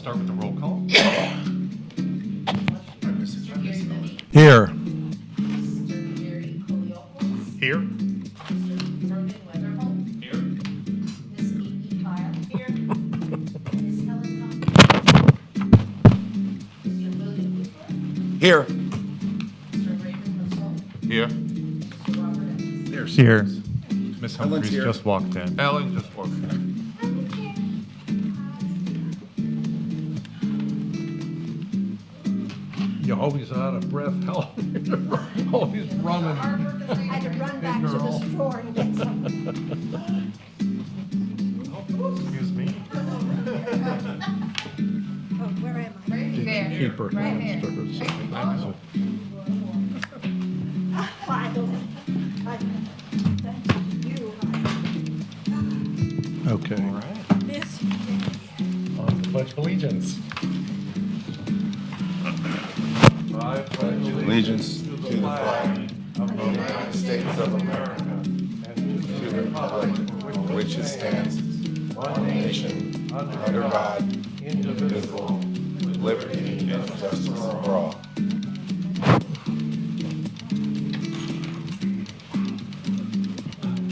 start with the roll call. Here. Here. Here. Here. There's Here. Miss Ellen's Humphries here. just walked in. Ellen just walked in. You're always out of breath. How always running. I had to run back to the store and get some. Excuse me. Oh, where am I? Keep her stickers. Finally. Thank you. Okay. All right. Miss On to pledge allegiance. I pledge Allegiance to the flag of the United States of America and to the republic for which it stands, one nation, under God, indivisible, with liberty and justice for all.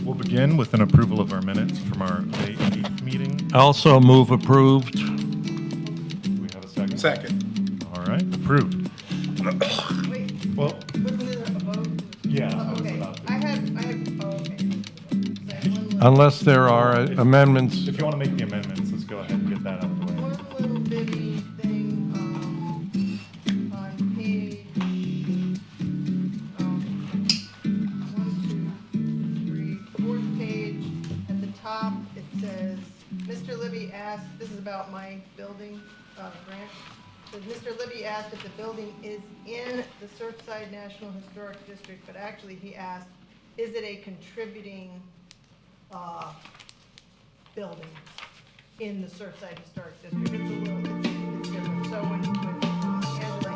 We'll begin with an approval of our minutes from our May 8th meeting. Also move approved. Do we have a second? Second. All right, approved. Well, Wasn't it a vote? yeah, I was Okay, about to. I had, oh, okay. So one little- Unless there are amendments. If you want to make the amendments, let's go ahead and get that out of the way. One little bitty thing, on page, 4th page, at the top, it says, Mr. Libby asked, this is about my building, grant. Says, Mr. Libby asked if the building is in the Surfside National Historic District, but actually he asked, is it a contributing, building in the Surfside Historic District? It's a little, it's different. So when Angela answered,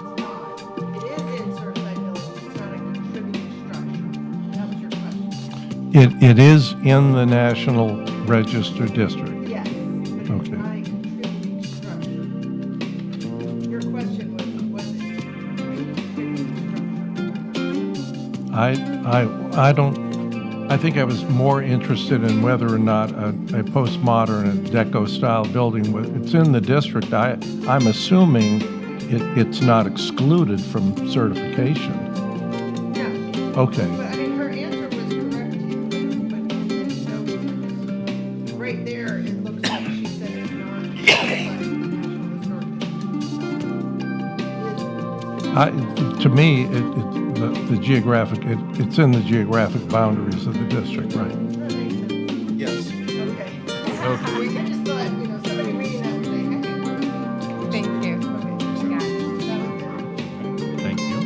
it's not. It is in Surfside Village, it's not a contributing structure. That was your question. It is in the National Register District. Yes. But Okay. it's not a contributing structure. Your question was it a contributing structure? I don't, I think I was more interested in whether or not a postmodern and deco-style building, it's in the district. I'm assuming it's not excluded from certification. No. Okay. But I mean, her answer was correct too, but then, so, right there, it looks like she said it's not National Historic District. To me, the geographic, it's in the geographic boundaries of the district, right? Yes. Okay. I just thought, somebody reading that would say, hey. Thank you. Thank you.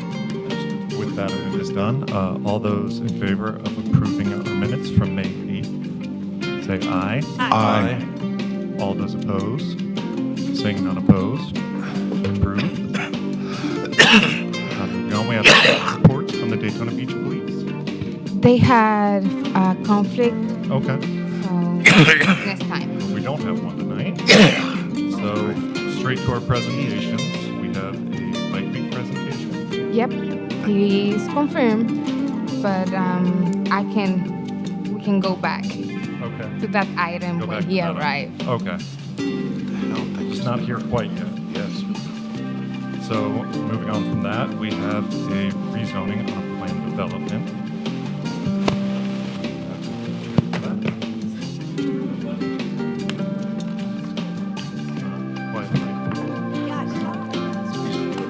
With that, it is done. All those in favor of approving our minutes from May 8th, say aye. Aye. All those opposed, saying none opposed, approved. Moving on, we have reports from the Daytona Beach Police. They had a conflict, Okay, so next time. we don't have one tonight. So straight to our presentations. We have a bike week presentation. Yep, he is confirmed, but we can go back Okay. to that item Go when back he to that arrived. Okay. It's not here quite yet. Yes. So moving on from that, we have a rezoning on a planned development. Quite right.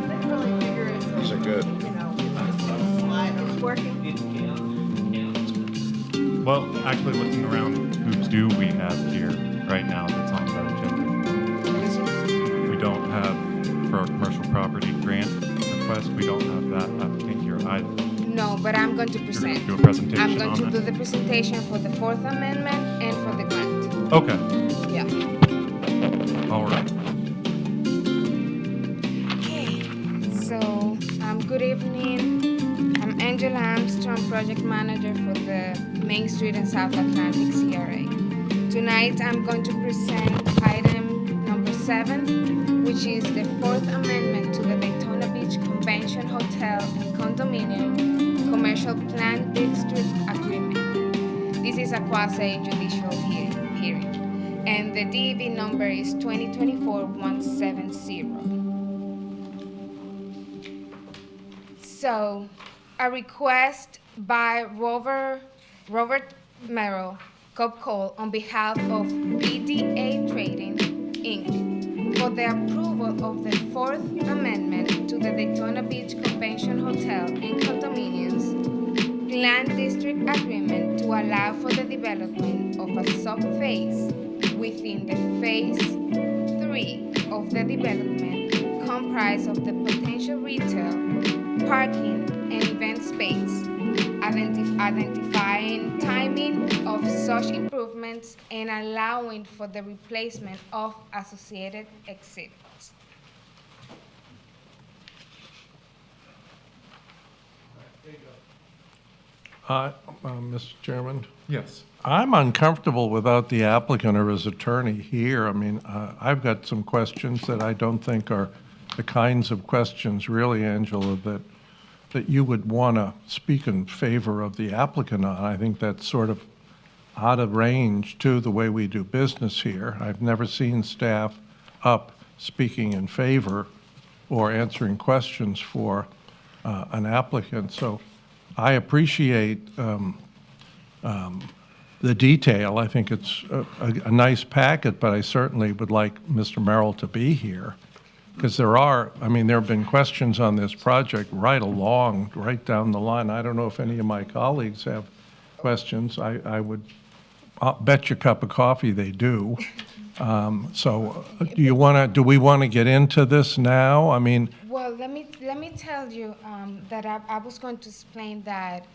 They really figure it, These are good. just slide. It's working. Well, actually looking around, who do we have here right now that's on the agenda? We don't have, for our commercial property grant request, we don't have that applicant here either. No, but I'm going to You're present. gonna do a presentation I'm going on to do that? the presentation for the Fourth Amendment and for the grant. Okay, Yeah. all right. So, good evening. I'm Angela Armstrong, Project Manager for the Main Street and South Atlantic CRA. Tonight, I'm going to present item number 7, which is the fourth amendment to the Daytona Beach Convention Hotel and Condominium Commercial Plan District Agreement. This is a quasi-judicial hearing, and the DEV number is 2024-170. So, a request by Robert Merrill, Cobb Cole, on behalf of BDA Trading, Inc., for the approval of the Fourth Amendment to the Daytona Beach Convention Hotel and Condominiums Land District Agreement to allow for the development of a subphase within the Phase 3 of the development, comprised of the potential retail, parking, and event space, identifying timing of such improvements and allowing for the replacement of associated exhibits. Mr. Chairman, Yes. I'm uncomfortable without the applicant or his attorney here. I mean, I've got some questions that I don't think are the kinds of questions, really, Angela, that you would want to speak in favor of the applicant on. I think that's sort of out of range to the way we do business here. I've never seen staff up speaking in favor or answering questions for an applicant. So I appreciate the detail. I think it's a nice packet, but I certainly would like Mr. Merrill to be here. Because there have been questions on this project right down the line. I don't know if any of my colleagues have questions. I'll bet you a cup of coffee they do. So do we want to get into this now? I mean, Well, let me tell you that I was going to explain that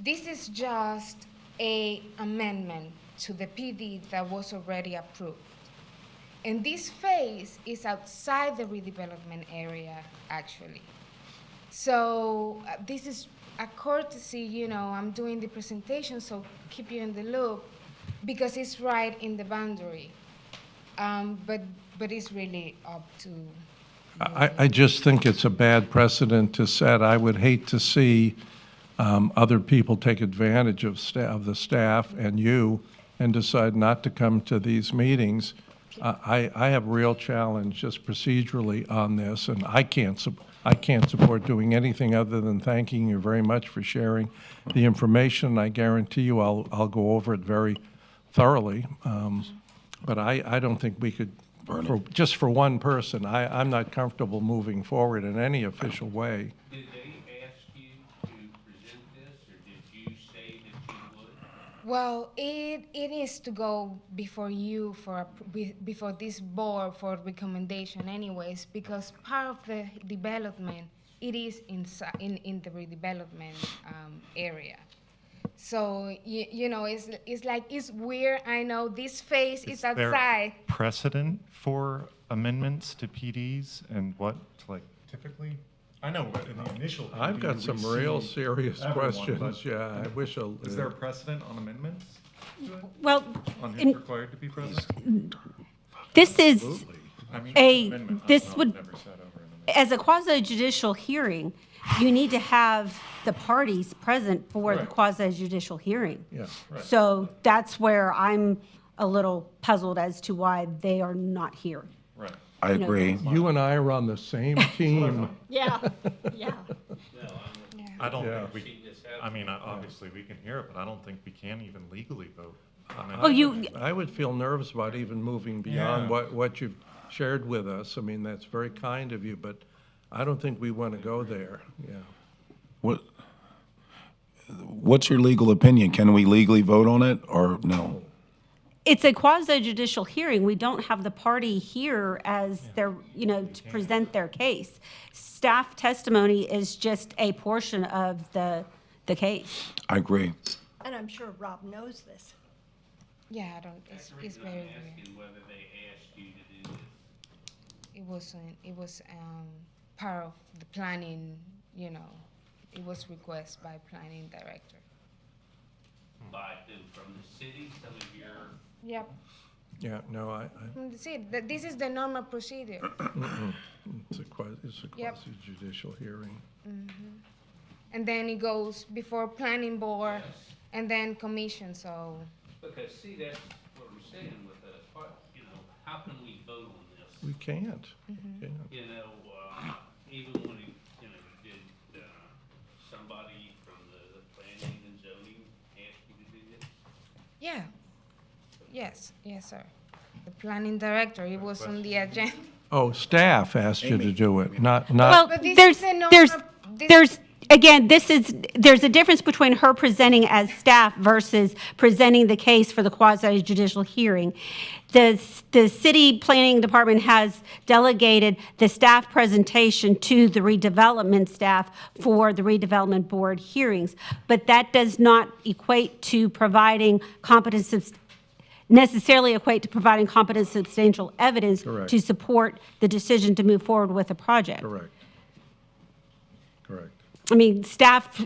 this is just a amendment to the PD that was already approved. And this phase is outside the redevelopment area, actually. So this is a courtesy, I'm doing the presentation, so keep you in the loop, because it's right in the boundary. But it's really up to I just think it's a bad precedent to set. I would hate to see other people take advantage of the staff and you and decide not to come to these meetings. I have real challenge just procedurally on this, and I can't support doing anything other than thanking you very much for sharing the information. I guarantee you I'll go over it very thoroughly. But I don't think we could, just for one person, I'm not comfortable moving forward in any official way. Did they ask you to present this, or did you say that you would? Well, it is to go before you before this board for recommendation, anyways, because part of the development it is in the redevelopment area. So it's weird. I know this phase is Is there outside. precedent for amendments to PDs and what, typically? I know in the initial PD. I've got we some see real serious everyone, questions, but yeah, I wish I... Is there a precedent on amendments? Well, On who's in- required to be present? this is, I mean, A- amendment, I this don't know, would- I've never sat over an amendment. as a quasi-judicial hearing, you need to have the parties present for the Right. quasi-judicial hearing. Yeah, right. So that's where I'm a little puzzled as to why they are not here. Right. I know, agree. You and I are on the same team. Yeah, yeah. I don't Yeah. think we, I mean, obviously we can hear it, but I don't think we can even legally vote on it. Well, you, I would feel nervous about even moving beyond Yeah. what you've shared with us. I mean, that's very kind of you, but I don't think we want to go there, yeah. What's your legal opinion? Can we legally vote on it or no? it's a quasi-judicial hearing. We don't have the party here as their, to present their case. Staff testimony is just a portion of the case. I agree. And I'm sure Rob knows this. Yeah, I don't. It's very weird. Asking whether they asked you to do this. It wasn't. It was part of the planning. It was requested by planning director. By who? From the city? Some of your, Yep. Yeah, no, See, this is the normal procedure. it's a Yep. quasi-judicial hearing. And then it goes before planning board and then commission, so. Because see, that's what I'm saying with us, how can we vote on this? We can't. Can't. Even when you did, somebody from the planning and zoning ask you to do this? Yeah. Yes, sir. The planning director, it was on the agenda. Oh, staff asked you to do it, not, Well, But this there's, is a normal- there's, again, there's a difference between her presenting as staff versus presenting the case for the quasi-judicial hearing. The city planning department has delegated the staff presentation to the redevelopment staff for the redevelopment board hearings, but that does not equate to providing necessarily equate to providing competent substantial evidence Correct. to support the decision to move forward with a project. correct. Correct. I mean, staff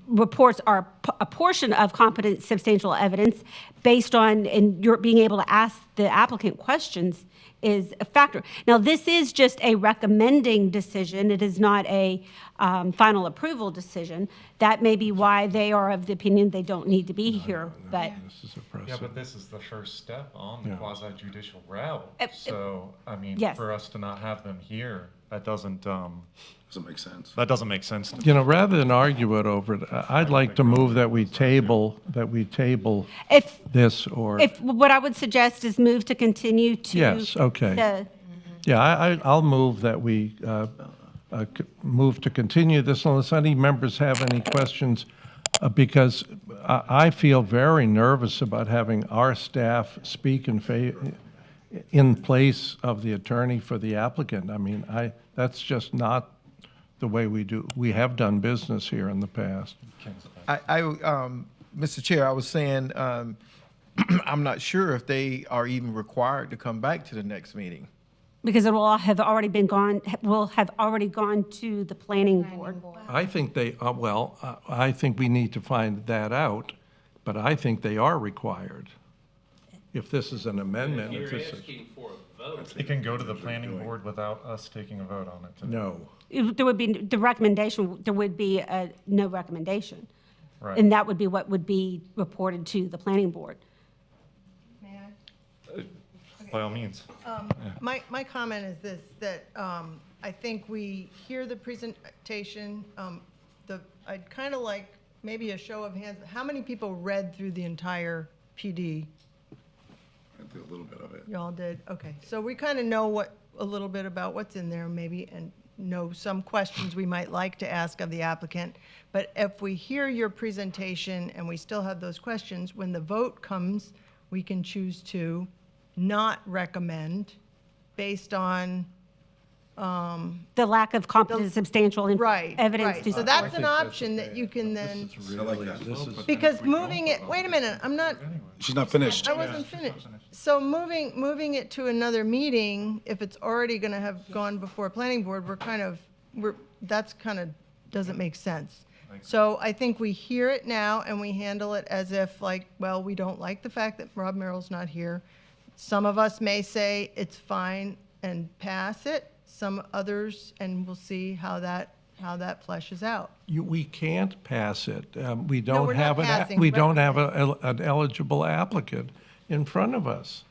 reports are a portion of competent substantial evidence based on, and you're being able to ask the applicant questions is a factor. Now, this is just a recommending decision. It is not a final approval decision. That may be why they are of the opinion they don't need to be here, but. This is a Yeah, precedent. but this is the first step on the Yeah. quasi-judicial route. Uh, So, I mean, yes. for us to not have them here, that doesn't Doesn't make sense. make sense to me. You know, rather than argue it over it, I'd like to move that we table If, this or. what I would suggest is move to continue to. Yes, okay. the- Yeah, I'll move that we move to continue this unless any members have any questions, because I feel very nervous about having our staff speak in place of the attorney for the applicant. I mean, that's just not the way we have done business here in the past. Mr. Chair, I was saying, I'm not sure if they are even required to come back to the next meeting. Because it will have already gone to the planning board. I think I think we need to find that out, but I think they are required. If this is an amendment, You're if this is, asking for a vote. It can go to the planning board without us taking a vote on it today. no. There would be, the recommendation, there would be no recommendation. Right. And that would be what would be reported to the planning board. May I? By all means. My comment is this, that I think we hear the presentation. I'd kind of like maybe a show of hands. How many people read through the entire PD? I did a little bit of it. Y'all did? Okay. So we kind of know a little bit about what's in there maybe, and know some questions we might like to ask of the applicant. But if we hear your presentation and we still have those questions, when the vote comes, we can choose to not recommend based on, The lack of competent substantial right, evidence right. to So support. that's an option that you can then, I like that. because moving it, wait a minute, I'm not, She's not finished. I wasn't finished. So moving it to another meeting, if it's already going to have gone before planning board, that's kind of, doesn't make sense. So I think we hear it now and we handle it as if like, well, we don't like the fact that Rob Merrill's not here. Some of us may say it's fine and pass it, some others, and we'll see how that fleshes out. We can't pass it. We No, don't we're not have passing, we don't have an eligible applicant in front of us.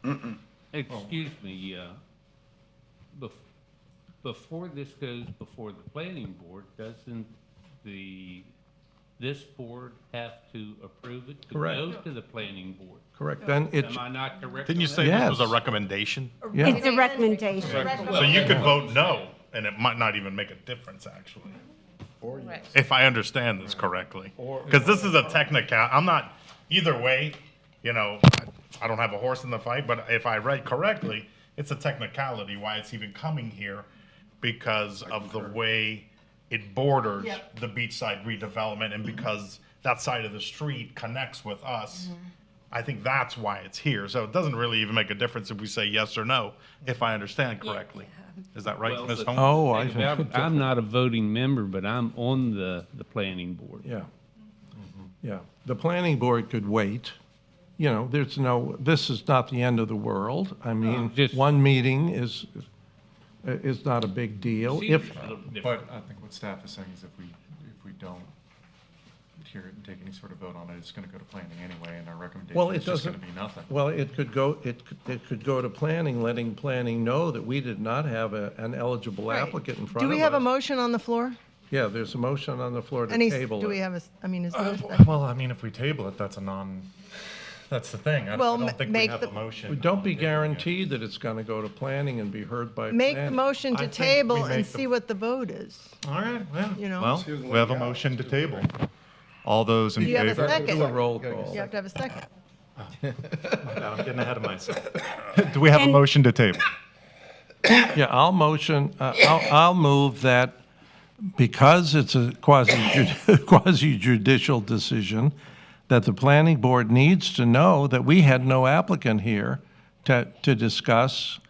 Excuse me, before this goes before the planning board, doesn't this board have to approve it to Correct. go to the planning board? Correct. Then it's, Am I not correct? Didn't you on say that? this was Yes. a recommendation? yeah. It's a recommendation. So you could vote no, and it might not even make a difference, actually. Right. If I understand this correctly. Because this is a I'm not, either way, I don't have a horse in the fight, but if I read correctly, it's a technicality why it's even coming here because of the way it borders Yep. the Beachside redevelopment and because that side of the street connects with us. I think that's why it's here. So it doesn't really even make a difference if we say yes or no, if I understand correctly. Is that right, Well, Ms. but- Holmes? Oh, I Hey, think, I'm not a voting member, but I'm on the planning board. yeah. Yeah. The planning board could wait you know, this is not the end of the world. I mean, just- one meeting is not a big deal. If, But I think what staff is saying is if we don't hear it and take any sort of vote on it, it's gonna go to planning anyway, and our well, recommendation it is just doesn't, gonna be nothing. well, it could go to planning, letting planning know that we did not have an eligible Right. applicant in front of Do us. we have a motion on the floor? Yeah, there's a motion on the floor to Any, table do we it. have a, I mean, is there a second? Well, I mean, if we table it, that's that's the thing. I Well, don't think we make have the- a motion. Don't on be tabling it. guaranteed that it's gonna go to planning and be heard by Make the planning. motion I to think we table make and the- see what the vote is. All right, well, You know? well, we have a motion to table. All those in Do you have a favor? second? Do a roll call. You have to have a second. I'm getting ahead of myself. Do we have a motion to table? Yeah, I'll motion, I'll move that because it's a quasi-judicial decision, that the planning board needs to know that we had no applicant here to discuss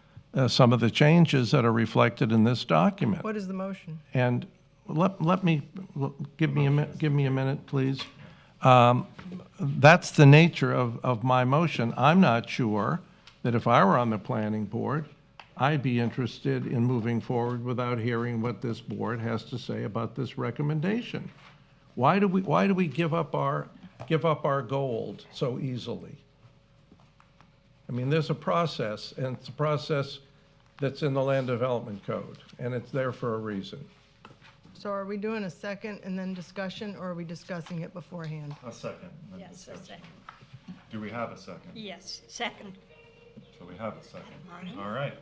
some of the changes that are reflected in this document. What is the motion? And let me, give me a minute, please. That's the nature of my motion. I'm not sure that if I were on the planning board, I'd be interested in moving forward without hearing what this board has to say about this recommendation. Why do we give up our gold so easily? I mean, there's a process, and it's a process that's in the Land Development Code, and it's there for a reason. So are we doing a second and then discussion, or are we discussing it beforehand? A second. and then Yes, a discussion. second. Do we have a second? Yes, second. So we have a second. All right.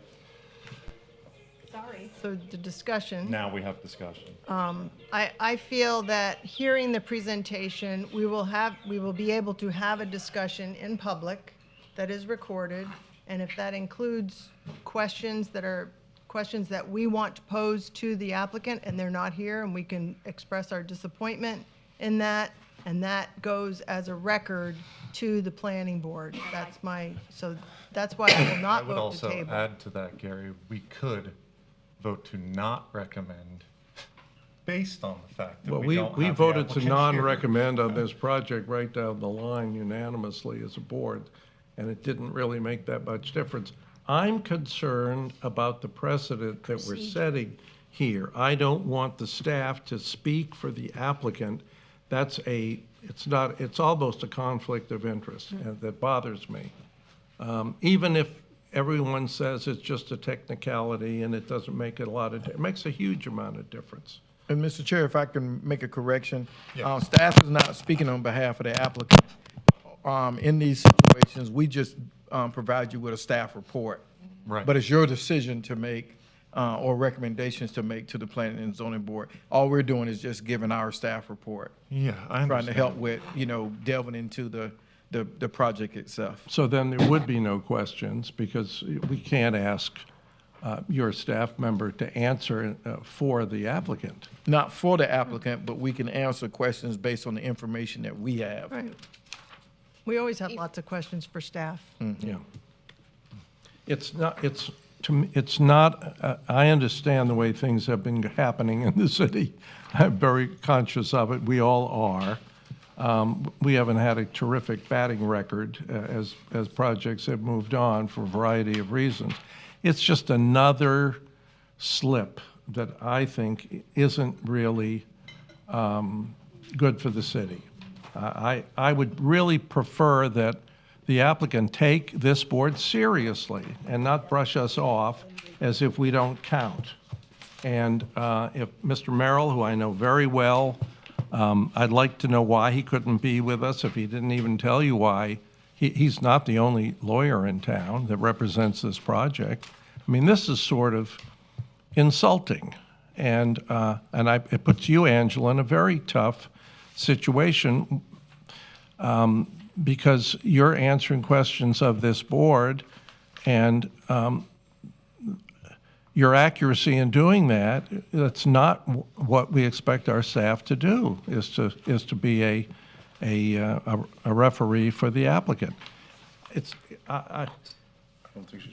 Sorry. So the discussion. Now we have discussion. I feel that hearing the presentation, we will be able to have a discussion in public that is recorded, and if that includes questions that we want to pose to the applicant and they're not here, and we can express our disappointment in that, and that goes as a record to the planning board. So that's why I will I not would vote to also table. add to that, Gary, we could vote to not recommend based on the fact that Well, we don't have we the voted to applicant here. non-recommend on this project right down the line unanimously as a board, and it didn't really make that much difference. I'm concerned about the precedent that we're setting here. I don't want the staff to speak for the applicant. It's almost a conflict of interest, and that bothers me. Even if everyone says it's just a technicality and it doesn't make it makes a huge amount of difference. And Mr. Chair, if I can make a correction, staff is not speaking on behalf of the applicant. In these situations, we just provide you with a staff report. Right. But it's your decision to make, or recommendations to make to the Planning and Zoning Board. All we're doing is just giving our staff report, Yeah, I understand. trying to help with, delving into the project itself. So then there would be no questions, because we can't ask your staff member to answer for the applicant. Not for the applicant, but we can answer questions based on the information that we have. Right. We always have lots of questions for staff. Yeah. It's not, I understand the way things have been happening in the city. I'm very conscious of it. We all are. We haven't had a terrific batting record as projects have moved on for a variety of reasons. It's just another slip that I think isn't really good for the city. I would really prefer that the applicant take this board seriously and not brush us off as if we don't count. And if Mr. Merrill, who I know very well, I'd like to know why he couldn't be with us, if he didn't even tell you why. He's not the only lawyer in town that represents this project. I mean, this is sort of insulting. And it puts you, Angela, in a very tough situation because you're answering questions of this board, and your accuracy in doing that, that's not what we expect our staff to do, is to be a referee for the applicant.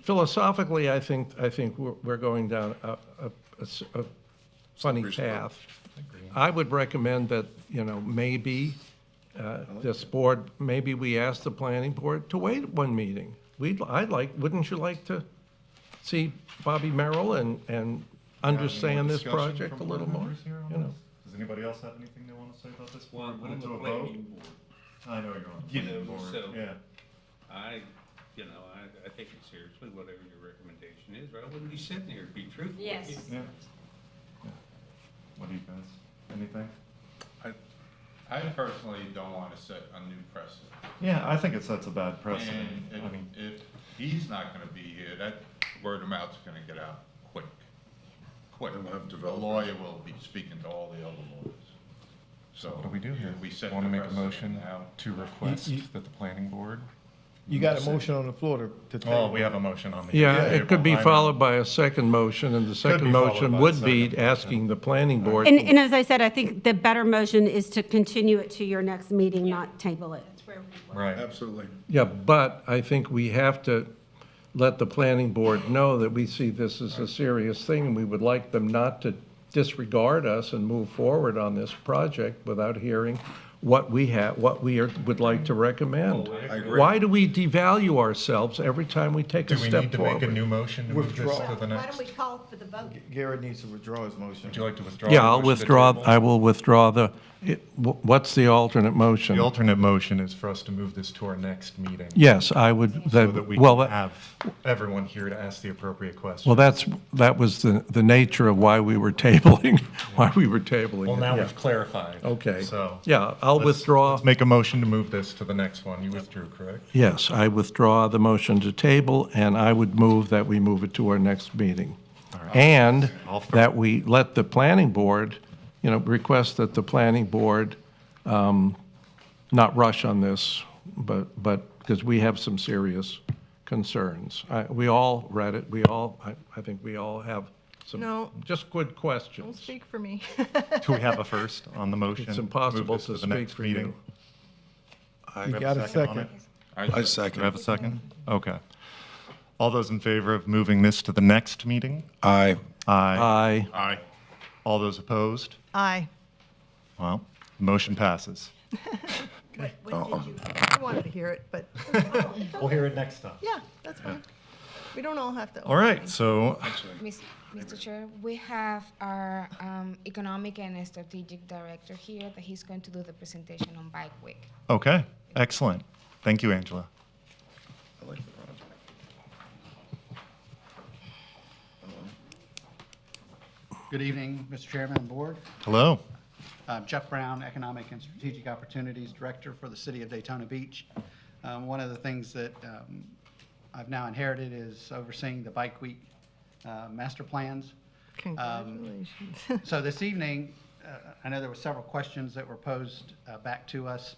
Philosophically, I think we're going down a funny path. I would recommend that, maybe this board, maybe we ask the planning board to wait one meeting. Wouldn't you like to see Bobby Merrill and understand this project a little more? You know? Does anybody else have anything they want to say about this? Well, Put on it the to a vote? planning board, I know you're on the you planning know, board, so yeah. I take it seriously, whatever your recommendation is, or I wouldn't be sitting here, to be truthful. Yes. Yeah. Yeah. What do you guys, anything? I personally don't want to set a new precedent. Yeah, I think it sets a bad precedent. And I mean, if he's not gonna be here, that word of mouth's gonna get out quick. Quick. The lawyer will be speaking to all the other lawyers. So what do we do here? We set Want to the make a motion precedent now. to request that the planning board? You got a motion on the floor to table. Oh, we have a motion on the. Yeah, it could be table. I know. followed by a second motion, and the second be followed motion by a would be second asking the planning board. And as I said, I think the better motion is to continue it to your next meeting, not table it. Right. Absolutely. Yeah, but I think we have to let the planning board know that we see this as a serious thing, and we would like them not to disregard us and move forward on this project without hearing what we have, would like to recommend. I agree. Why do we devalue ourselves every time we take a Do we step need to make a forward? new motion to move this Withdraw. to the Why next? don't we call for the vote? Garrett needs to withdraw his motion. Would you like to withdraw? Yeah, your I'll motion to withdraw, table? I will withdraw what's the alternate motion? The alternate motion is for us to move this to our next meeting. Yes, I would, So that we well, can have everyone here to ask the appropriate questions. well, that was the nature of why we were tabling, Well, now it, yeah. we've clarified. Okay. So. Yeah, I'll let's- withdraw. Let's make a motion to move this to the next one. You withdrew, correct? Yes, I withdraw the motion to table, and I would move that we move it to our next meeting. And that we let the planning board, request that the planning board not rush on this, but, because we have some serious concerns. We all read it, I think we all have some, No. just good Don't questions. speak for me. Do we have a first on the motion? It's impossible Move this to the speak next for meeting? you. You Do we got have a on second. it? I Do we second. have a second? Okay. All those in favor of moving this to the next meeting? Aye. Aye. Aye. Aye. All those opposed? Aye. Well, the motion passes. What did you? I wanted to hear it, but We'll hear it next time. yeah, that's fine. We don't all have to. All right, so Mr. Chair, we have our economic and strategic director here that he's going to do the presentation on Bike Week. okay, excellent. Thank you, Angela. I like the project. Good evening, Mr. Chairman and Board. Hello. I'm Jeff Brown, Economic and Strategic Opportunities Director for the City of Daytona Beach. One of the things that I've now inherited is overseeing the Bike Week master plans. Congratulations. So this evening, I know there were several questions that were posed back to us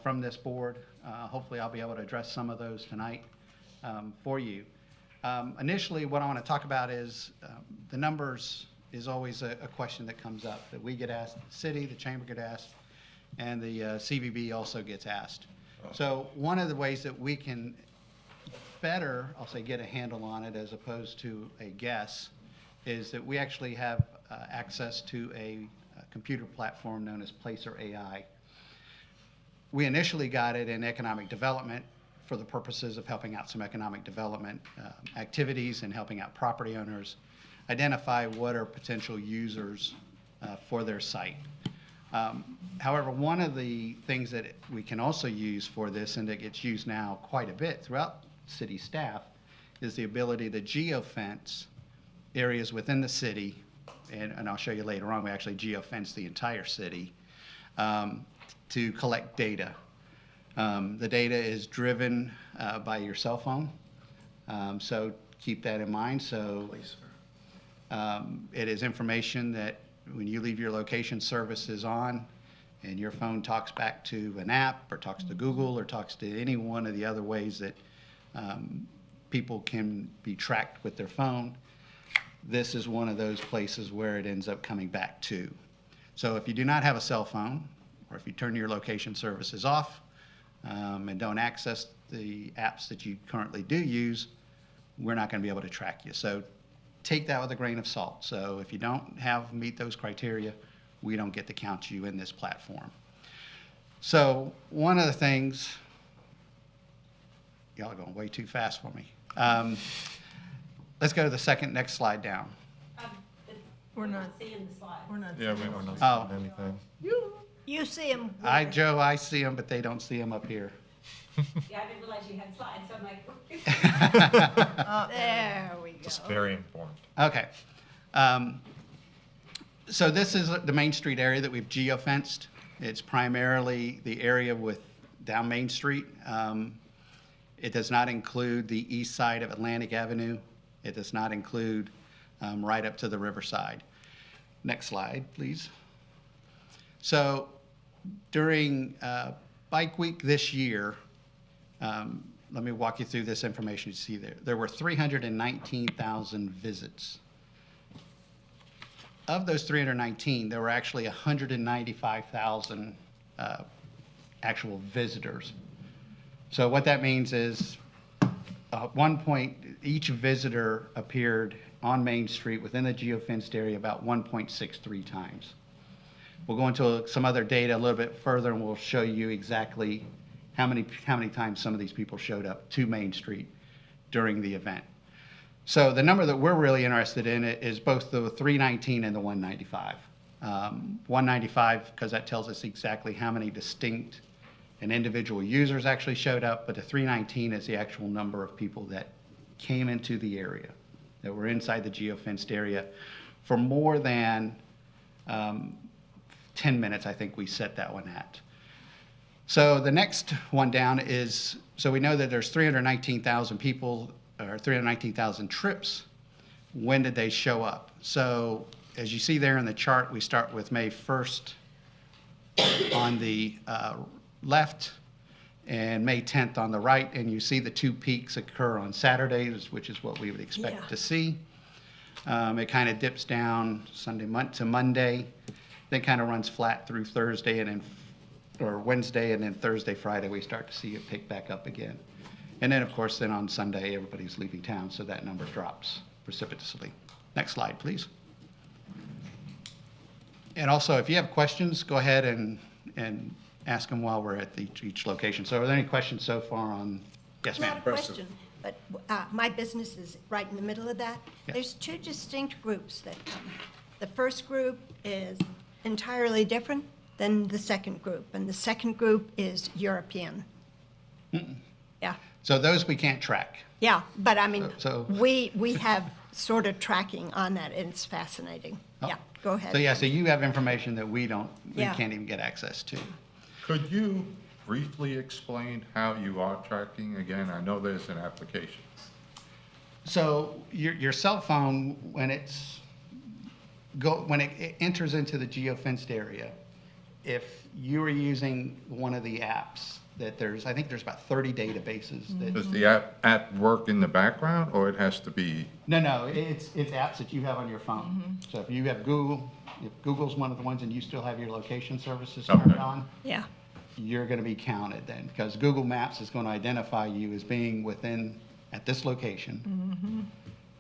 from this board. Hopefully, I'll be able to address some of those tonight for you. Initially, what I want to talk about is the numbers is always a question that comes up that we get asked, the city, the chamber get asked, and the CVB also gets asked. So one of the ways that we can better, I'll say, get a handle on it as opposed to a guess, is that we actually have access to a computer platform known as Placer AI. We initially got it in economic development for the purposes of helping out some economic development activities and helping out property owners identify what are potential users for their site. However, one of the things that we can also use for this, and that gets used now quite a bit throughout city staff, is the ability to geofence areas within the city, and I'll show you later on, we actually geofence the entire city to collect data. The data is driven by your cell phone, so keep that in mind. So it is information that when you leave your location, service is on, and your phone talks back to an app, or talks to Google, or talks to any one of the other ways that people can be tracked with their phone. This is one of those places where it ends up coming back to. So if you do not have a cell phone, or if you turn your location services off and don't access the apps that you currently do use, we're not going to be able to track you. So take that with a grain of salt. So if you don't meet those criteria, we don't get to count you in this platform. So one of the things, y'all are going way too fast for me. Let's go to the next slide down. We're not, seeing the slide. we're not. Yeah, we don't know Oh. anything. You see him. Joe, I see them, but they don't see them up here. Yeah, I didn't realize you had slides, so I'm like. There we go. Just very informed. Okay. So this is the Main Street area that we've geofenced. It's primarily the area down Main Street. It does not include the east side of Atlantic Avenue. It does not include right up to the riverside. Next slide, please. So during Bike Week this year, let me walk you through this information you see there. There were 319,000 visits. Of those 319, there were actually 195,000 actual visitors. So what that means is, at one point, each visitor appeared on Main Street within the geofenced area about 1.63 times. We'll go into some other data a little bit further, and we'll show you exactly how many times some of these people showed up to Main Street during the event. So the number that we're really interested in is both the 319 and the 195. 195, because that tells us exactly how many distinct and individual users actually showed up, but the 319 is the actual number of people that came into the area, that were inside the geofenced area for more than 10 minutes, I think we set that one at. So the next one down is, so we know that there's 319,000 people, or 319,000 trips. When did they show up? So as you see there in the chart, we start with May 1st on the left and May 10th on the right, and you see the two peaks occur on Saturdays, which is what we would expect to see. It kind of dips down Sunday to Monday, then kind of runs flat through Thursday and then, or Wednesday, and then Thursday, Friday, we start to see it pick back up again. And then, of course, then on Sunday, everybody's leaving town, so that number drops precipitously. Next slide, please. And also, if you have questions, go ahead and ask them while we're at each location. So are there any questions so far on, yes, ma'am? Not a question, but my business is right in the middle of that. Yes. There's two distinct groups that come. The first group is entirely different than the second group, and the second group is European. Yeah, So those we can't track. yeah, but I mean, So- we have sort of tracking on that, and it's fascinating. Oh. Yeah, go ahead. So yeah, so you have information that we Yeah. can't even get access to. Could you briefly explain how you are tracking? Again, I know there's an application. So your cell phone, when it enters into the geofenced area, if you are using one of the apps, I think there's about 30 databases that. Does the app work in the background, or it has to be? No, it's apps that you have on your phone. So if you have Google, if Google's one of the ones and you still have your location services turned Okay. on, Yeah, you're going to be counted then, because Google Maps is going to identify you as being at this location.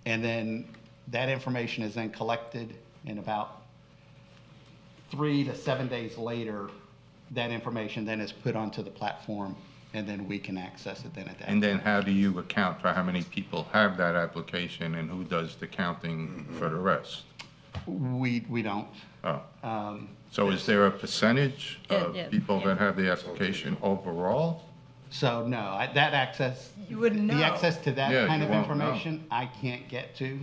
And then that information is then collected, and about 3 to 7 days later, that information then is put onto the platform, and then we can access it then at that. And then how do you account for how many people have that application and who does the counting for the rest? We don't. Oh. So is there a percentage of Yeah. people that have the application overall? So no, that access. You wouldn't know. The access to Yeah, that kind you of won't know. information, I can't get to.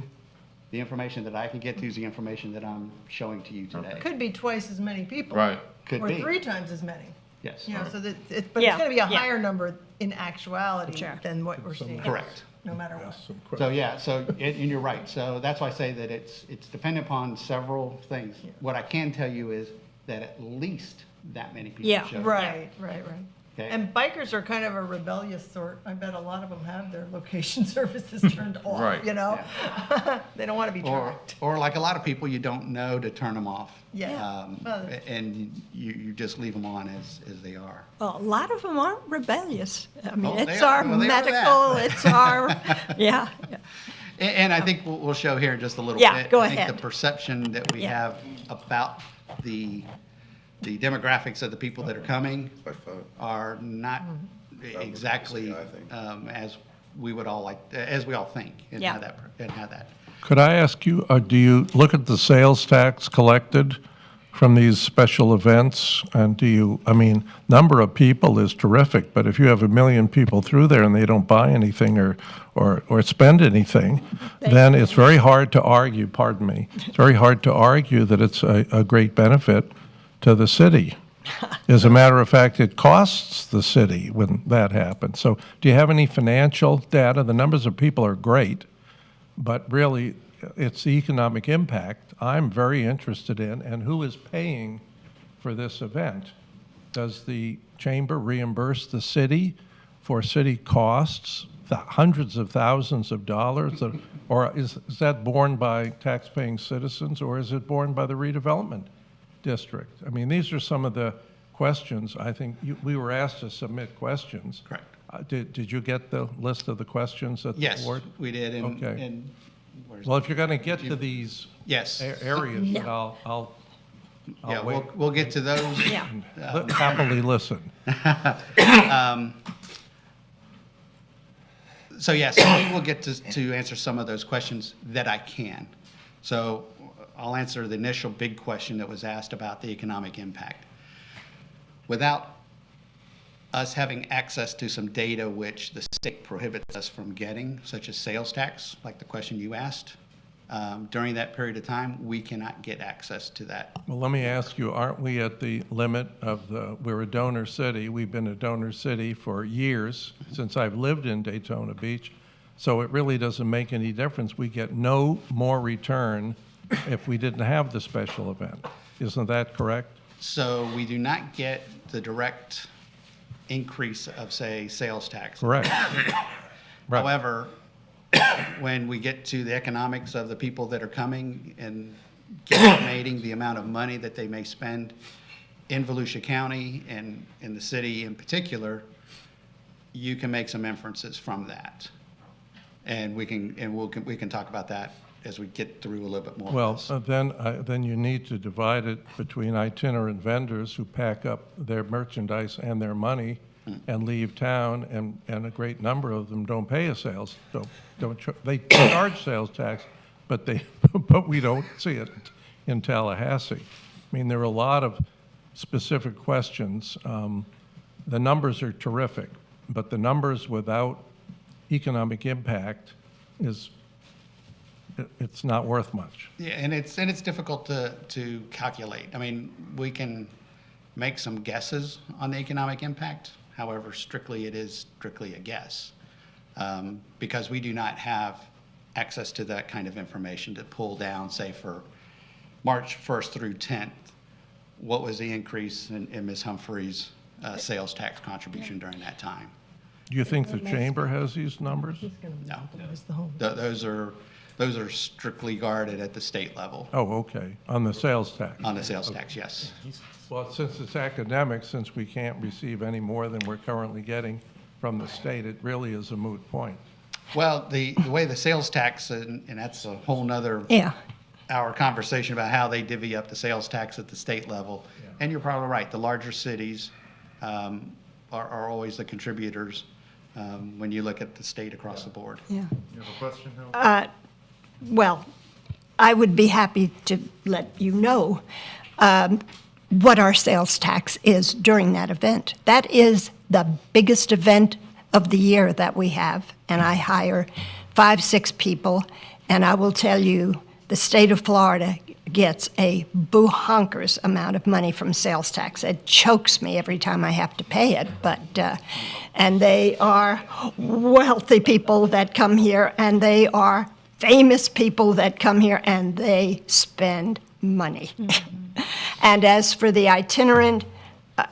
The information that I can get to is the information that I'm showing to you today. Could be twice as many people. Right. Could Or be. 3 times as many. Yes. You know, so that, but it's Yeah, gonna be a yeah. higher number in actuality Sure. than what we're seeing. Correct. No matter what. So, yeah, and you're right. So that's why I say that it's dependent upon several things. What I can tell you is that at least that many people Yeah. showed up. Right. Okay. And bikers are kind of a rebellious sort. I bet a lot of them have their location services turned off, Right. you know? They don't want to be tracked. Or like a lot of people, you don't know to turn them off. Yeah. Well, that's- And you just leave them on as they are. well, a lot of them aren't rebellious. I mean, Oh, they it's are. our Well, they are that. medical, it's our, yeah. And I think we'll show here in just a little Yeah, bit. go I think ahead. the perception that we Yeah. have about the the demographics of the people that are coming By phone. are not exactly I think. as we would all like, as we all think, and Yeah. how that. Could I ask you, do you look at the sales tax collected from these special events? And do you, I mean, number of people is terrific, but if you have 1 million people through there and they don't buy anything or spend anything, then it's very hard to argue, pardon me, it's very hard to argue that it's a great benefit to the city. As a matter of fact, it costs the city when that happens. So do you have any financial data? The numbers of people are great, but really, it's the economic impact I'm very interested in, and who is paying for this event? Does the chamber reimburse the city for city costs, the hundreds of thousands of dollars, or is that borne by taxpaying citizens, or is it borne by the redevelopment district? I mean, these are some of the questions. I think we were asked to submit questions. Correct. Did you get the list of the questions at the Yes, board? we did, Okay. and where's Well, if you're going to get to these yes, areas, then I'll yeah, wait. we'll get to those. Yeah. Happily listen. So yes, we will get to answer some of those questions that I can. So I'll answer the initial big question that was asked about the economic impact. Without us having access to some data which the state prohibits us from getting, such as sales tax, like the question you asked, during that period of time, we cannot get access to that. Well, let me ask you, aren't we at the limit of we're a donor city. We've been a donor city for years, since I've lived in Daytona Beach. So it really doesn't make any difference. We get no more return if we didn't have the special event. Isn't that correct? So we do not get the direct increase of, say, sales tax. Correct. Right. However, when we get to the economics of the people that are coming and estimating the amount of money that they may spend in Volusia County and in the city in particular, you can make some inferences from that. And we can talk about that as we get through a little bit more. of Well, this. then you need to divide it between itinerant vendors who pack up their merchandise and their money and leave town, and a great number of them don't pay a sales, they charge sales tax, but we don't see it in Tallahassee. I mean, there are a lot of specific questions. The numbers are terrific, but the numbers without economic impact it's not worth much. Yeah, and it's difficult to calculate. I mean, we can make some guesses on the economic impact. However, it is strictly a guess, because we do not have access to that kind of information to pull down, say, for March 1st through 10th, what was the increase in Ms. Humphrey's sales tax contribution during that time? Do you think the chamber has these numbers? No. Those are strictly guarded at the state level Oh, okay, on the sales tax. on the sales tax, yes. Well, since it's academic, since we can't receive any more than we're currently getting from the state, it really is a moot point. Well, the way the sales tax, and that's a whole nother Yeah. hour conversation about how they divvy up the sales tax at the state level. And you're probably right, the larger cities are always the contributors when you look at the state across the board. Yeah. You have a question, Hal? Well, I would be happy to let you know what our sales tax is during that event. That is the biggest event of the year that we have, and I hire 5-6 people, and I will tell you, the state of Florida gets a boo-honkers amount of money from sales tax. It chokes me every time I have to pay it, but, and they are wealthy people that come here, and they are famous people that come here, and they spend money. And as for the itinerant,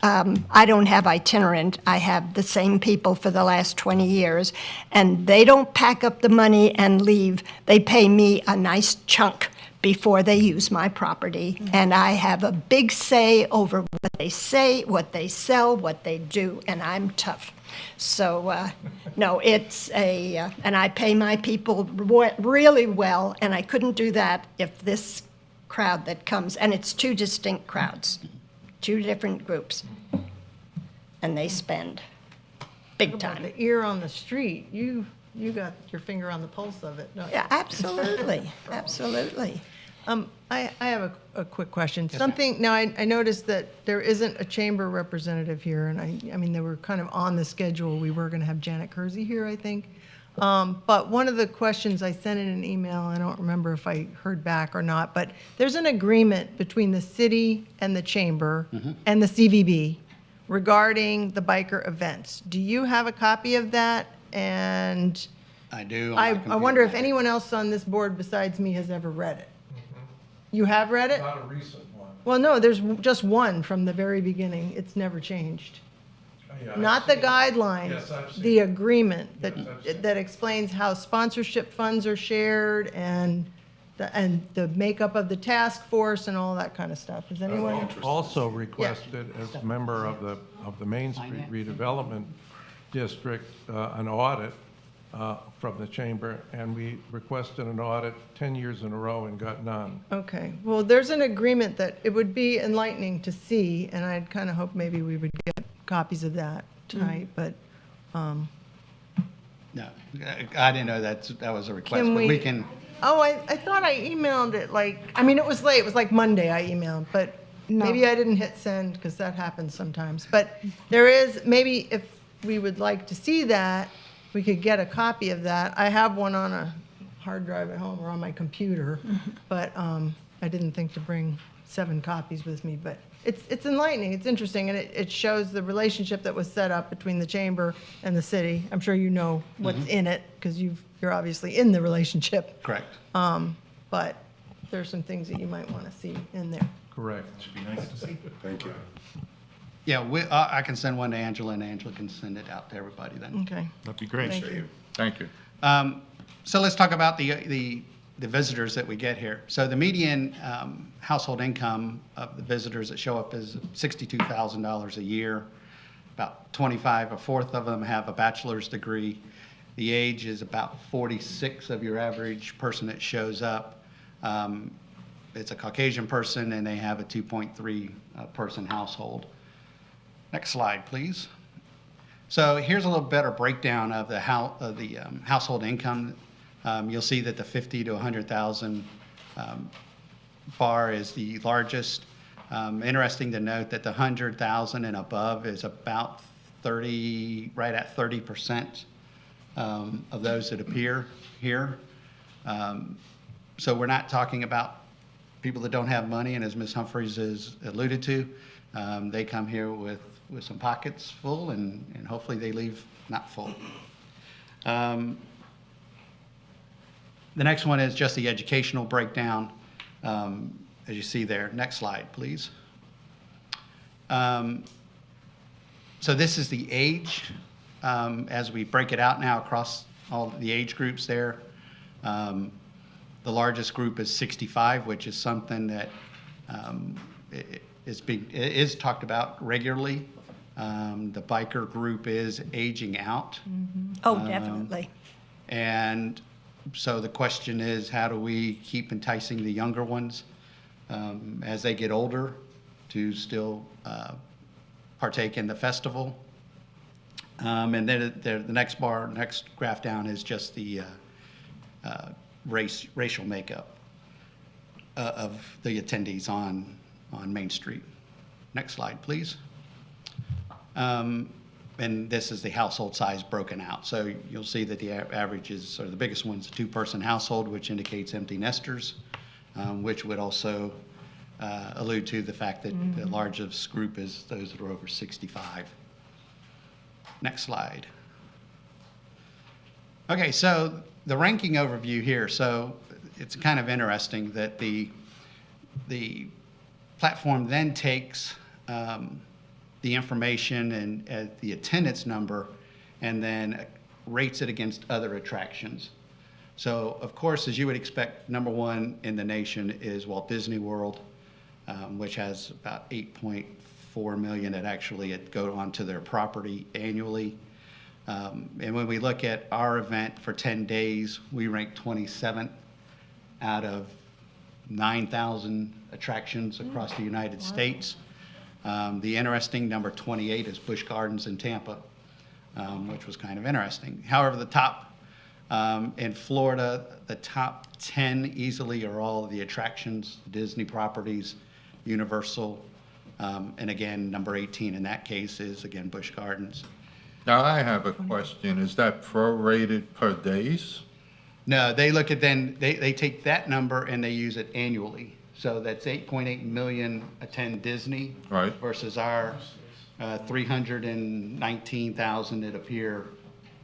I don't have itinerant. I have the same people for the last 20 years, and they don't pack up the money and leave. They pay me a nice chunk before they use my property, and I have a big say over what they say, what they sell, what they do, and I'm tough. So, no, it's and I pay my people really well, and I couldn't do that if this crowd that comes, and it's two distinct crowds. two different groups. And they spend big About time. the ear on the street, you got your finger on the pulse of it, don't you? Yeah, absolutely, absolutely. I have a quick question. Something, now I noticed that there isn't a chamber representative here, and I mean, they were kind of on the schedule. We were going to have Janet Kersey here, I think. But one of the questions I sent in an email, I don't remember if I heard back or not, but there's an agreement between the city and the chamber and the CVB regarding the biker events. Do you have a copy of that? And I do. on I my wonder if computer. anyone else on this board besides me has ever read it. You have read it? Not a recent one. Well, no, there's just one from the very beginning. It's never changed. Yeah, I've Not the seen it. guidelines, Yes, I've seen the it. agreement Yes, I've seen it. that explains how sponsorship funds are shared and the makeup of the task force and all that kind of stuff. Is anyone? Also requested as a member of the Main Street Finance. Redevelopment District, an audit from the chamber, and we requested an audit 10 years in a row and got none. Okay, well, there's an agreement that it would be enlightening to see, and I'd kind of hope maybe we would get copies of that tonight, but No, I didn't know that was a request, Can but we- we can, oh, I thought I emailed it like, I mean, it was late, it was like Monday I emailed, but maybe I didn't hit send, because that happens sometimes. But there is, maybe if we would like to see that, we could get a copy of that. I have one on a hard drive at home or on my computer, but I didn't think to bring 7 copies with me. But it's enlightening, it's interesting, and it shows the relationship that was set up between the chamber and the city. I'm sure you know what's in it, because you're obviously in the relationship. correct. But there's some things that you might want to see in there. Correct. Thank you. Yeah, I can send one to Angela, and Angela can send it out to everybody then. Okay. That'd be great. Thank you. Thank you. So let's talk about the visitors that we get here. So the median household income of the visitors that show up is $62,000 a year. About 25, a fourth of them have a bachelor's degree. The age is about 46 of your average person that shows up. It's a Caucasian person, and they have a 2.3 person household. Next slide, please. So here's a little better breakdown of the household income. You'll see that the 50 to 100,000 bar is the largest. Interesting to note that the 100,000 and above is about 30, right at 30% of those that appear here. So we're not talking about people that don't have money, and as Ms. Humphries has alluded to, they come here with some pockets full, and hopefully they leave not full. The next one is just the educational breakdown, as you see there. Next slide, please. So this is the age, as we break it out now across all the age groups there. The largest group is 65, which is something that is talked about regularly. The biker group is aging out. Oh, definitely. And so the question is, how do we keep enticing the younger ones as they get older to still partake in the festival? And then the next graph down is just the racial makeup of the attendees on Main Street. Next slide, please. And this is the household size broken out. So you'll see that the averages, or the biggest one's a 2-person household, which indicates empty nesters, which would also allude to the fact that the largest group is those that are over 65. Next slide. Okay, so the ranking overview here. So it's kind of interesting that the platform then takes the information and the attendance number, and then rates it against other attractions. So, of course, as you would expect, number one in the nation is Walt Disney World, which has about 8.4 million that actually go onto their property annually. And when we look at our event for 10 days, we rank 27th out of 9,000 attractions across the United States. The interesting number 28 is Busch Gardens in Tampa, which was kind of interesting. However, the top in Florida, the top 10 easily are all of the attractions, Disney properties, Universal, and again, number 18 in that case is, again, Busch Gardens. Now, I have a question. Is that prorated per days? No, they look at then, they take that number and they use it annually. So that's 8.8 million attend Disney. Right. Versus our 319,000 that appear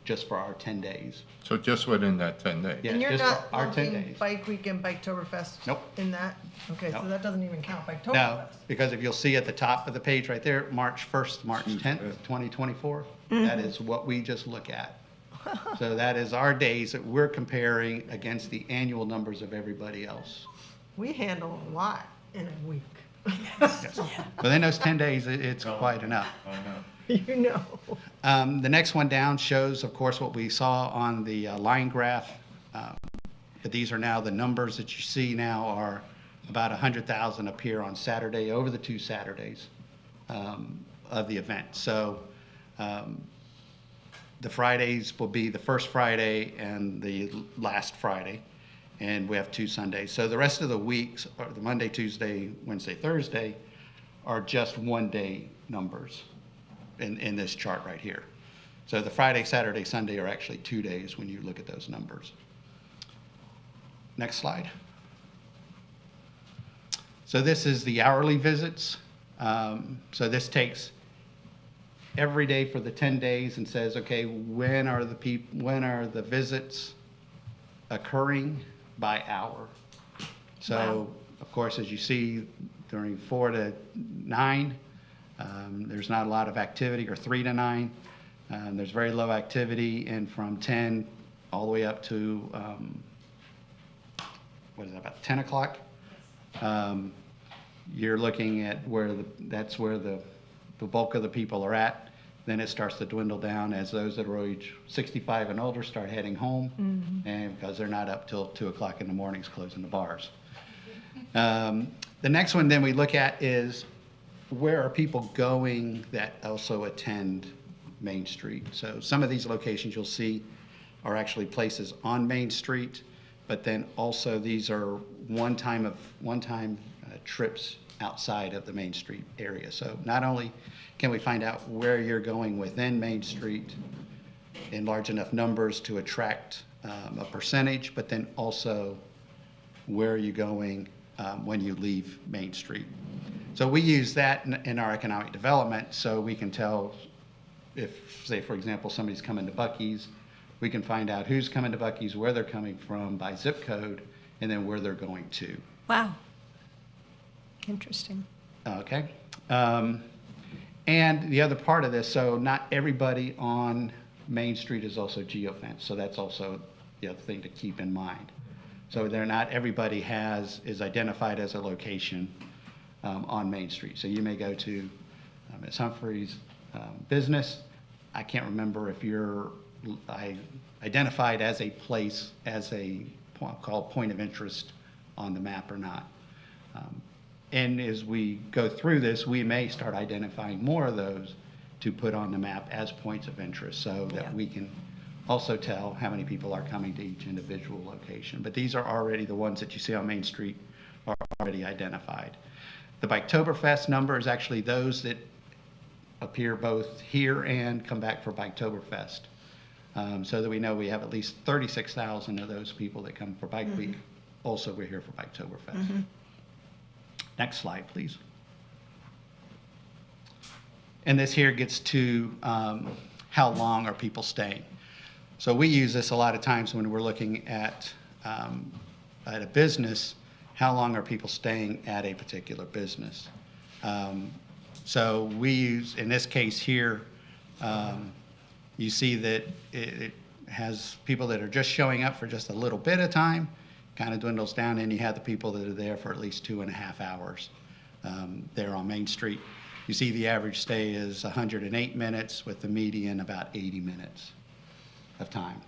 just for our 10 days. So just within that 10 days? Yeah, And you're just not for our 10 lumping days. Bike Week and Biketoberfest? Nope. In that? Okay, so Nope. that doesn't even count No, Biketoberfest? because if you'll see at the top of the page right there, March 1st, March 10th, 2024, that is what we just look at. So that is our days that we're comparing against the annual numbers of everybody else. We handle a lot in a week. But in those 10 days, it's quite enough. You know. The next one down shows, of course, what we saw on the line graph. But these are now the numbers that you see now are about 100,000 appear on Saturday over the 2 Saturdays of the event. So the Fridays will be the first Friday and the last Friday, and we have 2 Sundays. So the rest of the weeks, or the Monday, Tuesday, Wednesday, Thursday, are just 1-day numbers in this chart right here. So the Friday, Saturday, Sunday are actually 2 days when you look at those numbers. Next slide. So this is the hourly visits. So this takes every day for the 10 days and says, okay, when are the visits occurring by hour? So, Wow. of course, as you see, during 4 to 9, there's not a lot of activity, or 3 to 9. There's very low activity, and from 10 all the way up to, what is that, about 10 o'clock? You're looking at that's where the bulk of the people are at. Then it starts to dwindle down as those that are age 65 and older start heading home, and because they're not up till 2 o'clock in the mornings closing the bars. The next one then we look at is where are people going that also attend Main Street. So some of these locations you'll see are actually places on Main Street, but then also these are one-time trips outside of the Main Street area. So not only can we find out where you're going within Main Street in large enough numbers to attract a percentage, but then also where are you going when you leave Main Street. So we use that in our economic development, so we can tell if, say, for example, somebody's coming to Buc-ee's, we can find out who's coming to Buc-ee's, where they're coming from by zip code, and then where they're going to. Wow. Interesting. Okay. And the other part of this, so not everybody on Main Street is also geofenced, so that's also the other thing to keep in mind. So not everybody is identified as a location on Main Street. So you may go to Ms. Humphrey's business. I can't remember if you're identified as a place, as a called point of interest on the map or not. And as we go through this, we may start identifying more of those to put on the map as points of interest so that we can also tell how many people are coming to each individual location. But these are already the ones that you see on Main Street are already identified. The Biketoberfest number is actually those that appear both here and come back for Biketoberfest. So that we know we have at least 36,000 of those people that come for Bike Week. Also, we're here for Biketoberfest. Next slide, please. And this here gets to how long are people staying. So we use this a lot of times when we're looking at a business, how long are people staying at a particular business. So we use, in this case here, you see that it has people that are just showing up for just a little bit of time, kind of dwindles down, and you have the people that are there for at least 2.5 hours there on Main Street. You see the average stay is 108 minutes with the median about 80 minutes of time.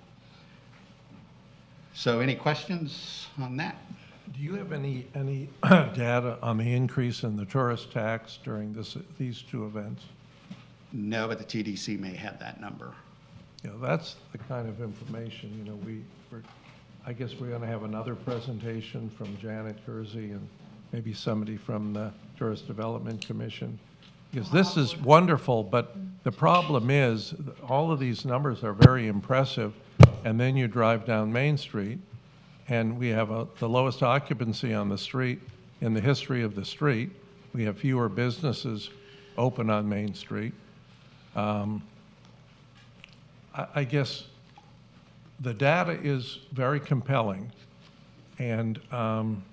So any questions on that? Do you have any data on the increase in the tourist tax during these two events? No, but the TDC may have that number. You know, that's the kind of information, you know, I guess we're going to have another presentation from Janet Kersey and maybe somebody from the Tourist Development Commission. Because this is wonderful, but the problem is, all of these numbers are very impressive, and then you drive down Main Street, and we have the lowest occupancy on the street in the history of the street. We have fewer businesses open on Main Street. I guess the data is very compelling, and I'm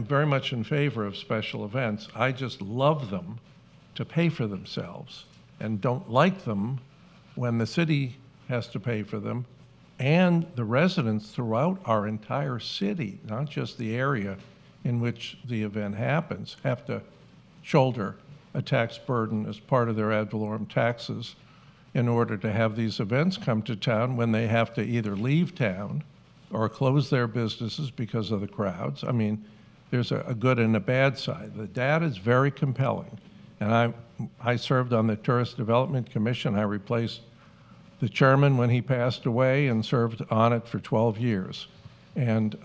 very much in favor of special events. I just love them to pay for themselves and don't like them when the city has to pay for them, and the residents throughout our entire city, not just the area in which the event happens, have to shoulder a tax burden as part of their ad valorem taxes in order to have these events come to town, when they have to either leave town or close their businesses because of the crowds. I mean, there's a good and a bad side. The data is very compelling. And I served on the Tourist Development Commission. I replaced the chairman when he passed away and served on it for 12 years. And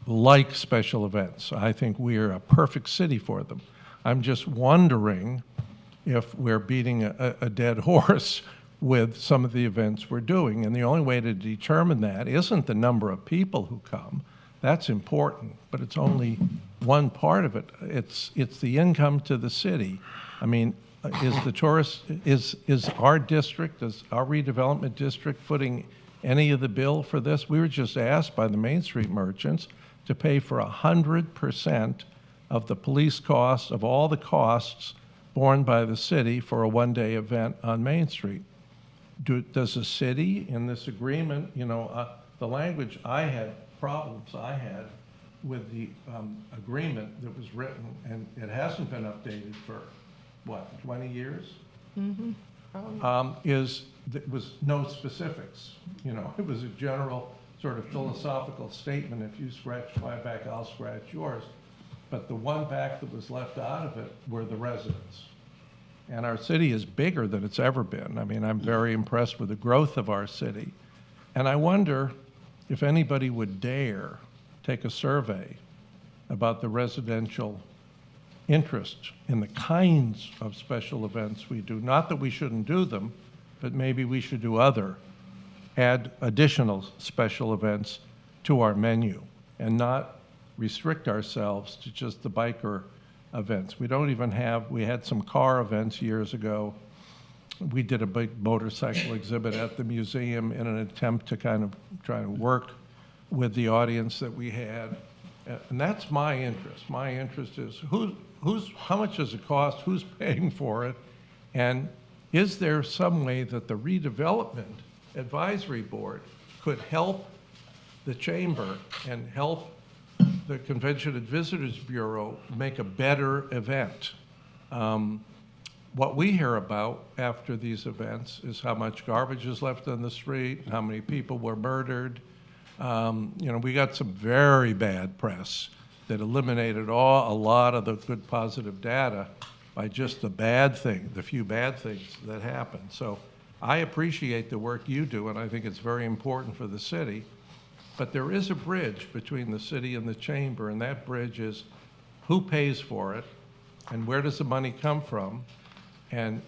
like special events, I think we are a perfect city for them. I'm just wondering if we're beating a dead horse with some of the events we're doing. And the only way to determine that isn't the number of people who come. That's important, but it's only one part of it. It's the income to the city. I mean, is our district, is our redevelopment district footing any of the bill for this? We were just asked by the Main Street merchants to pay for 100% of the police costs, of all the costs borne by the city for a one-day event on Main Street. Does the city, in this agreement, you know, the language problems I had with the agreement that was written, and it hasn't been updated for, what, 20 years? There was no specifics. You know, it was a general sort of philosophical statement. If you scratch my back, I'll scratch yours. But the one back that was left out of it were the residents. And our city is bigger than it's ever been. I mean, I'm very impressed with the growth of our city. And I wonder if anybody would dare take a survey about the residential interest in the kinds of special events we do. Not that we shouldn't do them, but maybe we should do add additional special events to our menu and not restrict ourselves to just the biker events. We don't even we had some car events years ago. We did a big motorcycle exhibit at the museum in an attempt to kind of try to work with the audience that we had. And that's my interest. My interest is how much does it cost? Who's paying for it? And is there some way that the Redevelopment Advisory Board could help the chamber and help the Convention and Visitors Bureau make a better event? What we hear about after these events is how much garbage is left on the street, how many people were murdered. You know, we got some very bad press that eliminated a lot of the good positive data by just the few bad things that happened. So I appreciate the work you do, and I think it's very important for the city. But there is a bridge between the city and the chamber, and that bridge is who pays for it, and where does the money come from, and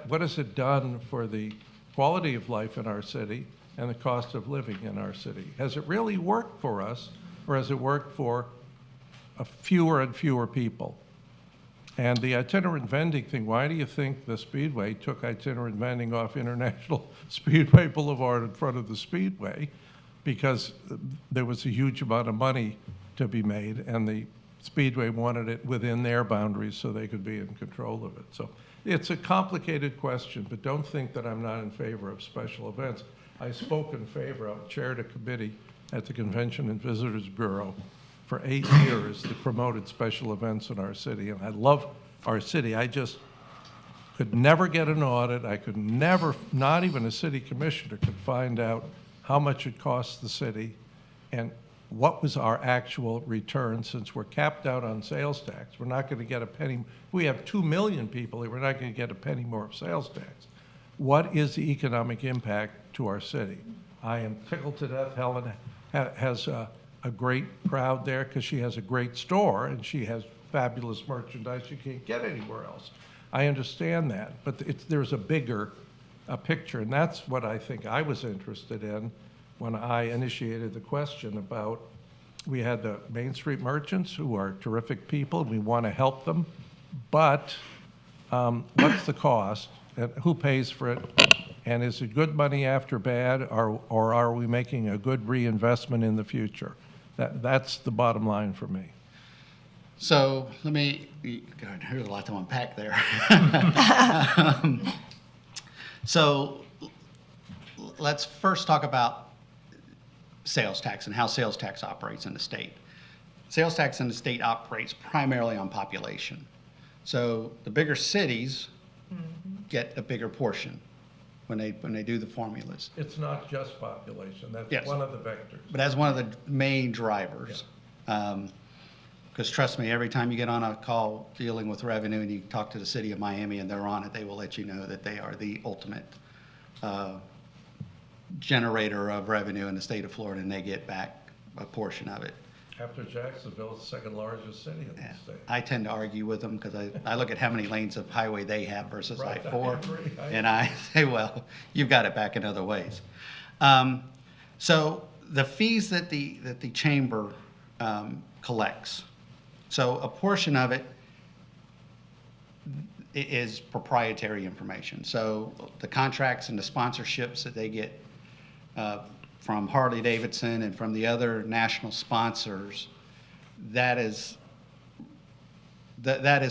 what has it done for the quality of life in our city and the cost of living in our city? Has it really worked for us, or has it worked for fewer and fewer people? And the itinerant vending thing, why do you think the Speedway took itinerant vending off International Speedway Boulevard in front of the Speedway? Because there was a huge amount of money to be made, and the Speedway wanted it within their boundaries so they could be in control of it. So it's a complicated question, but don't think that I'm not in favor of special events. I spoke in favor. I chaired a committee at the Convention and Visitors Bureau for 8 years that promoted special events in our city, and I love our city. I just could never get an audit. I could never, not even a city commissioner could find out how much it costs the city. And what was our actual return since we're capped out on sales tax? We're not going to get a penny. We have 2 million people, we're not going to get a penny more of sales tax. What is the economic impact to our city? I am tickled to death. Helen has a great crowd there because she has a great store and she has fabulous merchandise you can't get anywhere else. I understand that, but there's a bigger picture, and that's what I think I was interested in when I initiated the question about, we had the Main Street merchants who are terrific people, we want to help them, but what's the cost, and who pays for it, and is it good money after bad, or are we making a good reinvestment in the future? That's the bottom line for me. So let me, God, there's a lot to unpack there. So let's first talk about sales tax and how sales tax operates in the state. Sales tax in the state operates primarily on population. So the bigger cities get a bigger portion when they do the formulas. It's not just population, that's Yes. one of the vectors. But as one of the main drivers. Because trust me, every time you get on a call dealing with revenue and you talk to the city of Miami and they're on it, they will let you know that they are the ultimate generator of revenue in the state of Florida, and they get back a portion of it. After Jacksonville, it's the second largest city in the state. I tend to argue with them because I look at how many lanes of highway they have versus Right, I-4, I agree. and I say, well, you've got it back in other ways. So the fees that the chamber collects, so a portion of it is proprietary information. So the contracts and the sponsorships that they get from Harley Davidson and from the other national sponsors, that is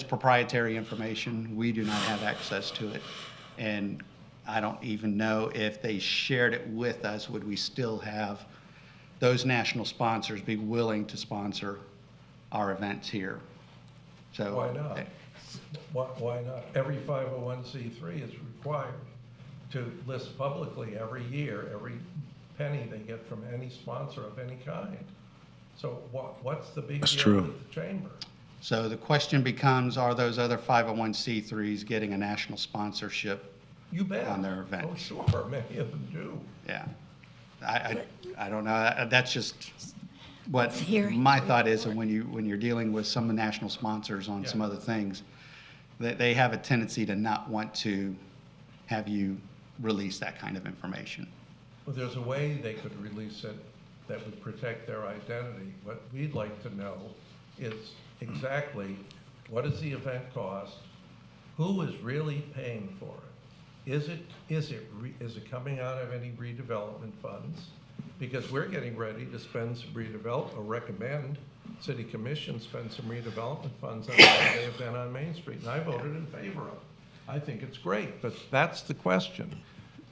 proprietary information. We do not have access to it. And I don't even know if they shared it with us, would we still have those national sponsors be willing to sponsor our events here? So Why not? Why not? Every 501c3 is required to list publicly every year, every penny they get from any sponsor of any kind. So what's the big That's deal true. with the chamber? So the question becomes, are those other 501c3s getting a national sponsorship You bet. on their events? Oh, sure, many of them do. Yeah. I don't know. That's just what Here. my thought is, and when you're dealing with some national sponsors on some Yeah. other things, they have a tendency to not want to have you release that kind of information. Well, there's a way they could release it that would protect their identity. What we'd like to know is exactly what does the event cost? Who is really paying for it? Is it coming out of any redevelopment funds? Because we're getting ready to spend some redevelop, or recommend City Commission spend some redevelopment funds on the day event on Main Street, and I voted in favor of it. I think it's great, but that's the question.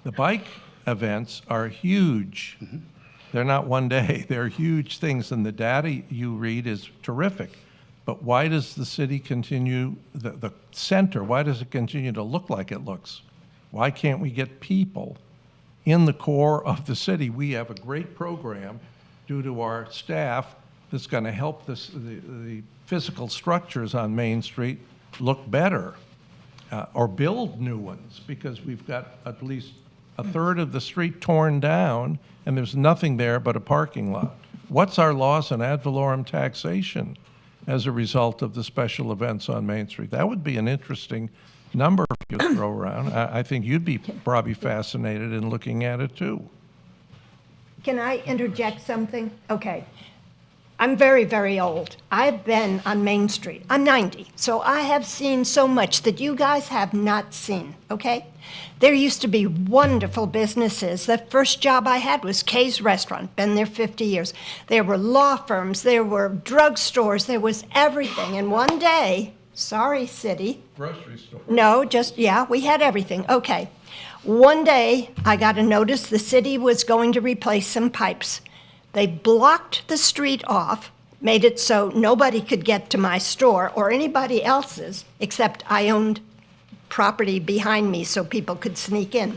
The bike events are huge. They're not one day, they're huge things, and the data you read is terrific. But why does the city continue, the center, why does it continue to look like it looks? Why can't we get people in the core of the city? We have a great program due to our staff that's going to help the physical structures on Main Street look better, or build new ones, because we've got at least a third of the street torn down and there's nothing there but a parking lot. What's our loss in ad valorem taxation as a result of the special events on Main Street? That would be an interesting number you throw around. I think you'd be probably fascinated in looking at it too. Can I interject something? Okay. I'm very, very old. I've been on Main Street. I'm 90, so I have seen so much that you guys have not seen, okay? There used to be wonderful businesses. The first job I had was Kay's Restaurant, been there 50 years. There were law firms, there were drugstores, there was everything. And one day, sorry, city. Grocery store. No, yeah, we had everything. Okay. One day, I got a notice the city was going to replace some pipes. They blocked the street off, made it so nobody could get to my store or anybody else's, except I owned property behind me so people could sneak in.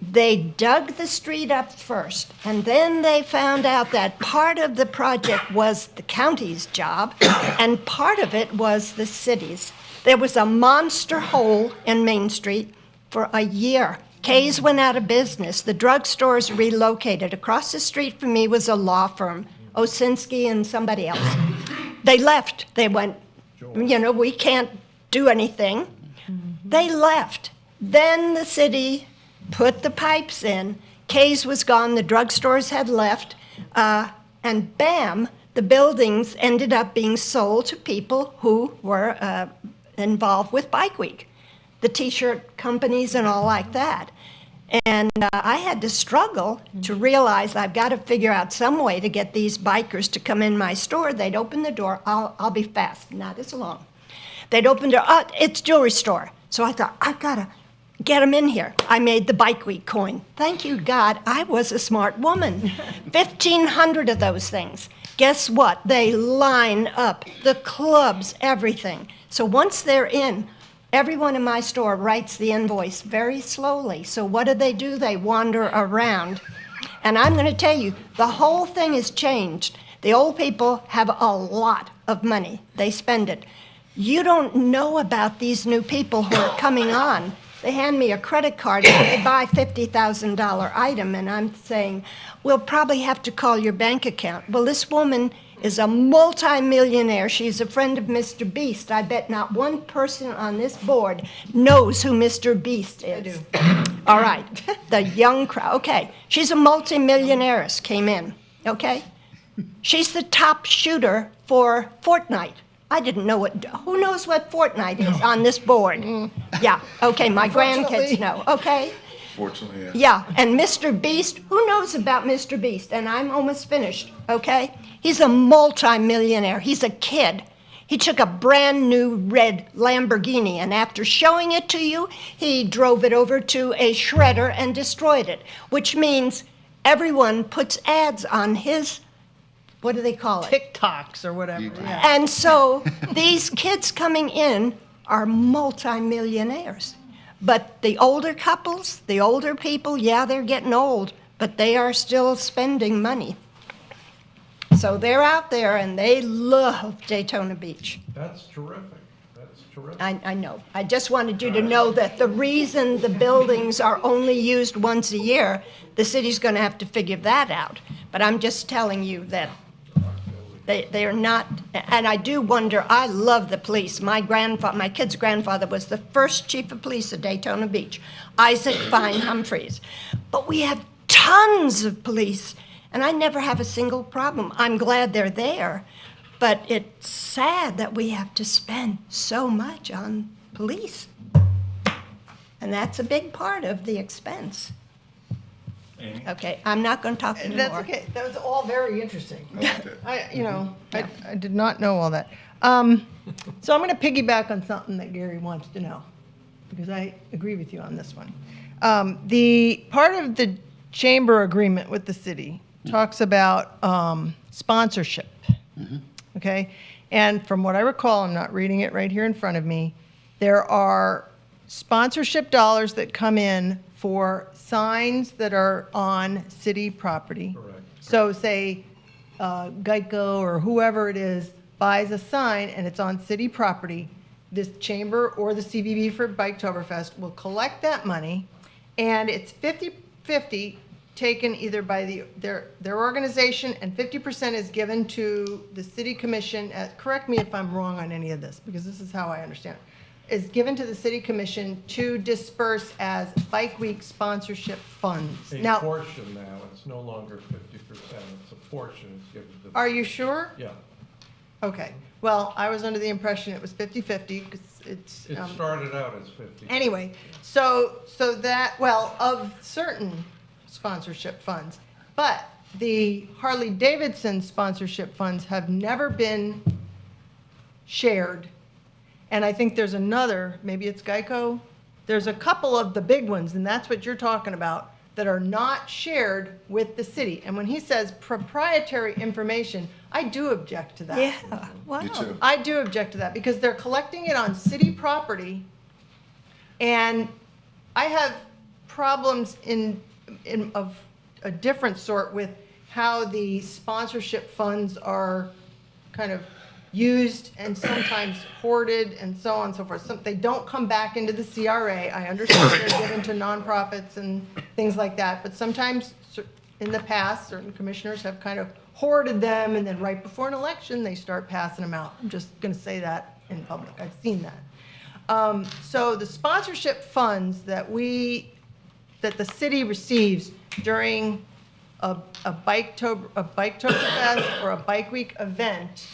They dug the street up first, and then they found out that part of the project was the county's job, and part of it was the city's. There was a monster hole in Main Street for a year. Kay's went out of business. The drugstores relocated. Across the street from me was a law firm, Osinski and somebody else. They left. They went, we can't do anything. They left. Then the city put the pipes in. Kay's was gone. The drugstores had left. And bam, the buildings ended up being sold to people who were involved with Bike Week, the T-shirt companies and all like that. And I had to struggle to realize I've got to figure out some way to get these bikers to come in my store. They'd open the door. I'll be fast, not as long. They'd open the door. It's jewelry store. So I thought, I've got to get them in here. I made the Bike Week coin. Thank you, God, I was a smart woman. 1,500 of those things. Guess what? They line up, the clubs, everything. So once they're in, everyone in my store writes the invoice very slowly. So what do? They wander around. And I'm going to tell you, the whole thing has changed. The old people have a lot of money. They spend it. You don't know about these new people who are coming on. They hand me a credit card and they buy a $50,000 item, and I'm saying, we'll probably have to call your bank account. Well, this woman is a multimillionaire. She's a friend of Mr. Beast. I bet not one person on this board knows who Mr. Beast is. I do. All right, the young crowd. Okay, she's a multimillionaire, came in, okay? She's the top shooter for Fortnite. I didn't know who knows what Fortnite is on this board? Yeah, okay, my grandkids know, okay? Fortunately, yeah. Yeah, and Mr. Beast, who knows about Mr. Beast? And I'm almost finished, okay? He's a multi-millionaire. He's a kid. He took a brand new red Lamborghini, and after showing it to you, he drove it over to a shredder and destroyed it, which means everyone puts ads on his, what do they call it? TikToks or whatever. Yeah. And so these kids coming in are multimillionaires. But the older couples, the older people, yeah, they're getting old, but they are still spending money. So they're out there and they love Daytona Beach. That's terrific. That's terrific. I know. I just wanted you to know that the reason the buildings are only used once a year, the city's going to have to figure that out. But I'm just telling you that they are not, and I do wonder, I love the police. My kid's grandfather was the first chief of police of Daytona Beach, Isaac Fine Humphreys. But we have tons of police, and I never have a single problem. I'm glad they're there, but it's sad that we have to spend so much on police. And that's a big part of the expense. Amy? Okay, I'm not going to talk anymore. That's okay. That was all very interesting. I liked it. I did not know all that. So I'm going to piggyback on something that Gary wants to know, because I agree with you on this one. The part of the chamber agreement with the city talks about sponsorship. Okay? And from what I recall, I'm not reading it right here in front of me, there are sponsorship dollars that come in for signs that are on city property. Correct. So say Geico or whoever it is buys a sign and it's on city property, this chamber or the CVB for Biketoberfest will collect that money, and it's 50-50 taken either by their organization, and 50% is given to the city commission. Correct me if I'm wrong on any of this, because this is how I understand it. Is given to the city commission to disperse as Bike Week sponsorship funds. A Now, portion now, it's no longer 50%, it's a portion, it's given to. are you sure? Yeah. Okay. Well, I was under the impression it was 50-50 because it's. It started out as 50. Anyway, so that, well, of certain sponsorship funds, but the Harley Davidson sponsorship funds have never been shared. And I think there's another, maybe it's Geico. There's a couple of the big ones, and that's what you're talking about, that are not shared with the city. And when he says proprietary information, I do object to that. Yeah, wow. Me too. I do object to that because they're collecting it on city property. And I have problems of a different sort with how the sponsorship funds are kind of used and sometimes hoarded and so on and so forth. They don't come back into the CRA. I understand they're given to nonprofits and things like that, but sometimes in the past, certain commissioners have kind of hoarded them, and then right before an election, they start passing them out. I'm just going to say that in public. I've seen that. So the sponsorship funds that the city receives during a Biketoberfest or a Bike Week event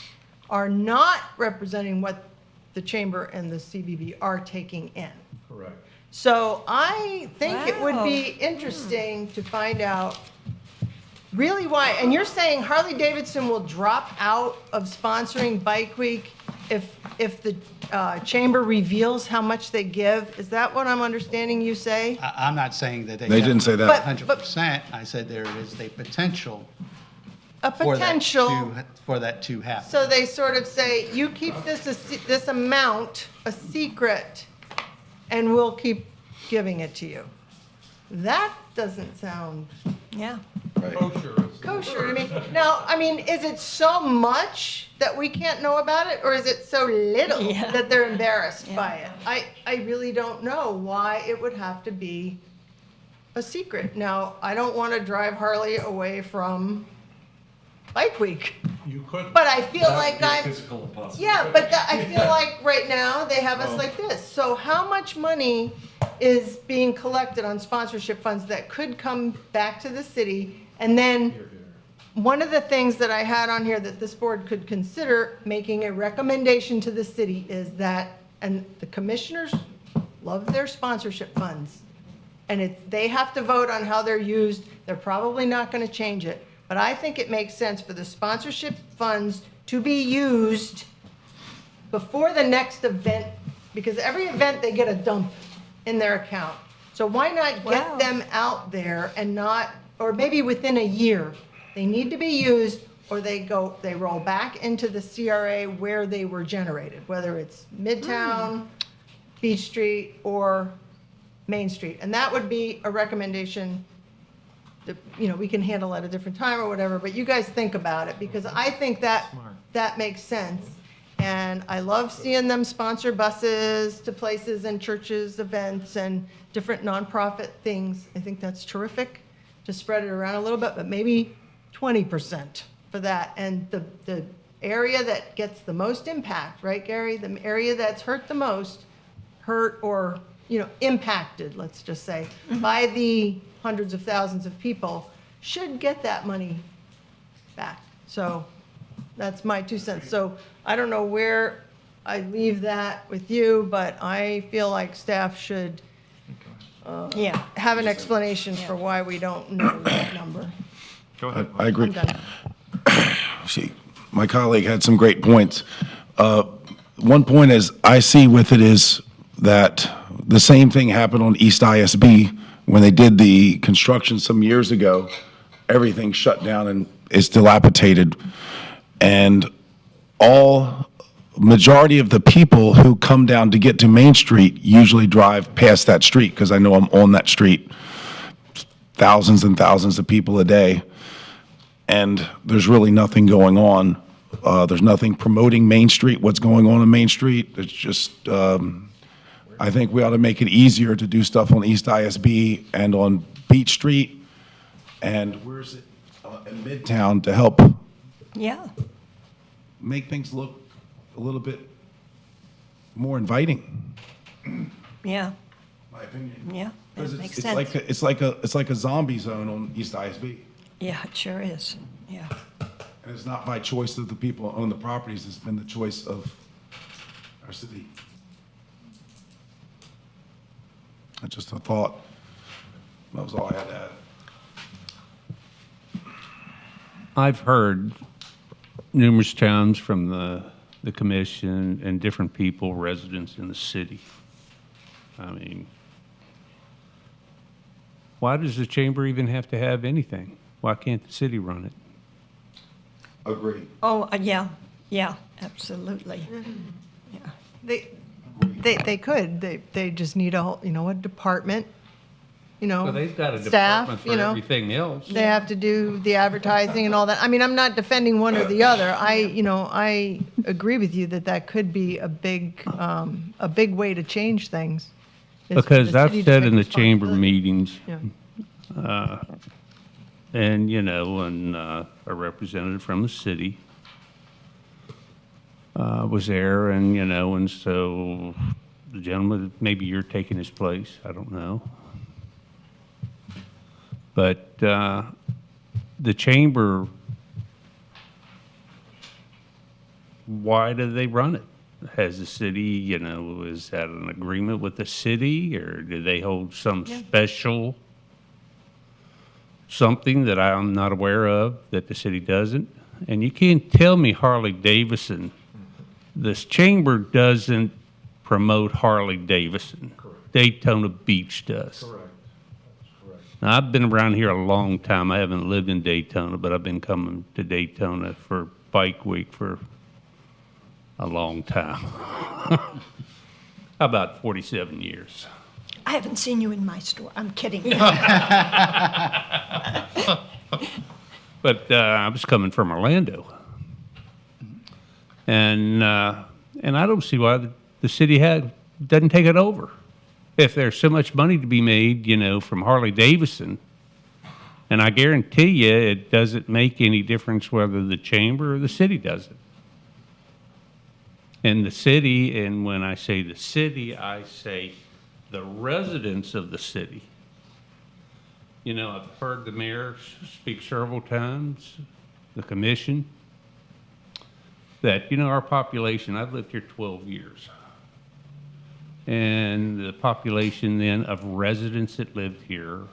are not representing what the chamber and the CVB are taking in. Correct. So I think it would Wow. be interesting to find out really why. And you're saying Harley Davidson will drop out of sponsoring Bike Week if the chamber reveals how much they give? Is that what I'm understanding you say? I'm not saying that They didn't say that. 100%. I said there is a potential A for that potential. for that to happen. So they sort of say, you keep this amount a secret, and we'll keep giving it to you. That doesn't sound Yeah. kosher to me. Now, I mean, is it so much that we can't know about it, or is it so little Yeah. that they're embarrassed Yeah. by it? I really don't know why it would have to be a secret. Now, I don't want to drive Harley away from Bike Week. You could. But I feel like I'm, Physical impossible. yeah, but I feel like right now they have us like this. So how much money is being collected on sponsorship funds that could come back to the city? And then one of the things that I had on here that this board could consider making a recommendation to the city is that, and the commissioners love their sponsorship funds, and they have to vote on how they're used. They're probably not going to change it. But I think it makes sense for the sponsorship funds to be used before the next event, because every event they get a dump in their account. So why not get Wow. them out there and not, or maybe within a year, they need to be used, or they roll back into the CRA where they were generated, whether it's Midtown, Beach Street, or Main Street. And that would be a recommendation. We can handle at a different time or whatever, but you guys think about it, because I think that makes sense. And I love seeing them sponsor buses to places and churches, events, and different nonprofit things. I think that's terrific to spread it around a little bit, but maybe 20% for that. And the area that gets the most impact, right, Gary? The area that's hurt the most, or impacted, let's just say, by the hundreds of thousands of people, should get that money back. So that's my 2 cents. So I don't know where I leave that with you, but I feel like staff should Yeah. have an explanation for why we don't know that number. Go ahead. I agree. I'm done. My colleague had some great points. One point is I see with it is that the same thing happened on East ISB when they did the construction some years ago. Everything shut down and is dilapidated. And majority of the people who come down to get to Main Street usually drive past that street, because I know I'm on that street. Thousands and thousands of people a day. And there's really nothing going on. There's nothing promoting Main Street, what's going on Main Street. It's just, I think we ought to make it easier to do stuff on East ISB and on Beach Street. And where's it, in Midtown, to help Yeah. make things look a little bit more inviting, Yeah. my opinion. Yeah. That 'Cause makes it's sense. like a zombie zone on East ISB. Yeah, it sure is. Yeah. And it's not by choice of the people who own the properties, it's been the choice of our city. That's just a thought. That was all I had to add. I've heard numerous times from the commission and different people, residents in the city. I mean, why does the chamber even have to have anything? Why can't the city run it? Agree. Oh, yeah. Yeah, absolutely. Yeah. They could. They just need a whole, a department, you know, Well, they've got a staff, department you for know. everything else. They have to do the advertising and all that. I mean, I'm not defending one or the other. I agree with you that that could be a big way to change things. is for Because the I've city to said take in the chamber responsibility. meetings, Yeah. and, and a representative from the city was there, and so the gentleman, maybe you're taking his place, I don't know. But the chamber, why do they run it? Has the city, is that an agreement with the city, or do they hold some special something that I'm not aware of that the city doesn't? And you can't tell me Harley Davidson. This chamber doesn't promote Harley Davidson. Daytona Beach does. Correct. That's correct. Now, I've been around here a long time. I haven't lived in Daytona, but I've been coming to Daytona for Bike Week for a long time. About 47 years. I haven't seen you in my store. I'm kidding. But I was coming from Orlando. And I don't see why the city doesn't take it over. If there's so much money to be made, from Harley Davidson, and I guarantee you it doesn't make any difference whether the chamber or the city does it. And the city, and when I say the city, I say the residents of the city. I've heard the mayor speak several times, the commission, that, our population, I've lived here 12 years. And the population then of residents that lived here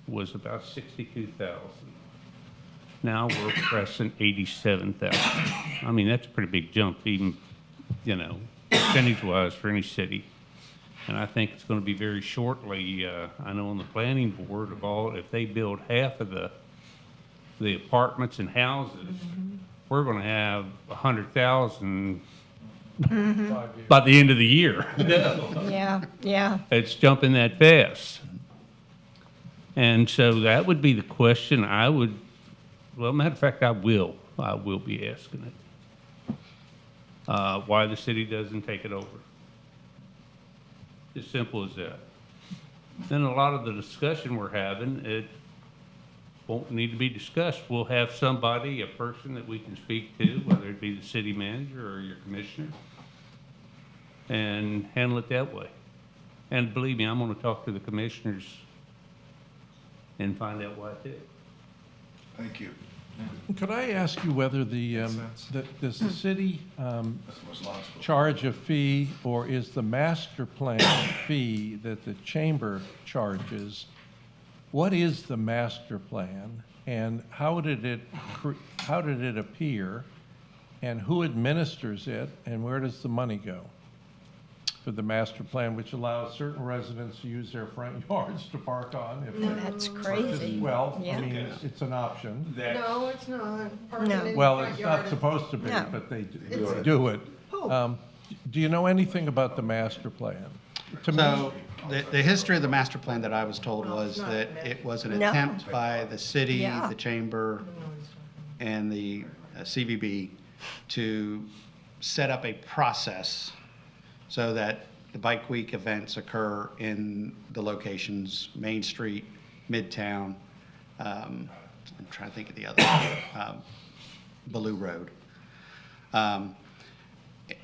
was about 62,000. Now we're pressing 87,000. I mean, that's a pretty big jump, even, percentage-wise for any city. And I think it's going to be very shortly, I know on the planning board if they build half of the apartments and houses, we're going to have 100,000 by the end of the year. Yeah. It's jumping that fast. And so that would be the question matter of fact, I will be asking it. Why the city doesn't take it over. As simple as that. Then a lot of the discussion we're having, it won't need to be discussed. We'll have somebody, a person that we can speak to, whether it be the city manager or your commissioner, and handle it that way. And believe me, I'm going to talk to the commissioners and find out why too. Thank you. Could I ask you whether does the city charge a fee, or is the master plan fee that the chamber charges? What is the master plan, and how did it appear, and who administers it, and where does the money go for the master plan, which allows certain residents to use their front yards to park on? That's crazy. Well, Yeah. I mean, it's an option. No, it's not. Parking No. in the Well, front it's yard not is- supposed to be, No. but they do it. Do you know anything about the master plan? To me, So, the history of the master plan that I was told was that it was an No. attempt by the city, Yeah. the chamber, and the CVB to set up a process so that the Bike Week events occur in the locations, Main Street, Midtown, I'm trying to think of the other, Ballou Road.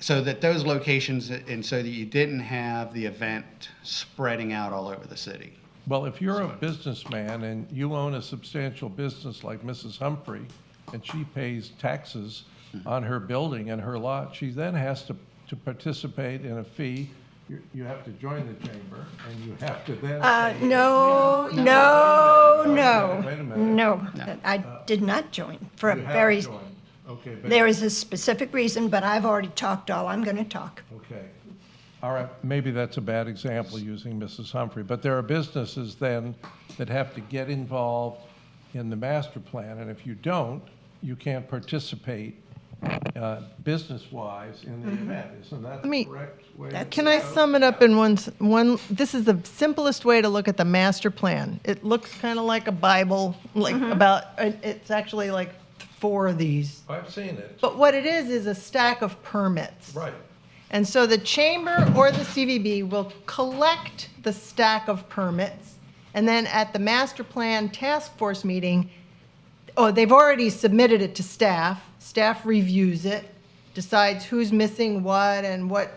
So that those locations, and so that you didn't have the event spreading out all over the city. well, if you're a businessman and you own a substantial business like Mrs. Humphrey, and she pays taxes on her building and her lot, she then has to participate in a fee. You have to join the chamber, and you have to then pay. No. Wait a minute. No, I did not join for a You have very, joined. Okay, but, there is a specific reason, but I've already talked all I'm going to talk. okay. All right, maybe that's a bad example using Mrs. Humphrey, but there are businesses then that have to get involved in the master plan, and if you don't, you can't participate business-wise in the event. Isn't that the me- correct way? to Can do I it? sum it up in one, this is the simplest way to look at the master plan. It looks kind of like a Bible, like it's actually like 4 of these. I've seen it. But what it is a stack of permits. Right. And so the chamber or the CVB will collect the stack of permits, and then at the master plan task force meeting, they've already submitted it to staff. Staff reviews it, decides who's missing what and what,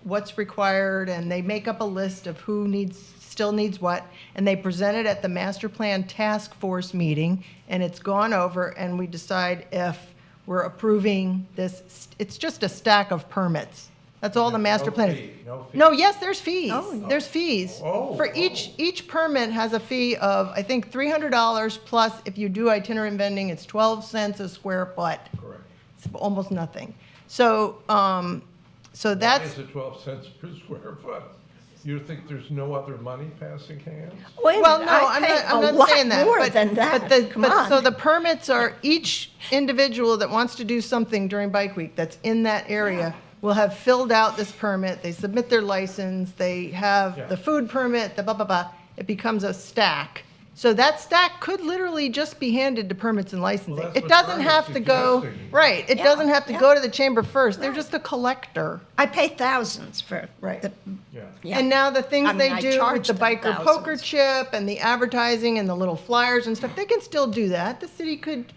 what's required, and they make up a list of who still needs what, and they present it at the master plan task force meeting, and it's gone over, and we decide if we're approving this. It's just a stack of permits. That's all the master No plan fee, is. no fee. No, yes, there's fees. Oh, yeah. There's fees. Oh, For each permit has a fee of, I think, $300 plus if you do itinerant vending, it's 12 cents a square foot. Correct. It's almost nothing. So, so Why that's, is it 12 cents per square foot? You think there's no other money passing hands? Wait a well, minute, no, I I'm pay not, a I'm not lot saying that. more but- than that. Come on. So the permits are, each individual that wants to do something during Bike Week that's in that area will have filled out this permit, they submit their license, they have Yeah. the food permit, the blah, blah, blah. It becomes a stack. So that stack could literally just be handed to permits and licensing. that's It what doesn't Brian's have to go, suggesting. right, it Yeah, doesn't have to yeah. go to the chamber first, they're Right. just a collector. I pay thousands for Right. the, Yeah. yeah. And now the things I mean, they I do charge with the them biker poker thousands. chip and the advertising and the little flyers and stuff, they can still do that. The city could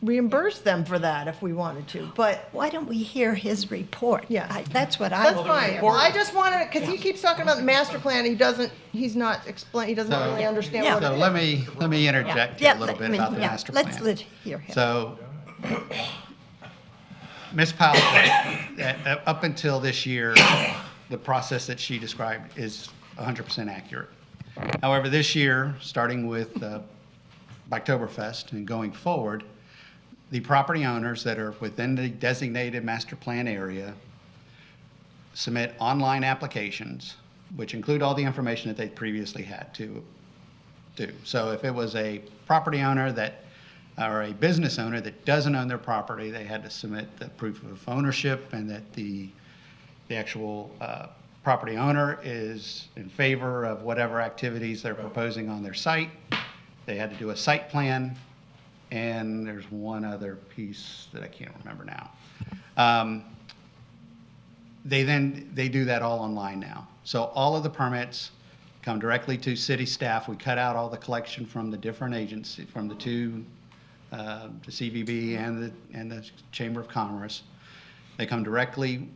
reimburse them for that if we wanted to, but Why don't we hear his report? Yeah. That's what I that's want to fine. hear. Well, I just wanted, because he keeps talking about the master plan, he doesn't really understand Yeah. what it So is. let me interject here a little bit about the master plan. Let's hear him. So, Ms. Powell, up until this year, the process that she described is 100% accurate. However, this year, starting with Oktoberfest and going forward, the property owners that are within the designated master plan area submit online applications, which include all the information that they previously had to do. So if it was a property owner or a business owner that doesn't own their property, they had to submit the proof of ownership and that the actual property owner is in favor of whatever activities they're proposing on their site. They had to do a site plan, and there's one other piece that I can't remember now. They do that all online now. So all of the permits come directly to city staff. We cut out all the collection from the different agencies, from the two, the CVB and the Chamber of Commerce. They come directly,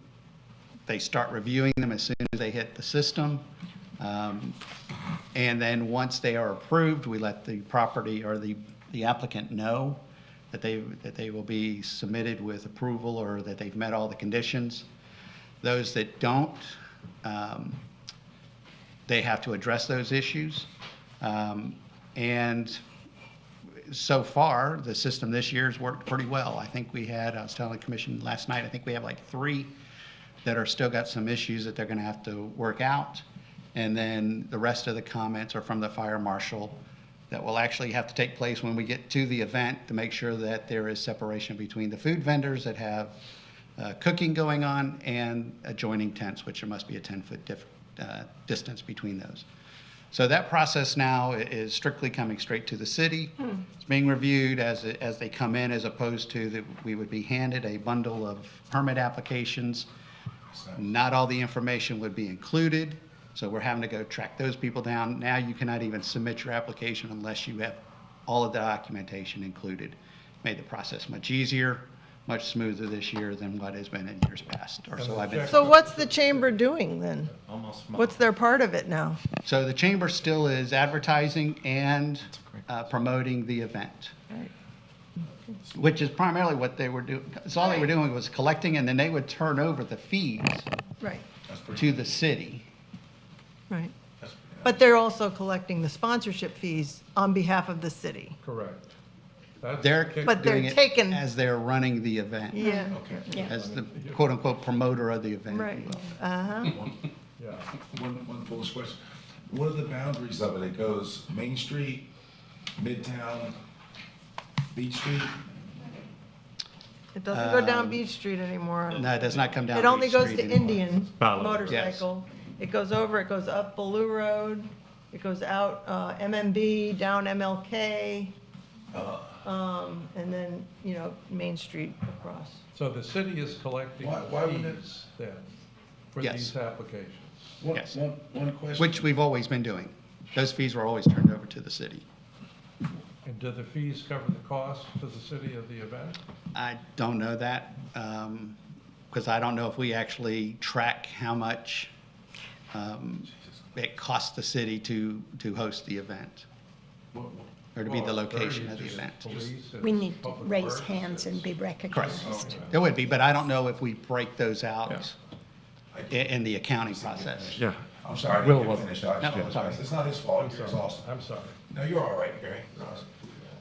they start reviewing them as soon as they hit the system. And then once they are approved, we let the property or the applicant know that they will be submitted with approval or that they've met all the conditions. Those that don't, they have to address those issues. And so far, the system this year has worked pretty well. I think I was telling the commission last night, I think we have like 3 that are still got some issues that they're gonna have to work out. And then the rest of the comments are from the fire marshal that will actually have to take place when we get to the event to make sure that there is separation between the food vendors that have cooking going on and adjoining tents, which there must be a 10-foot distance between those. So that process now is strictly coming straight to the city. It's being reviewed as they come in, as opposed to that we would be handed a bundle of permit applications. Not all the information would be included, so we're having to go track those people down. Now you cannot even submit your application unless you have all of the documentation included. Made the process much easier, much smoother this year than what has been in years past, or so I've been. So what's the chamber doing then? What's their part of it now? So the chamber still is advertising and promoting the event, which is primarily what they were doing. That's all they were doing was collecting, and then they would turn over the fees Right, to the city. right. But they're also collecting the sponsorship fees on behalf of the city. Correct. That's They're the kick- But they're doing it taking- as they're running the event, Yeah, as the quote-unquote promoter of the event, if right. you will. Uh-huh. Yeah. One foolish question. What are the boundaries of it? It goes Main Street, Midtown, Beach Street? It doesn't go down Beach Street anymore. No, it does not come down. It only Beach goes Street to anymore. Indian Valid. motorcycle. It goes over, it goes up Ballou Road, it goes out MMB, down MLK, and then, you know, Main Street across. So the city is collecting Why would it- fees then for Yes. these applications? Yes. One question. Which we've always been doing. Those fees were always turned over to the city. And do the fees cover the cost to the city of the event? I don't know that, because I don't know if we actually track how much it costs the city to host the event, or to be the Well, location very of the easy. event. Police and We need to public raise works. hands and be recognized. There would be, but I don't know if we break those out in the accounting process. Yeah. I'm sorry, I Will didn't get wasn't- finished. I No, apologize. sorry. It's not his fault, it's awesome. I'm sorry. No, you're all right, Gary. It's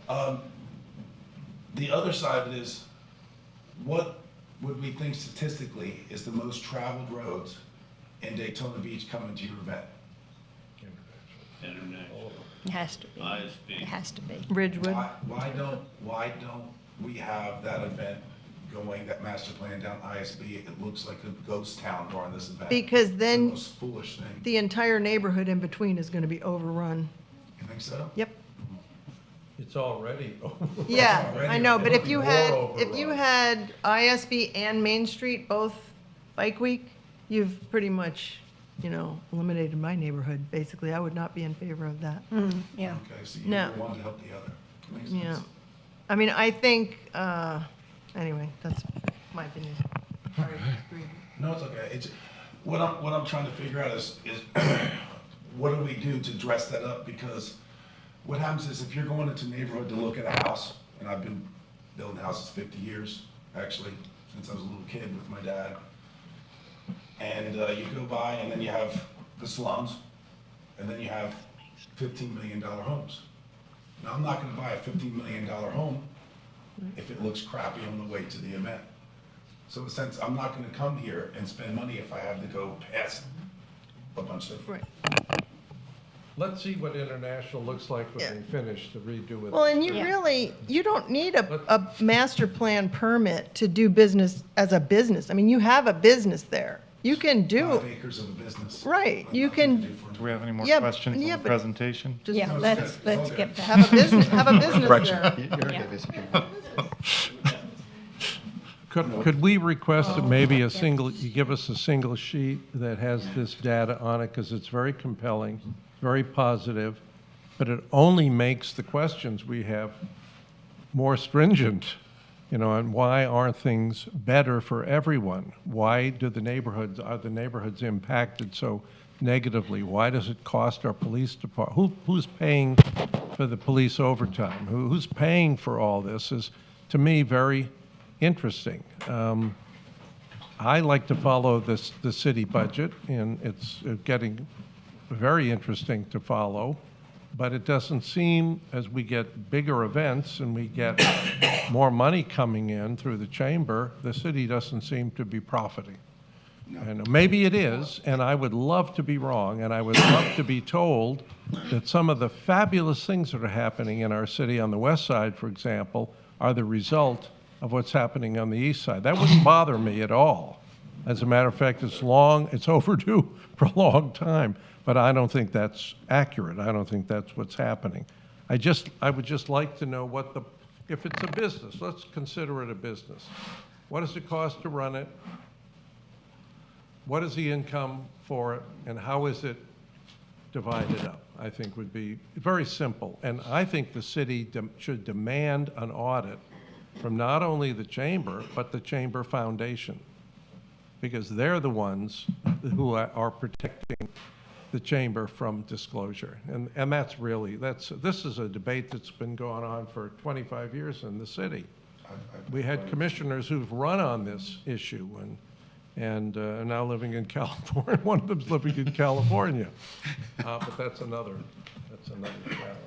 awesome. The other side of it is, what would we think statistically is the most traveled roads in Daytona Beach coming to your event? It has to be. It has to be. Ridgewood. Why don't we have that event going, that master plan down ISB? It looks like a ghost town during this event. Because The then most foolish thing. the entire neighborhood in between is gonna be overrun. You think so? Yep. It's already. Yeah, I know, but if you had, More if you overrun. had ISB and Main Street both Bike Week, you've pretty much, you know, eliminated my neighborhood, basically. I would not be in favor of that. Yeah. Okay, so you No. do one to help the other. Makes Yeah. sense. I mean, I think, anyway, that's my opinion. Sorry, agree. No, it's okay. It's, what I'm trying to figure out is what do we do to dress that up? Because what happens is if you're going into a neighborhood to look at a house, and I've been building houses 50 years, actually, since I was a little kid with my dad. And you go by and then you have the slums, and then you have $15 million homes. Now, I'm not gonna buy a $15 million home if it looks crappy on the way to the event. So in a sense, I'm not gonna come here and spend money if I have to go past a bunch of. Right. Let's see what International looks like when they finish to redo it. Well, and you really, you don't need a master plan permit to do business as a business. I mean, you have a business there. You can do, 5 acres of a business. right, but you nothing to can do for Do we have any more Yeah, questions on yeah, the but- presentation? just Yeah, let's get back. have a business there. You're Yeah. good, Mr. Chairman. Could we request that maybe you give us a single sheet that has this data on it, because it's very compelling, very positive, but it only makes the questions we have more stringent, you know, and why aren't things better for everyone? Why are the neighborhoods impacted so negatively? Why does it cost our police department? Who's paying for the police overtime? Who's paying for all this is, to me, very interesting. I like to follow the city budget, and it's getting very interesting to follow, but it doesn't seem, as we get bigger events and we get more money coming in through the chamber, the city doesn't seem to be profiting. And maybe it is, and I would love to be wrong, and I would love to be told that some of the fabulous things that are happening in our city on the west side, for example, are the result of what's happening on the east side. That wouldn't bother me at all. As a matter of fact, it's overdue for a long time, but I don't think that's accurate. I don't think that's what's happening. I would just like to know if it's a business, let's consider it a business. What does it cost to run it? What is the income for it, and how is it divided up? I think would be very simple. And I think the city should demand an audit from not only the chamber, but the Chamber Foundation, because they're the ones who are protecting the chamber from disclosure. And this is a debate that's been going on for 25 years in the city. We had commissioners who've run on this issue and are now living in California. One of them's living in California. But that's another challenge.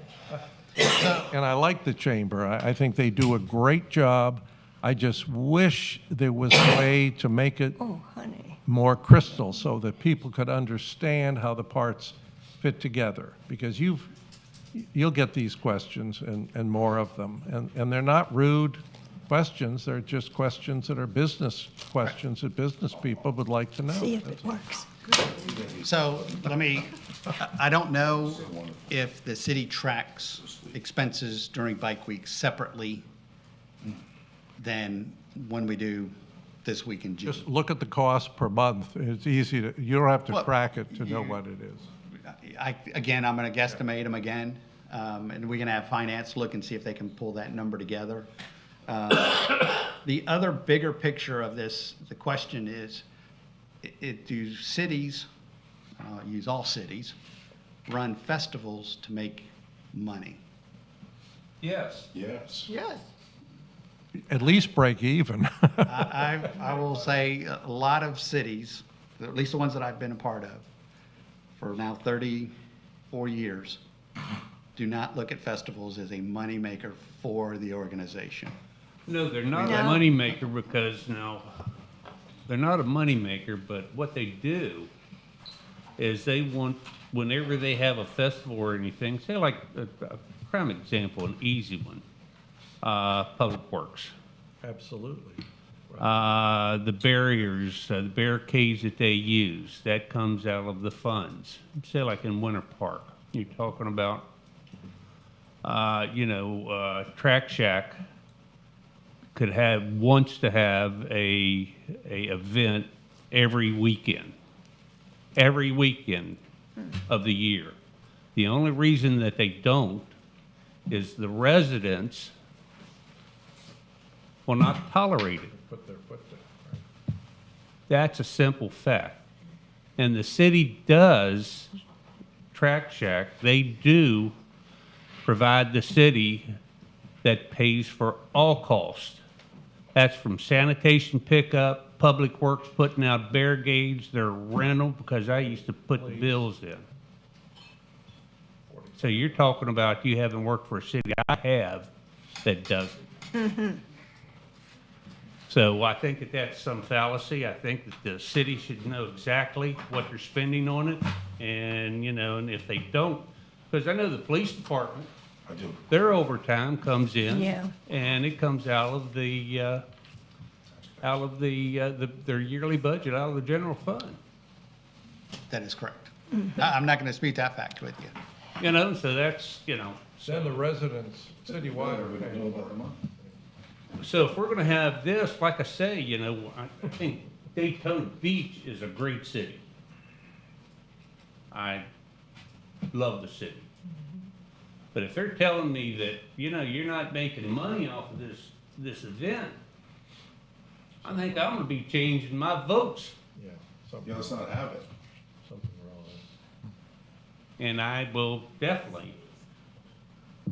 And I like the chamber. I think they do a great job. I just wish there was a way to make it Oh, honey. more crystal so that people could understand how the parts fit together. Because you'll get these questions and more of them. And they're not rude. questions. They're just questions that are business questions that business people would like to know. See if it works. So I don't know if the city tracks expenses during Bike Week separately than when we do this week in June. Just look at the cost per month. It's easy to, you don't have to Well, track it to know what it is. Again, I'm going to guesstimate them again, and we're going to have finance look and see if they can pull that number together. The other bigger picture of this, the question is, do cities, use all cities, run festivals to make money? Yes. Yes. Yes. At least break even. I will say a lot of cities, at least the ones that I've been a part of for now 34 years, do not look at festivals as a moneymaker for the organization. No, they're not a No. moneymaker because now, they're not a moneymaker, but what they do is they want, whenever they have a festival or anything, say like a prime example, an easy one, Public Works. Absolutely. The barriers, the barricades that they use, that comes out of the funds. Say like in Winter Park, you're talking about, Track Shack wants to have a event every weekend of the year. The only reason that they don't is the residents will not tolerate it. Put their foot down. That's a simple fact. And the city does, Track Shack, they do provide the city that pays for all costs. That's from sanitation pickup, Public Works putting out barricades, their rental, because I used to put the bills in. So you're talking about you haven't worked for a city. I have that doesn't. So I think that that's some fallacy. I think that the city should know exactly what they're spending on it. And, and if they don't, because I know the police department, I do. their overtime comes in. Yeah. And it comes out of their yearly budget, out of the general fund. That is correct. I'm not going to dispute that fact with you. So that's, Then the residents citywide are paying. So if we're gonna have this, like I say, I think Daytona Beach is a great city. I love the city. But if they're telling me that, you're not making money off of this event, I think I'm gonna be changing my votes. Yeah, Yeah, let's not have it. something wrong. And I will definitely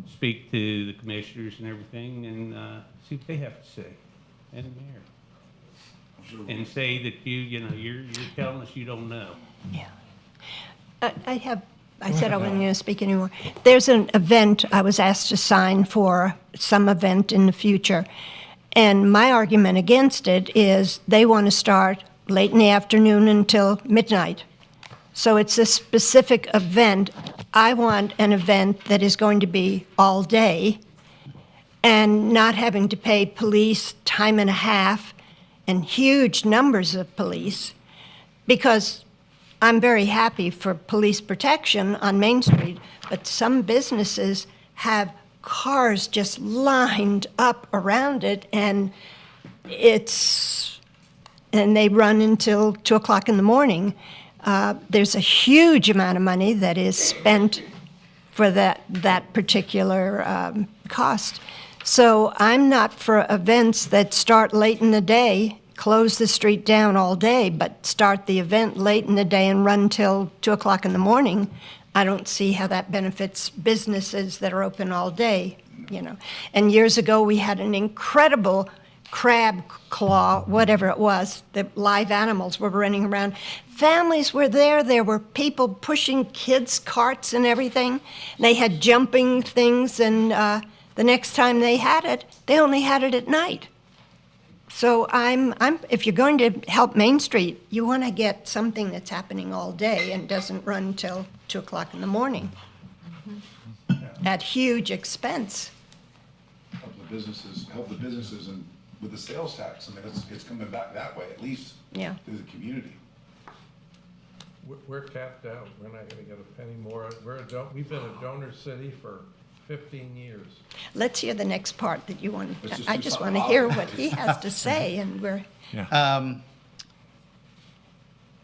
speak to the commissioners and everything and see what they have to say, and the mayor. And say that you're telling us you don't know. Yeah. I said I wasn't going to speak anymore. There's an event I was asked to sign for, some event in the future. And my argument against it is they want to start late in the afternoon until midnight. So it's a specific event. I want an event that is going to be all day and not having to pay police time and a half and huge numbers of police, because I'm very happy for police protection on Main Street, but some businesses have cars just lined up around it, and they run until 2 o'clock in the morning. There's a huge amount of money that is spent for that particular cost. So I'm not for events that start late in the day, close the street down all day, but start the event late in the day and run till 2 o'clock in the morning. I don't see how that benefits businesses that are open all day, And years ago, we had an incredible crab claw, whatever it was, the live animals were running around. Families were there. There were people pushing kids' carts and everything. They had jumping things, and the next time they had it, they only had it at night. So if you're going to help Main Street, you want to get something that's happening all day and doesn't run till 2 o'clock in the morning at huge expense. businesses, help the businesses and with the sales tax. I mean, it's coming back that way, at least Yeah. to the community. We're capped out. We're not gonna get a penny more. We've been a donor city for 15 years. Let's hear the next part that you want. Let's just I do just something want to hear positive. what he has to say, and we're,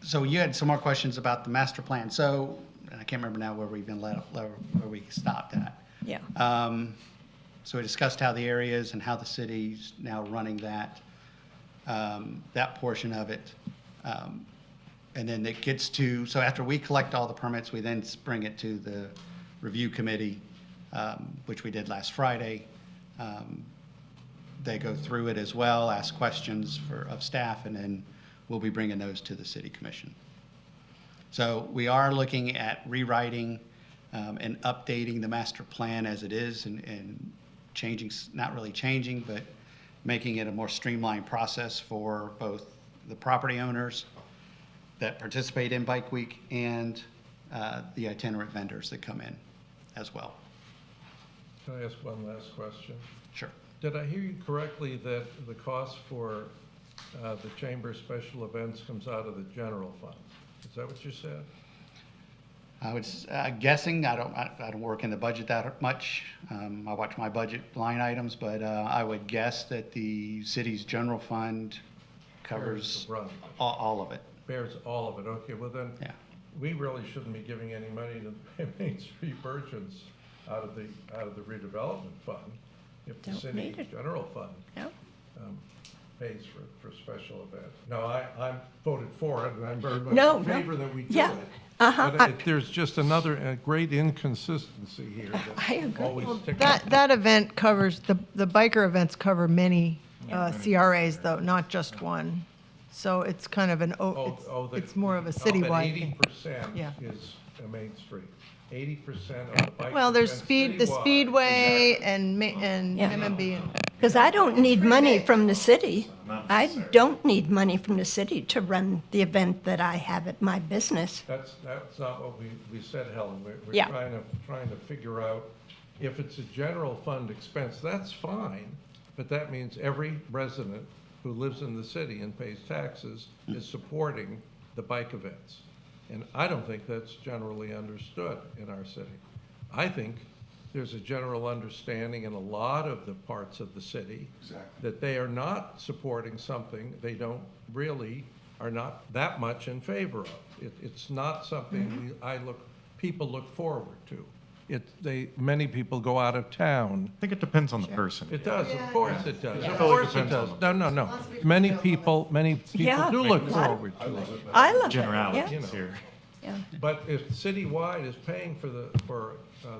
So you had some more questions about the master plan. So, and I can't remember now where we've been where we stopped at. yeah. So we discussed how the area is and how the city's now running that, that portion of it. And then it gets to, so after we collect all the permits, we then bring it to the review committee, which we did last Friday. They go through it as well, ask questions of staff, and then we'll be bringing those to the city commission. So we are looking at rewriting and updating the master plan as it is and changing, not really changing, but making it a more streamlined process for both the property owners that participate in Bike Week and the itinerant vendors that come in as well. Can I ask one last question? Sure. Did I hear you correctly that the cost for the chamber's special events comes out of the general fund? Is that what you said? I was guessing, I don't work in the budget that much. I watch my budget line items, but I would guess that the city's general fund covers the brunt of it. all of it. Bears all of it. Okay, well then, Yeah. we really shouldn't be giving any money to the Main Street merchants out of the redevelopment fund if the Don't city need it. general fund Yeah. pays for special events. No, I voted for it, and I'm very much No, in no. favor that we do Yeah. it. Uh-huh. But there's just another great inconsistency here I agree. that always ticks. That event covers, the biker events cover many CRAs though, not just one. So it's kind of it's more of a citywide thing. 80% Yeah. is a Main Street. 80% of the bike. Well, there's events the citywide. Speedway and Yeah. MMB and. Because I don't need money from the city. I don't need money from the city to run the event that I have at my business. That's not what we said, Helen. We're Yeah. trying to figure out if it's a general fund expense, that's fine, but that means every resident who lives in the city and pays taxes is supporting the bike events. And I don't think that's generally understood in our city. I think there's a general understanding in a lot of the parts of the city that they are not supporting something they don't really, are not that much in favor of. It's not something people look forward to. Many people go out of town. I think it depends on the person. It does, of course it does. Yeah. Of course it Depends does. on No. Many people Yeah. do look forward to it. I love it, Generalities yeah. here. Yeah. But if citywide is paying for the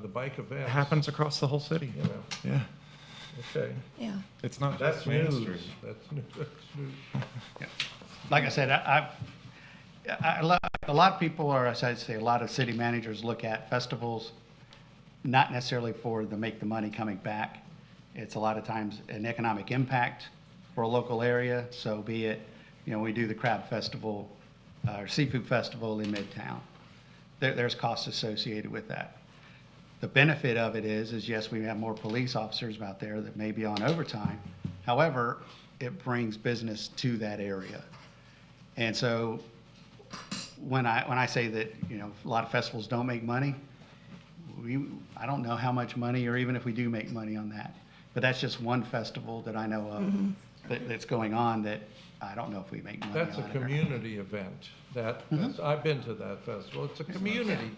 bike events. It happens across the whole city. You know, Yeah. okay. Yeah. It's not That's just Main news. Street. That's news. Like I said, a lot of people, or as I say, a lot of city managers look at festivals not necessarily for the make the money coming back. It's a lot of times an economic impact for a local area. So be it, we do the crab festival or seafood festival in Midtown. There's costs associated with that. The benefit of it is yes, we have more police officers out there that may be on overtime. However, it brings business to that area. And so when I say that, a lot of festivals don't make money, I don't know how much money, or even if we do make money on that. But that's just one festival that I know of that's going on that I don't know if we make money on it. That's a community event. I've been to that festival. It's a community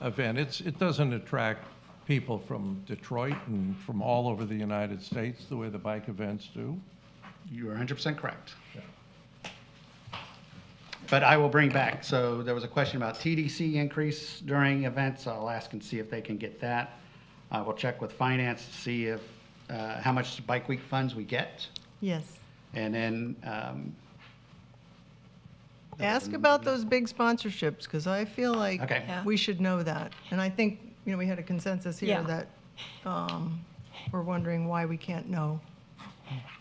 event. It doesn't attract people from Detroit and from all over the United States the way the bike events do. You are 100% correct. Yeah. But I will bring back, so there was a question about TDC increase during events. I'll ask and see if they can get that. I will check with finance to see if, how much Bike Week funds we get. Yes. And then, Ask about those big sponsorships, because I feel like Okay. Yeah. we should know that. And I think, we had a consensus here Yeah. that we're wondering why we can't know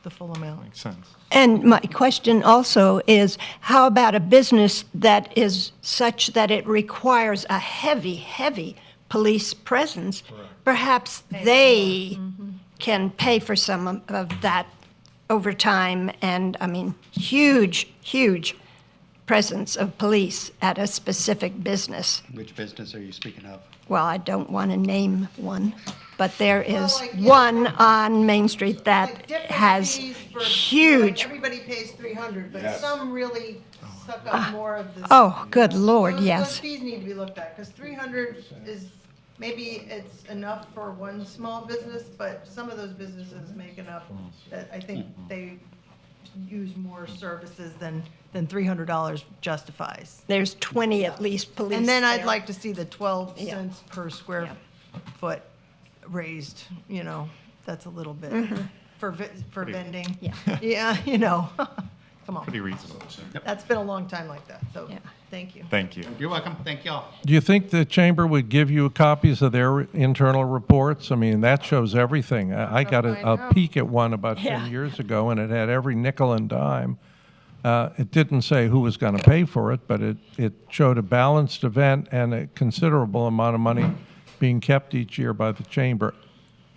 the full amount. Makes sense. And my question also is, how about a business that is such that it requires a heavy, heavy police presence? Perhaps they can pay for some of that over time. And I mean, huge, huge presence of police at a specific business. Which business are you speaking of? Well, I don't want to name one, but there is like, one on Main Street Like that different has fees for- huge, like everybody pays 300, but some really suck up more of this. oh, good Lord, Those yes. fees need to be looked at, because 300 is, maybe it's enough for one small business, but some of those businesses make enough that I think they use more services than $300 justifies. There's 20 at least police And then I'd there. like to see the 12 Yeah. cents per square Yeah. foot raised, that's a little bit for vending. Yeah. Yeah, come on. Pretty reasonable. That's been a long time like that, so, Yeah. thank you. Thank you. You're welcome. Thank y'all. Do you think the chamber would give you copies of their internal reports? I mean, that shows everything. I got a peek at one about 10 Yeah. years ago, and it had every nickel and dime. It didn't say who was going to pay for it, but it showed a balanced event and a considerable amount of money being kept each year by the chamber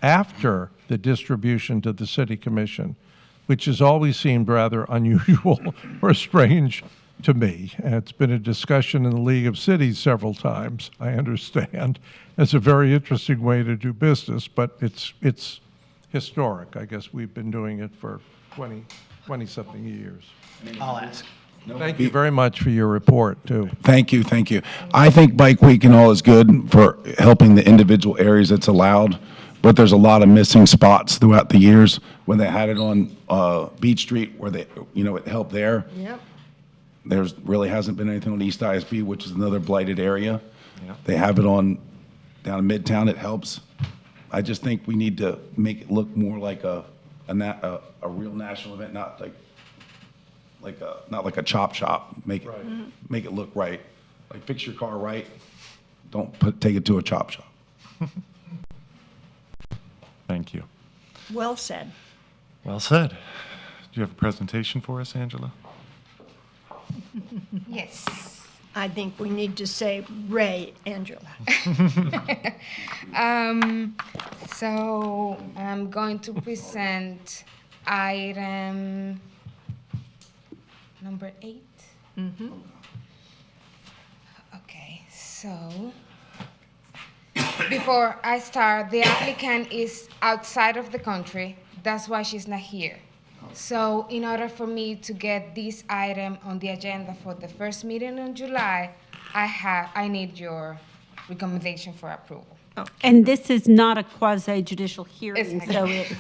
after the distribution to the city commission, which has always seemed rather unusual or strange to me. And it's been a discussion in the League of Cities several times, I understand. It's a very interesting way to do business, but it's historic. I guess we've been doing it for 20-something years. I'll ask. Thank you very much for your report, too. Thank you, thank you. I think Bike Week and all is good for helping the individual areas that's allowed, but there's a lot of missing spots throughout the years. When they had it on Beach Street, where it helped there. Yep. There's really hasn't been anything on East ISB, which is another blighted area. They have it on down in Midtown. It helps. I just think we need to make it look more like a real national event, not like a chop shop. Make it look right. Like fix your car right. Don't take it to a chop shop. Thank you. Well said. Well said. Do you have a presentation for us, Angela? Yes. I think we need to say Ray, Angela. So I'm going to present item number 8. Okay, so before I start, the applicant is outside of the country. That's why she's not here. So in order for me to get this item on the agenda for the first meeting in July, I need your recommendation for approval. And this is not a quasi-judicial hearing, It's- so it's,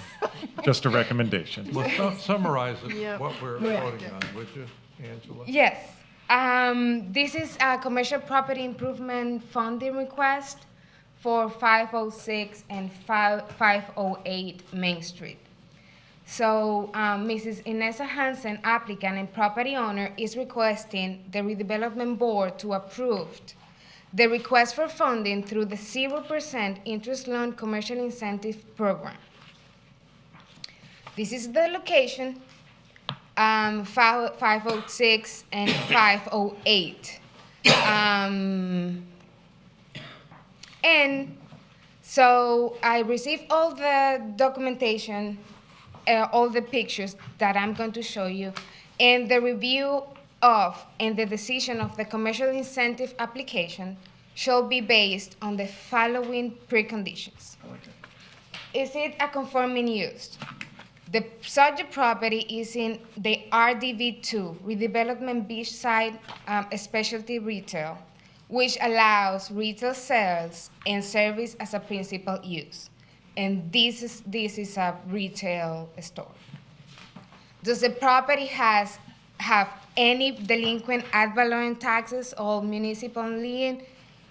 Just a recommendation. Well, summarize Yeah. what we're voting on, would you, Angela? Yes. This is a commercial property improvement funding request for 506 and 508 Main Street. So Mrs. Inessa Hansen, applicant and property owner, is requesting the redevelopment board to approve the request for funding through the 0% interest loan commercial incentive program. This is the location, 506 and 508. And so I received all the documentation, all the pictures that I'm going to show you, and the review of and the decision of the commercial incentive application shall be based on the following preconditions. Is it a conforming use? The subject property is in the RDV2, Redevelopment Beachside Specialty Retail, which allows retail sales and service as a principal use. And this is a retail store. Does the property have any delinquent ad valorem taxes or municipal lien?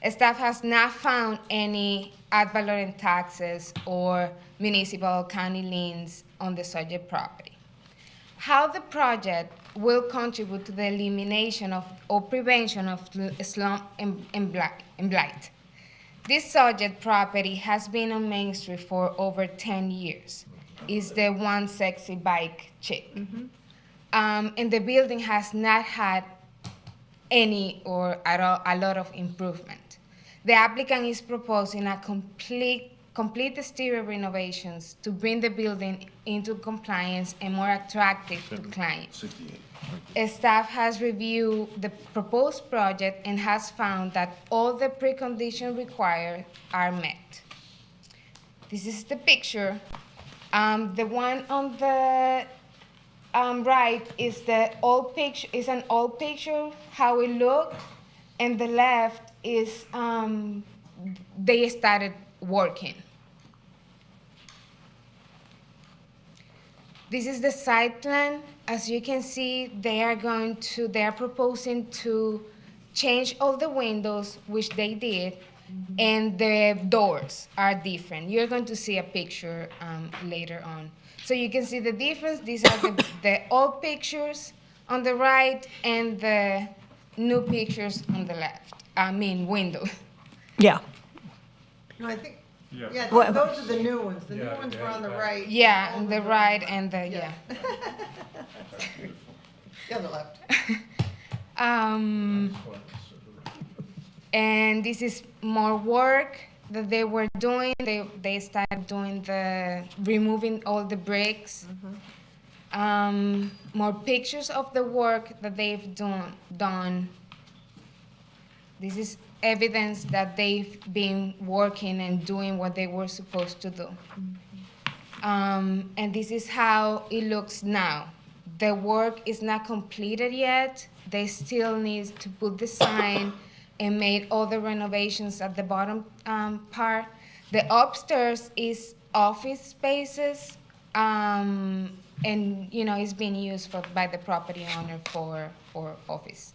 Staff has not found any ad valorem taxes or municipal county liens on the subject property. How the project will contribute to the elimination of or prevention of slum and blight. This subject property has been on Main Street for over 10 years. It's the one sexy bike chick. And the building has not had any or at all a lot of improvement. The applicant is proposing a complete complete exterior renovations to bring the building into compliance and more attractive to clients. Staff has reviewed the proposed project and has found that all the preconditions required are met. This is the picture. The one on the right is the old picture. Is an old picture how it looked, and the left is they started working. This is the site plan. As you can see, they are proposing to change all the windows, which they did, and the doors are different. You're going to see a picture later on. So you can see the difference. These are the old pictures on the right and the new pictures on the left. I mean, window. Yeah. No, I think, Yeah. yeah, Well- those are the new ones. The new ones were on the right. Yeah, on the right and the, yeah. The other left. And this is more work that they were doing. They started doing removing all the bricks. More pictures of the work that they've done. This is evidence that they've been working and doing what they were supposed to do. And this is how it looks now. The work is not completed yet. They still need to put the sign and made all the renovations at the bottom part. The upstairs is office spaces, and it's being used by the property owner for office.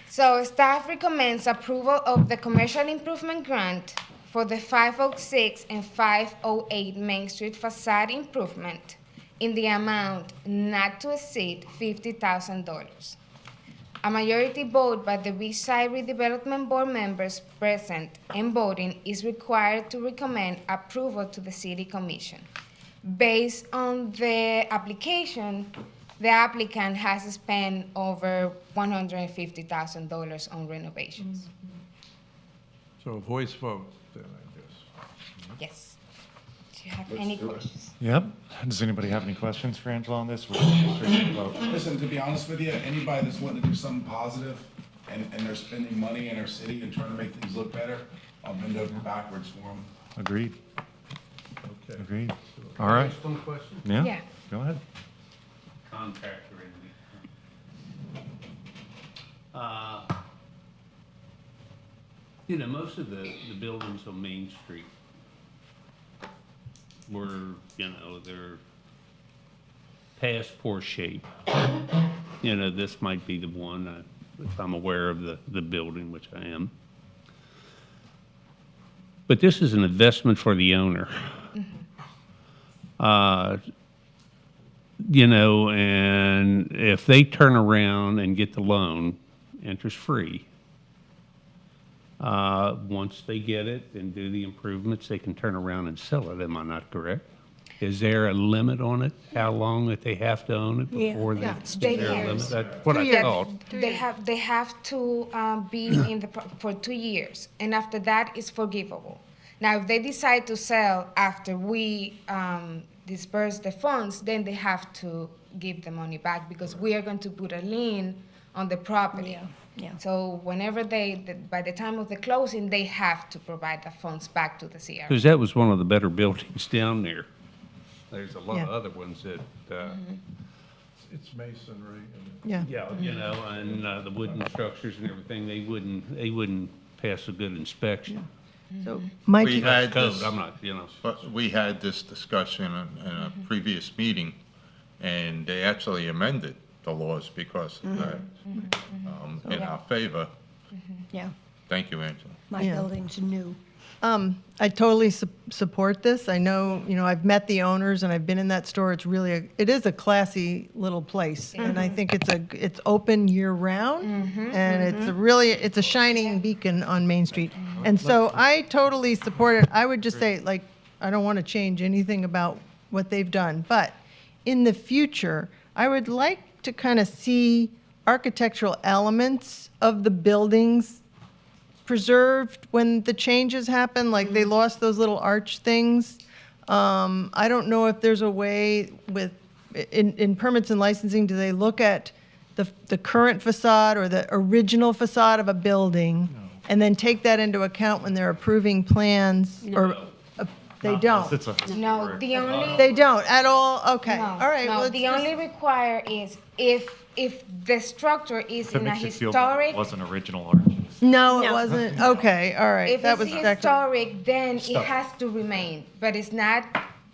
So staff recommends approval of the commercial improvement grant for the 506 and 508 Main Street facade improvement in the amount not to exceed $50,000. A majority vote by the Beachside Redevelopment Board members present and voting is required to recommend approval to the City Commission. Based on the application, the applicant has spent over $150,000 on renovations. So a voice vote, then, I guess. Yes. Do you have any questions? Yep. Does anybody have any questions for Angela on this? We're just ready to vote. Listen, to be honest with you, anybody that's wanting to do something positive and they're spending money in our city and trying to make things look better, I'll bend over backwards for them. Agreed. Okay. Agreed. All right. Next one question? Yeah. Yeah. Go ahead. Contractor in most of the buildings on Main Street were, they're past poor shape. This might be the one, if I'm aware of the building, which I am. But this is an investment for the owner. And if they turn around and get the loan, interest-free, once they get it and do the improvements, they can turn around and sell it. Am I not correct? Is there a limit on it? How long that they have to own it before they? Yeah, Is there a limit? years. That's what I years. thought. They have to be for 2 years, and after that, it's forgivable. Now, if they decide to sell after we disperse the funds, then they have to give the money back because we are going to put a lien on the property. Yeah. So whenever by the time of the closing, they have to provide the funds back to the CR. Because that was one of the better buildings down there. There's a lot of Yeah. other ones that, It's masonry. Yeah. and the wooden structures and everything, they wouldn't pass a good inspection. So, Mike, We had Code, this, I'm not, but we had this discussion in a previous meeting, and they actually amended the laws because of that, in our favor. Yeah. Thank you, Angela. My Yeah. building's new. I totally support this. I know, I've met the owners and I've been in that store. It's really, it is a classy little place. And I think it's open year round. And it's a shining beacon on Main Street. And so I totally support it. I would just say, I don't want to change anything about what they've done. But in the future, I would like to kind of see architectural elements of the buildings preserved when the changes happened, like they lost those little arch things. I don't know if there's a way with, in permits and licensing, do they look at the current facade or the original facade of a building? And then take that into account when they're approving plans? Or they don't? It's a No, historic. the only. They don't at all? Okay, No, all right. no, well, the it's only require is if the structure is If it in a makes you feel better, it historic, wasn't original arches. No, it No. wasn't. Okay, all right. if That it's was historic, then it Stuff. has to remain, but it's not,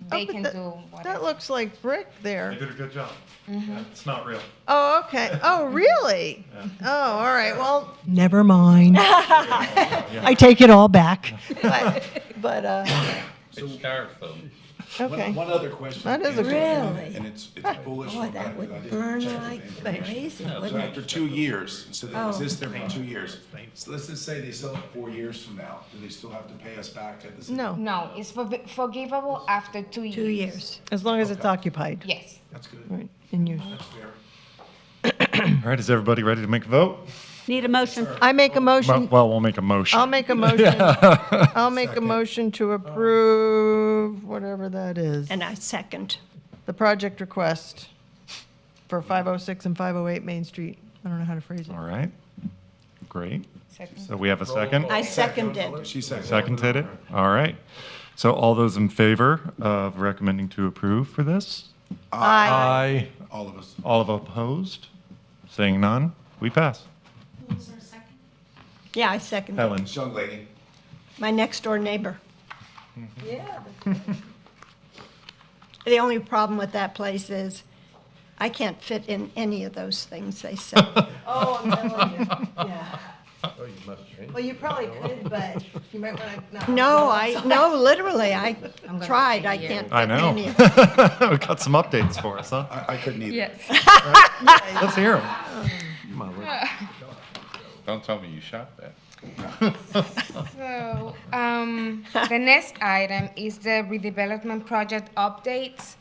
they but can that- do That whatever. looks like brick They there. did a good job. Mm-hmm. Yeah, it's not real. Oh, okay. Oh, really? Oh, all right. Well, never mind. I take it all back. But It's styrofoam. okay. One other question. That is a good Really? And it's foolish. Boy, that would burn like crazy, So wouldn't it? after 2 years, so they Oh. exist there for 2 years. So let's just say they sell it 4 years from now, do they still have to pay us back at the same? No, No, it's forgivable after 2 years. 2 years. as long as it's occupied. Yes. That's good. Right, in use. That's fair. All right, is everybody ready to make a vote? Need a motion? I make a motion. Well, we'll make a motion. I'll make a motion. I'll make a motion to approve whatever that is. And I second. The project request for 506 and 508 Main Street. I don't know how to phrase it. All right, great. Second. So we have a second? I seconded. She seconded. Seconded it? All right. So all those in favor of recommending to approve for this? Aye. All of us. All of opposed? Saying none? We pass. Yeah, I seconded. Helen? This young lady. My next door neighbor. Yeah. The only problem with that place is I can't fit in any of those things they sell. Oh, I'm telling you, yeah. Well, you probably could, but you might want to. No, literally, I tried, I can't I fit in know. any of them. We got some updates for us, huh? I couldn't either. Yes. Let's hear them. Don't tell me you shot that. So, the next item is the redevelopment project updates.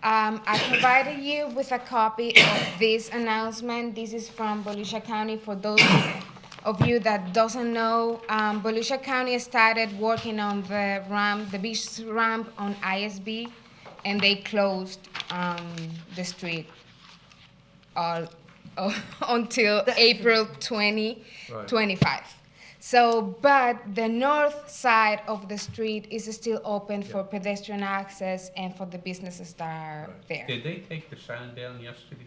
I provided you with a copy of this announcement. This is from Volusia County. For those of you that doesn't know, Volusia County started working on the ramp, the beach ramp on ISB, and they closed the street all, until April 2025. So, but the north side of the street is still open for pedestrian access and for the businesses that are there. Did they take the sign down yesterday?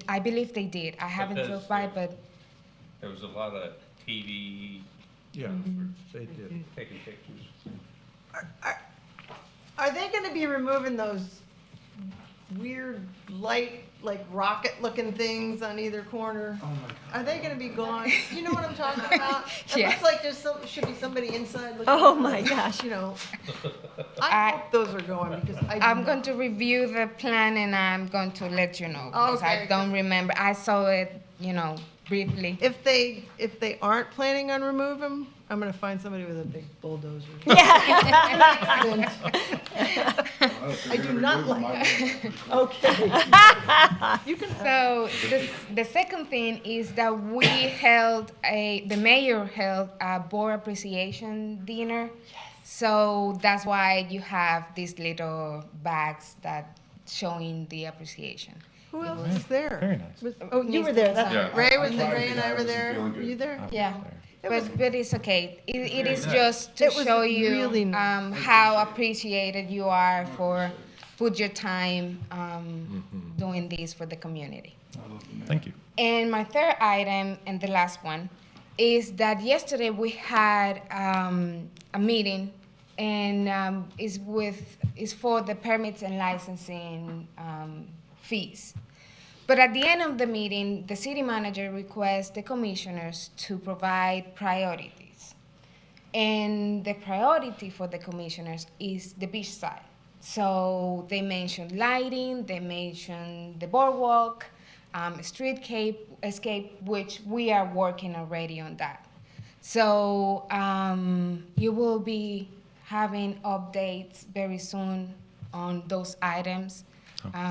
I believe they did. I haven't Because drove by, but There was a lot of TV Yeah, they did. taking pictures. Are they going to be removing those weird light, like rocket-looking things on either corner? Oh, my God. Are they going to be gone? You know what I'm talking about? It Yeah. looks like should be somebody inside looking. Oh, at my those, gosh. You know, I hope those are going because I'm going to review the plan and I'm going to let you know. Because I Okay. don't remember. I saw it, briefly. If they aren't planning on removing them, I'm going to find somebody with a big bulldozer. I do not like. Okay. You can. So the second thing is that the mayor held a board appreciation dinner. So that's why you have these little bags that showing the appreciation. Who else is there? Very nice. Oh, you were there. That's Yeah. right. Ray was tried Ray to and get I out, were I there. wasn't feeling Were good. you there? Yeah. was- But it's okay. It is just to It was show you really nice. how appreciated you are for put your time doing this for the community. Thank you. And my third item, and the last one, is that yesterday we had a meeting, and is for the permits and licensing fees. But at the end of the meeting, the city manager requests the commissioners to provide priorities. And the priority for the commissioners is the Beachside. So they mentioned lighting, they mentioned the boardwalk, escape, which we are working already on that. So you will be having updates very soon on those items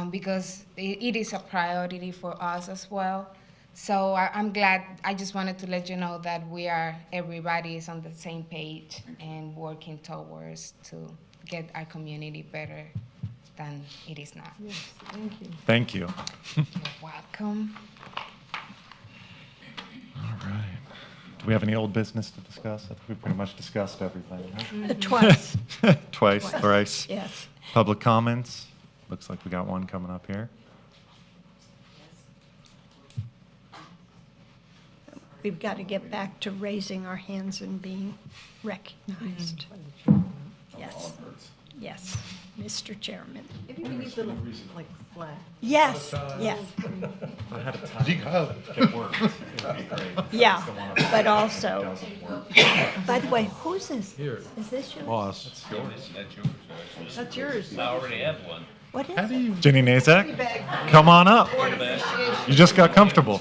because it is a priority for us as well. So I'm glad. I just wanted to let you know that everybody is on the same page and working towards to get our community better than it is now. Thank you. You're welcome. All right. Do we have any old business to discuss? I think we pretty much discussed everything. Huh? Twice, Twice, thrice. yes. Public comments. Looks like we got one coming up here. We've got to get back to raising our hands and being recognized. Yes, yes, Mr. Chairman. Maybe we need little, like, flag. Yes, yes, If I had a time to get work, it would be great. yeah, The one but also, doesn't work. by the way, whose is Here. this yours? Boss. That's yours. I already have one. What is it? Jenny Nazak, come on up. You just got comfortable.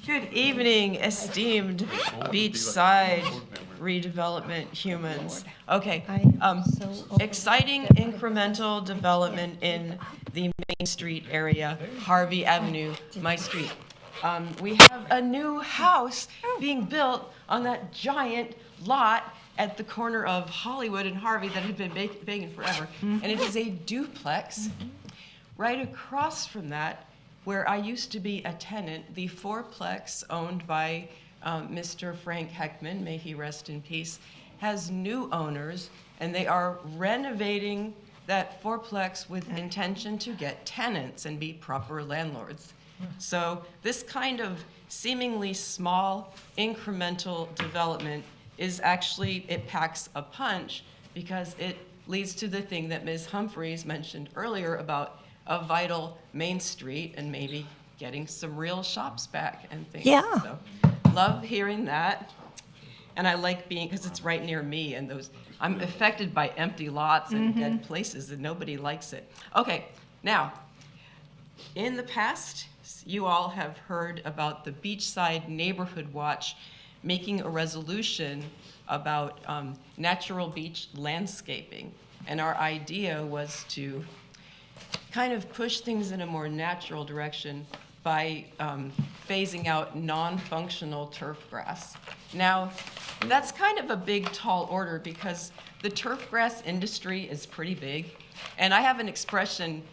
Good evening, esteemed Beachside redevelopment humans. Okay, exciting incremental development in the Main Street area, Harvey Avenue, my street. We have a new house being built on that giant lot at the corner of Hollywood and Harvey that had been vacant forever. And it is a duplex. Right across from that, where I used to be a tenant, the fourplex owned by Mr. Frank Heckman, may he rest in peace, has new owners, and they are renovating that fourplex with intention to get tenants and be proper landlords. So this kind of seemingly small incremental development is actually, it packs a punch because it leads to the thing that Ms. Humphreys mentioned earlier about a vital Main Street and maybe getting some real shops back and things. Yeah. So, love hearing that. And I like being, because it's right near me and I'm affected by empty lots and dead places and nobody likes it. Okay, now, in the past, you all have heard about the Beachside Neighborhood Watch making a resolution about natural beach landscaping. And our idea was to kind of push things in a more natural direction by phasing out non-functional turf grass. Now, that's kind of a big, tall order because the turf grass industry is pretty big. And I have an expression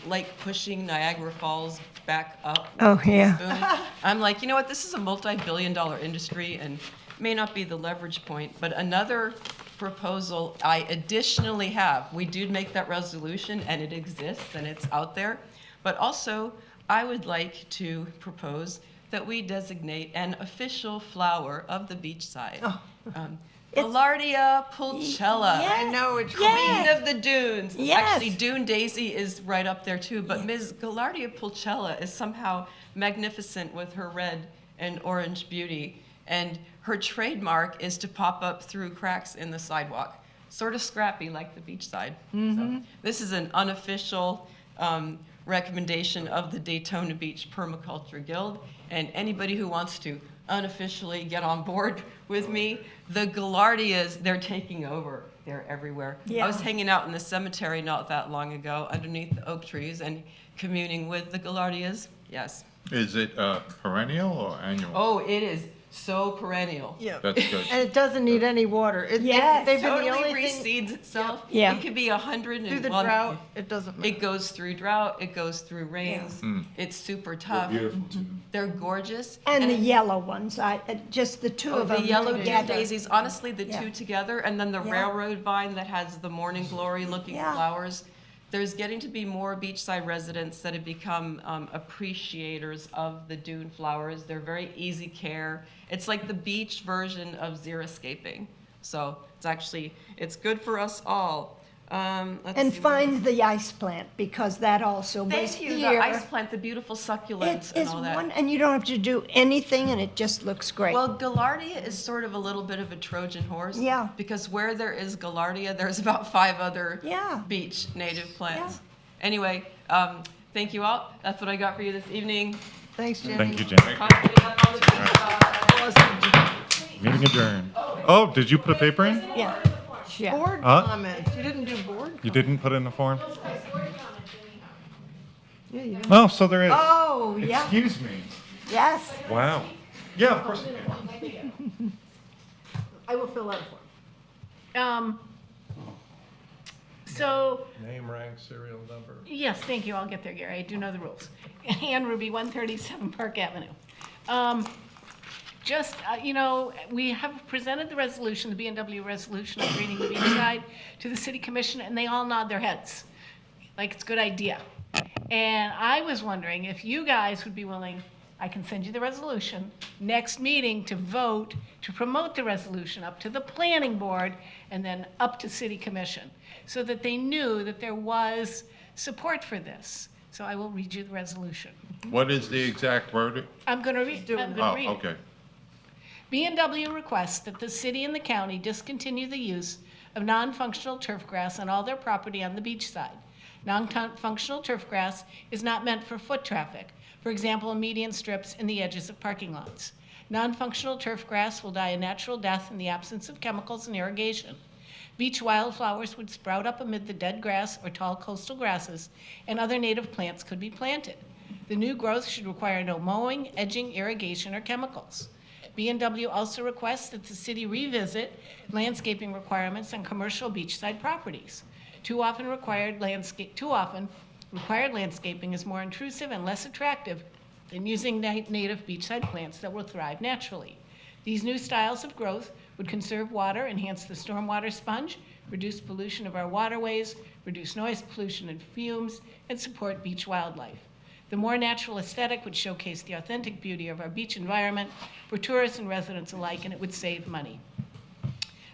like pushing Niagara Falls back up. Oh, yeah. Spoon. I'm like, you know what, this is a multi-billion-dollar industry and may not be the leverage point, but another proposal I additionally have, we did make that resolution and it exists and it's out there, but also I would like to propose that we designate an official flower of the beachside. Gaillardia pulchella. Yeah. I know, it's Queen of the dunes. Yes. Actually, Dune Daisy is right up there too, but Ms. Gaillardia pulchella is somehow magnificent with her red and orange beauty, and her trademark is to pop up through cracks in the sidewalk, sort of scrappy like the beachside. So this is an unofficial recommendation of the Daytona Beach Permaculture Guild, and anybody who wants to unofficially get on board with me, the Gaillardias, they're taking over. They're everywhere. Yeah. I was hanging out in the cemetery not that long ago underneath the oak trees and communing with the Gaillardias. Yes. Is it perennial or annual? Oh, it is so perennial. Yeah. That's good. And it doesn't need any water. Yes. They've been the Totally only thing, reseeds itself. Yeah. It could be 100 and through the well, drought, it doesn't matter. It goes through drought, it goes through rains. It's super tough. Beautiful too. They're gorgeous. And the it- yellow ones, just the two Oh, of them the yellow Dune together. daisies, honestly, the Yeah. two together, and then the Yeah. railroad vine that has the morning glory looking Yeah. flowers. There's getting to be more beachside residents that have become appreciators of the dune flowers. They're very easy care. It's like the beach version of xeriscaping. So it's good for us all. Let's And see what find the ice plant, because that also was Thank you, here. the ice plant, the beautiful succulents It and is all that. one, and you don't have to do anything, and it just looks great. Well, Gaillardia is sort of a little bit of a Trojan horse. Yeah. Because where there is Gaillardia, there's about 5 other Yeah. beach native plants. Yeah. Anyway, thank you all. That's what I got for you this evening. Thanks, Jenny. Thank you, Jen. Cleaning up all the beach Meeting adjourned. Oh, did you put a paper in? Yeah. Yeah. Board Huh? comments. You didn't do board? You didn't put it in the form? Oh, so there is. Oh, yeah, Excuse me. yes. Wow. Yeah, of course you can. I will fill out a form. So, Name, rank, serial number. Yes, thank you. I'll get there, Gary. I do know the rules. Ann Ruby, 137 Park Avenue. We have presented the resolution, the B&W resolution of greening the beachside to the city commission, and they all nod their heads, like it's a good idea. And I was wondering if you guys would be willing, I can send you the resolution, next meeting to vote to promote the resolution up to the planning board and then up to city commission, so that they knew that there was support for this. So I will read you the resolution. What is the exact wording? I'm going to read it. Oh, okay. B&W requests that the city and the county discontinue the use of non-functional turf grass on all their property on the beach side. Non-functional turf grass is not meant for foot traffic, for example, median strips in the edges of parking lots. Non-functional turf grass will die a natural death in the absence of chemicals and irrigation. Beach wildflowers would sprout up amid the dead grass or tall coastal grasses, and other native plants could be planted. The new growth should require no mowing, edging, irrigation, or chemicals. B&W also requests that the city revisit landscaping requirements on commercial beachside properties. Too often required landscaping is more intrusive and less attractive than using native beachside plants that will thrive naturally. These new styles of growth would conserve water, enhance the stormwater sponge, reduce pollution of our waterways, reduce noise pollution and fumes, and support beach wildlife. The more natural aesthetic would showcase the authentic beauty of our beach environment for tourists and residents alike, and it would save money.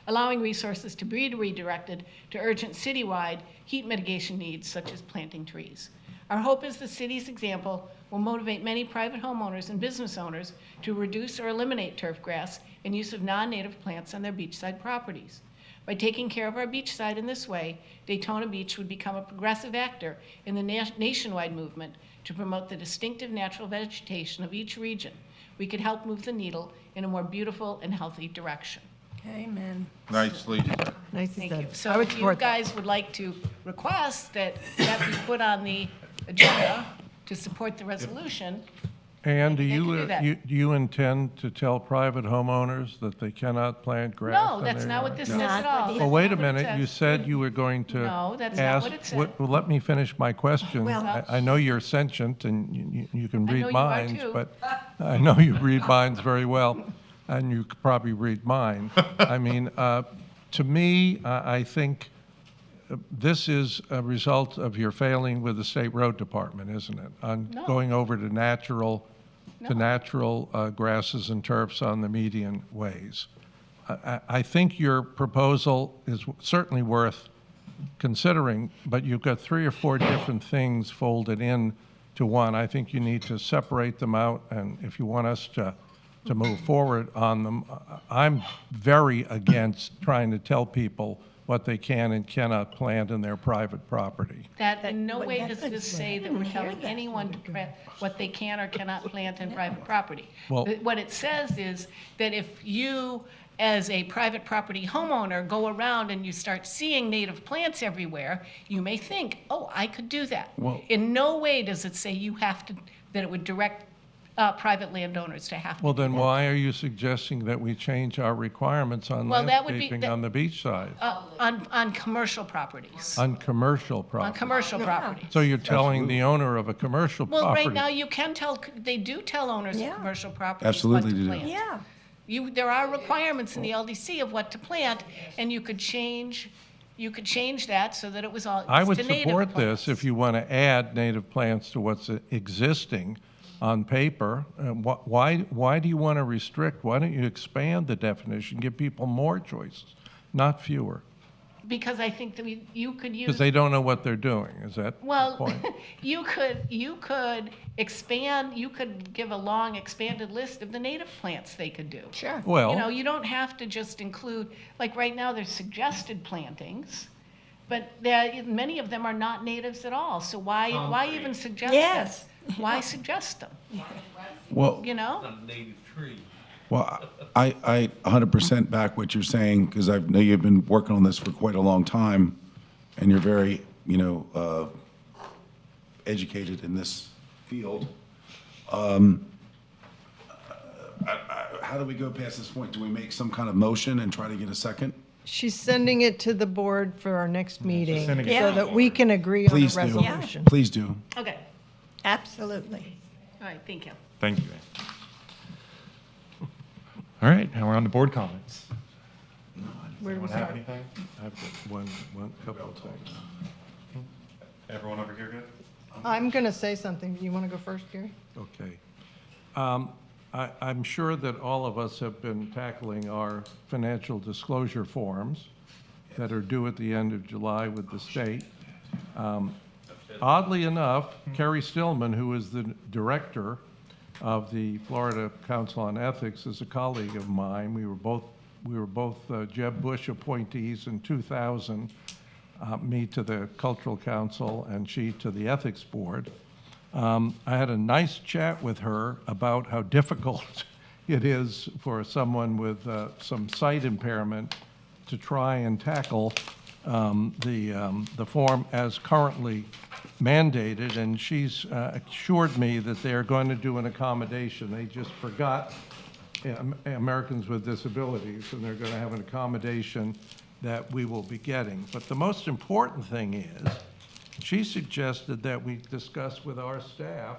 Allowing resources to be redirected to urgent citywide heat mitigation needs, such as planting trees. Our hope is the city's example will motivate many private homeowners and business owners to reduce or eliminate turf grass and use of non-native plants on their beachside properties. By taking care of our beachside in this way, Daytona Beach would become a progressive actor in the nationwide movement to promote the distinctive natural vegetation of each region. We could help move the needle in a more beautiful and healthy direction. Amen. Nicely said. Nicely Thank you. said. So if you guys would like to request that that be put on the agenda to support the resolution, And do They can do that. you intend to tell private homeowners that they cannot plant grass on no, that's their not what yard? this No. says at all. Well, That's wait a not what it minute, you says. said you were going to No, that's not ask. what it said. Well, let me finish my question. Well- I know you're sentient and you can I know read you are minds, too. but I know you read minds very well, and you could probably read mine. I mean, to me, I think this is a result of your failing with the State Road Department, isn't it? On No. going over to natural grasses and turfs on the median ways. I think your proposal is certainly worth considering, but you've got 3 or 4 different things folded in to one. I think you need to separate them out, and if you want us to move forward on them, I'm very against trying to tell people what they can and cannot plant in their private property. That in no way does this say that we're telling anyone to plant what they can or cannot plant in private property. Well- But what it says is that if you, as a private property homeowner, go around and you start seeing native plants everywhere, you may think, oh, I could do that. Well- In no way does it say you have to, that it would direct private landowners to have to. Well, then why are you suggesting that we change our requirements on Well, that would be- landscaping that- on the beach side, On commercial properties, on commercial on property? commercial properties. So you're telling the owner of a commercial Well, property? right now, you can tell, they do tell owners of Yeah. commercial properties Absolutely what to they do. plant. Yeah. There are requirements in the LDC of what to plant, and you could change that so that it was all, I it's would to native support plants. this if you want to add native plants to what's existing on paper. Why do you want to restrict? Why don't you expand the definition, give people more choices, not fewer? Because I think that you could use. Because they don't know what they're doing, is that the Well, point? you could expand, you could give a long expanded list of the native plants they could do. Sure. You know, Well, you don't have to just include, like right now, there's suggested plantings, but many of them are not natives at all, so why even suggest them? Yes. Why suggest them, Well, you know? A native tree. well, I 100% back what you're saying, because I know you've been working on this for quite a long time, and you're very, educated in this field. How do we go past this point? Do we make some kind of motion and try to get a second? She's sending it to the board for our next meeting, sending it so to that we can agree on a Please do. resolution. Please do. Okay, Absolutely. all right, thank you. Thank you. All right, now we're on to board comments. Where do we Anyone have start? anything? I've got one couple of things. Everyone over here good? I'm going to say something. Do you want to go first, Gary? Okay. I'm sure that all of us have been tackling our financial disclosure forms that are due at the end of July with the state. Oddly enough, Kerry Stillman, who is the director of the Florida Council on Ethics, is a colleague of mine. We were both Jeb Bush appointees in 2000, me to the Cultural Council and she to the Ethics Board. I had a nice chat with her about how difficult it is for someone with some sight impairment to try and tackle the form as currently mandated, and she's assured me that they are going to do an accommodation. They just forgot Americans with disabilities, and they're going to have an accommodation that we will be getting. But the most important thing is, she suggested that we discuss with our staff,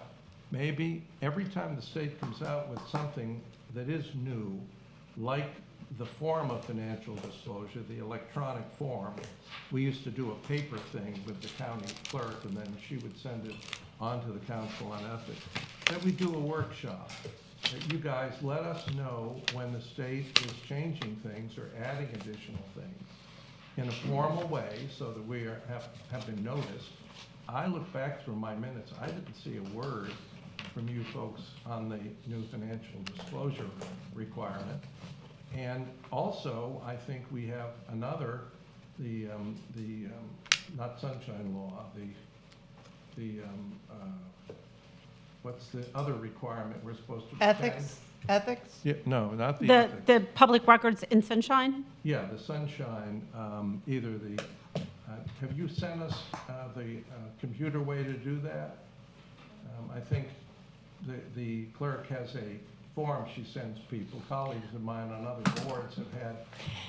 maybe every time the state comes out with something that is new, like the form of financial disclosure, the electronic form, we used to do a paper thing with the county clerk, and then she would send it on to the Council on Ethics, that we do a workshop, that you guys let us know when the state is changing things or adding additional things in a formal way so that we have been noticed. I look back through my minutes, I didn't see a word from you folks on the new financial disclosure requirement. And also, I think we have another, not sunshine law, what's the other requirement we're supposed to? Ethics? Ethics? Yeah, no, not the ethics. The public records in Sunshine? Yeah, the sunshine, either the, have you sent us the computer way to do that? I think the clerk has a form she sends people. Colleagues of mine on other boards have had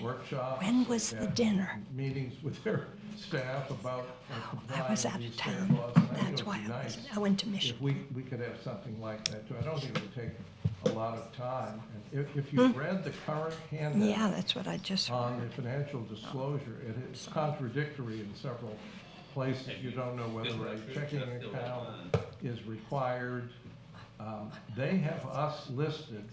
workshops. When was they've the had dinner? Meetings with their staff about I was complying out with of these state town. laws. And I think That's it would why be I nice wasn't. I went to if Michigan. we could have something like that too. I don't think it would take a lot of time. And if you've read the current handout. Yeah, that's what I just On the financial disclosure, it is contradictory in several places. You don't know whether a checking account is required. They have us listed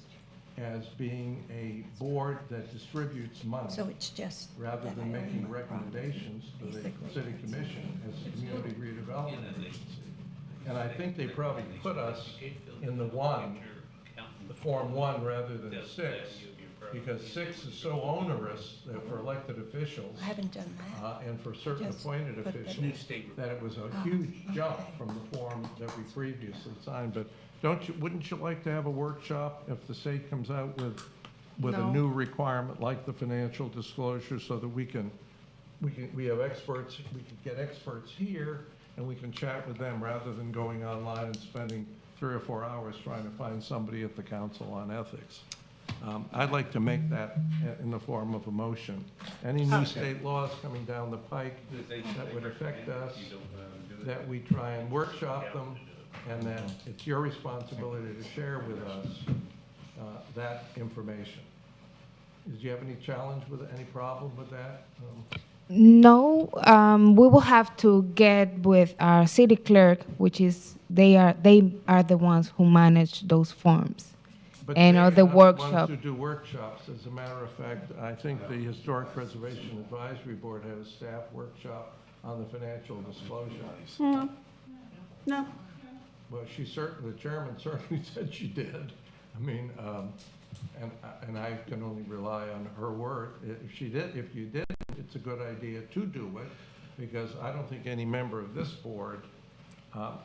as being a board that distributes money. So it's just Rather that than I own making my property, recommendations to the basically. city commission as a community redevelopment agency. And I think they probably put us in the Form 1 rather than 6, because 6 is so onerous that for elected officials I haven't done that. and for certain Just appointed put the- officials, that it was a huge jump from the form that we previously signed. But wouldn't you like to have a workshop if the state comes out with a No. new requirement like the financial disclosure, so that we have experts, we can get experts here and we can chat with them rather than going online and spending 3 or 4 hours trying to find somebody at the Council on Ethics. I'd like to make that in the form of a motion. Any new state laws coming down the pike that would affect us, that we try and workshop them, and that it's your responsibility to share with us that information. Do you have any challenge with, any problem with that? No, we will have to get with our city clerk, which is, they are the ones who manage those forms. But And they're or the not workshop. ones who do workshops. As a matter of fact, I think the Historic Preservation Advisory Board had a staff workshop on the financial disclosure. No. Well, the chairman certainly said she did. I mean, and I can only rely on her word. If you did, it's a good idea to do it, because I don't think any member of this board, have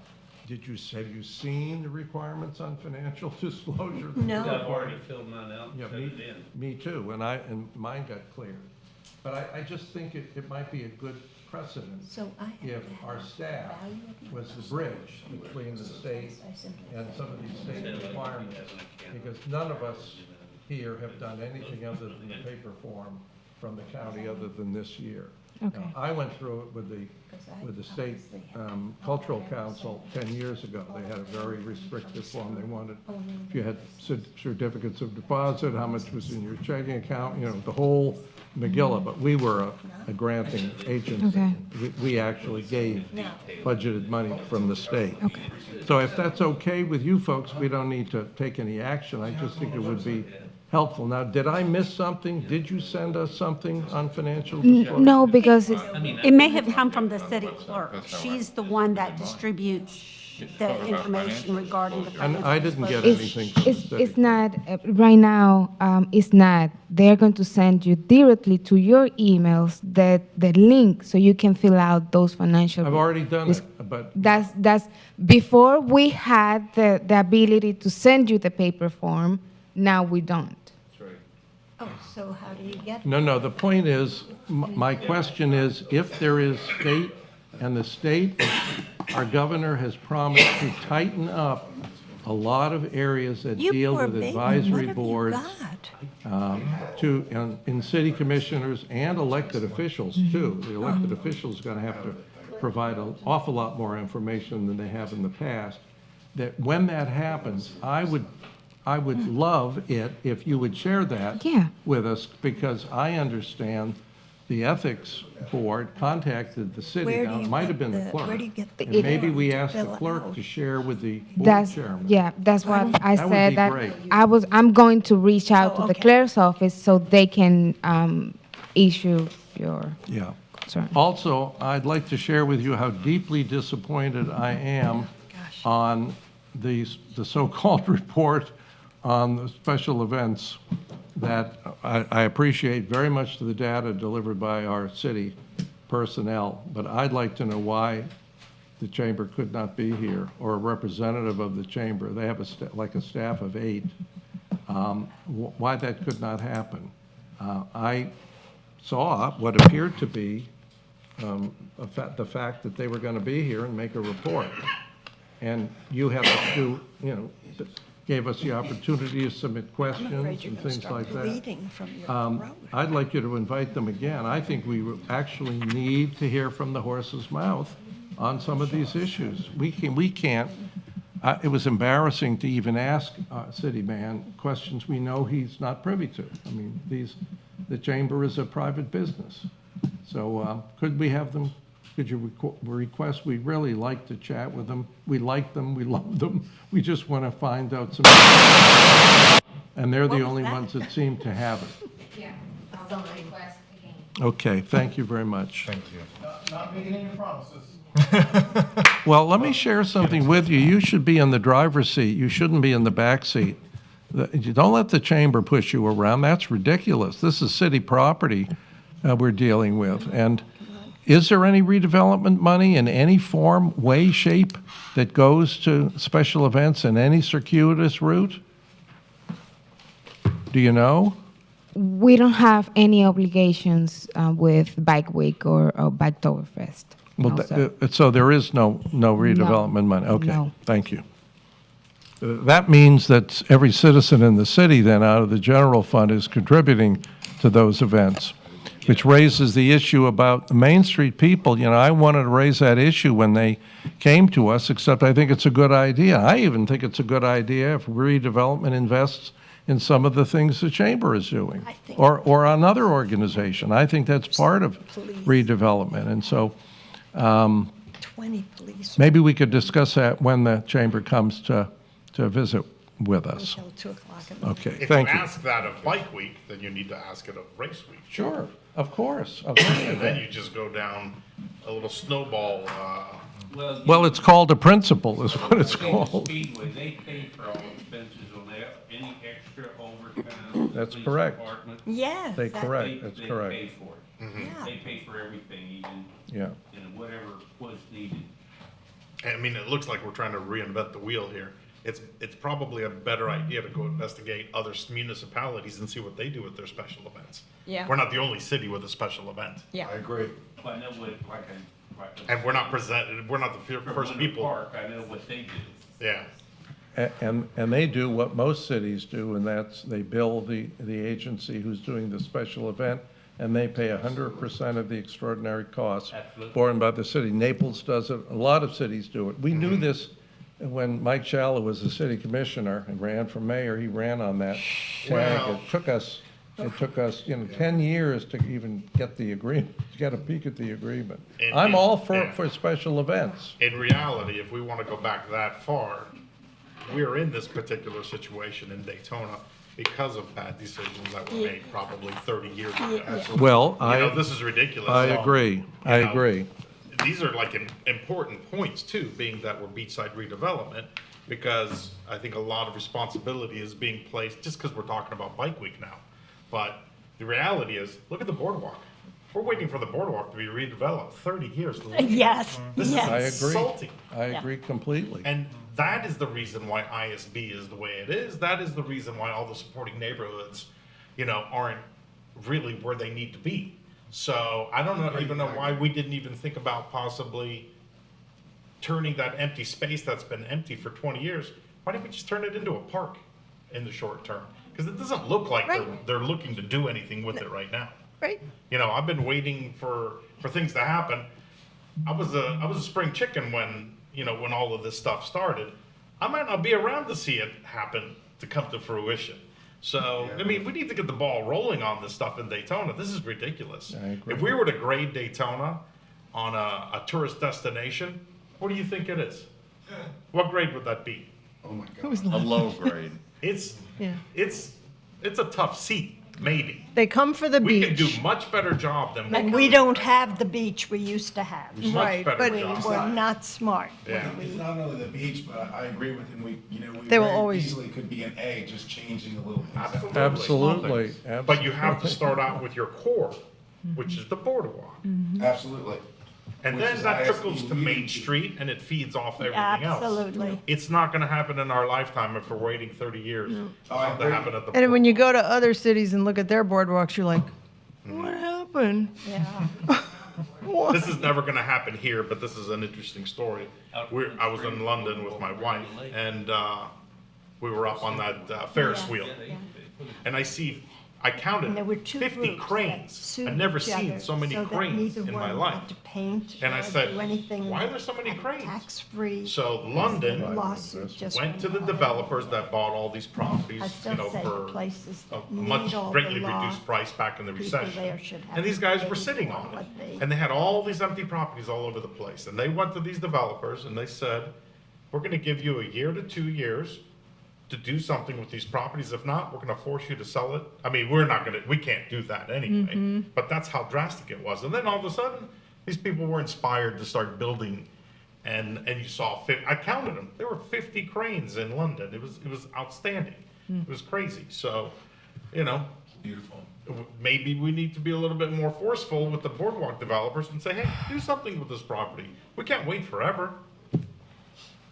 you seen the requirements on financial disclosure? No. I've already filled mine out and Yeah, sent it in. me too, and mine got cleared. But I just think it might be a good precedent So I have if to have our staff value of my was the bridge between the state and some of these state requirements. Because none of us here have done anything other than the paper form from the county other than this year. Okay. Now, I went through it with the state cultural council 10 years ago. They had a very restrictive form. They wanted, if you had certificates of deposit, how much was in your checking account, you know, the whole Megillah. But we were a granting agency. Okay. We actually gave budgeted money from the state. So if that's okay with you folks, we don't need to take any action. I just think it would be helpful. Now, did I miss something? Did you send us something on financial disclosure? No, because it's, It may have come from the city clerk. She's the one that distributes the information regarding the And financial I didn't get disclosure. anything from the city. it's not, right now, it's not. They're going to send you directly to your emails the link so you can fill out those financial. I've already done it, but That's, before we had the ability to send you the paper form, now we don't. Oh, so how do you get it? no, the point is, my question is, if there is state, and the state, our governor has promised to tighten up a lot of areas that You deal poor with baby, advisory what have you boards, got? in city commissioners and elected officials too. The elected officials are gonna have to provide an awful lot more information than they have in the past. That when that happens, I would love it if you would share that Yeah. with us, because I understand the ethics board contacted the city. Where do Now, it you might get have been the the- clerk. where do you get the And maybe we form to ask the fill it clerk out? to share with the board That's, chairman. yeah, that's what I That would said, be that great. I'm going to reach out to Oh, the okay. clerk's office so they can issue your Yeah. concern. Also, I'd like to share with you how deeply disappointed I am on the so-called report on the special events, that I appreciate very much the data delivered by our city personnel, but I'd like to know why the chamber could not be here, or a representative of the chamber. They have like a staff of 8. Why that could not happen. I saw what appeared to be the fact that they were going to be here and make a report. And you have to gave us the opportunity to submit I'm questions afraid you're and going to things start like that. bleeding from your throat. I'd like you to invite them again. I think we actually need to hear from the horse's mouth on some of these issues. We can't, it was embarrassing to even ask city man questions we know he's not privy to. I mean, the chamber is a private business. So could we have them, could you request, we'd really like to chat with them. We like them, we love them. We just want to find out some, and they're the only ones that seem to have it. Yeah, I'll request again. Okay, thank you very much. Thank you. Not making any promises. Well, let me share something with you. You should be in the driver's seat. You shouldn't be in the back seat. You don't let the chamber push you around. That's ridiculous. This is city property we're dealing with. And is there any redevelopment money in any form, way, shape that goes to special events in any circuitous route? Do you know? We don't have any obligations with Bike Week or Biketoberfest. Well, No, sir. so there is no redevelopment money? Okay, No. thank you. That means that every citizen in the city then, out of the general fund, is contributing to those events, which raises the issue about the Main Street people. You know, I wanted to raise that issue when they came to us, except I think it's a good idea. I even think it's a good idea if redevelopment invests in some of the things the chamber is doing, or another organization. I think that's part of redevelopment. And so 20 police maybe we could discuss that when the chamber comes to visit with us. until 2 o'clock in the Okay, If thank you you. ask that of Bike Week, then you need to ask it of Race Week. Sure, of course. And then you just go down a little snowball, Well, it's called a principle, is what it's State called. Speedway, they pay for all expenses on that, any extra overtime. That's police correct. department, Yes. They that- correct, that's They correct. pay for it. Yeah. They pay for everything, even, Yeah. whatever was needed. I mean, it looks like we're trying to reinvent the wheel here. it's probably a better idea to go investigate other municipalities and see what they do with their special events. Yeah. We're not the only city with a special event. Yeah. I agree. I know what, And we're not the first people. Park, I know what they do. Yeah. And they do what most cities do, and that's they bill the agency who's doing the special event, and they pay 100% of the extraordinary costs Absolutely. borne by the city. Naples does it, a lot of cities do it. We knew Mm-hmm. this when Mike Shallow was the city commissioner and ran for mayor, he ran on that tag. Well- It took us, 10 years to even get the agreement, to get a peek at the agreement. I'm all for special events. In reality, if we want to go back that far, we're in this particular situation in Daytona because of bad decisions that were made probably 30 years ago. Well, This is ridiculous. I agree, I know, agree. These are like important points too, being that we're beachside redevelopment, because I think a lot of responsibility is being placed, just because we're talking about Bike Week now. But the reality is, look at the boardwalk. We're waiting for the boardwalk to be redeveloped, 30 years. Yes, This yes. is insulting. I agree completely. And that is the reason why ISB is the way it is. That is the reason why all the supporting neighborhoods, aren't really where they need to be. So I don't even know why we didn't even think about possibly turning that empty space that's been empty for 20 years. Why didn't we just turn it into a park in the short term? Because it doesn't look like they're looking to do anything with it right now. Right. I've been waiting for things to happen. I was a spring chicken when all of this stuff started. I might not be around to see it happen to come to fruition. So, I mean, we need to get the ball rolling on this stuff in Daytona. This is ridiculous. I agree. If we were to grade Daytona on a tourist destination, what do you think it is? What grade would that be? Oh my God. A low grade. It's Yeah. it's a tough seat, maybe. They come for the We can beach. do much better job than And we don't have the beach we used to have. much Right, better but- We job. were not smart. Yeah. It's not only the beach, but I agree with him. We They will very always- easily could be an A, just changing a little. Absolutely, But you have to start out with your core, which is the boardwalk. Absolutely. And Which then is that ISB trickles to leading Main to- Street and it feeds off everything else. Absolutely. It's not gonna happen in our lifetime if we're waiting 30 years Oh, I to agree. happen at the. And when you go to other cities and look at their boardwalks, you're like, what happened? Yeah. This is never gonna happen here, but this is an interesting story. I was in London with my wife and, we were up on that Ferris wheel. And I And there were counted two 50 groups that cranes. sued I've never each seen other so many that cranes neither in my one life. had to paint And I or said, do anything why are there so many at cranes? tax-free. So London Lawsuit just went to the on. developers that bought all these properties, I still say for places a that much need all the greatly law, reduced price back in the people recession. there should have And these guys to were pay sitting for on what it. they- And they had all these empty properties all over the place. And they went to these developers and they said, we're gonna give you a year to 2 years to do something with these properties. If not, we're gonna force you to sell it. I mean, we can't do that anyway. But that's how drastic it was. And then all of a sudden, these people were inspired to start building. And you saw, I counted them. There were 50 cranes in London. It was outstanding. It was crazy. So, Beautiful. maybe we need to be a little bit more forceful with the boardwalk developers and say, hey, do something with this property. We can't wait forever.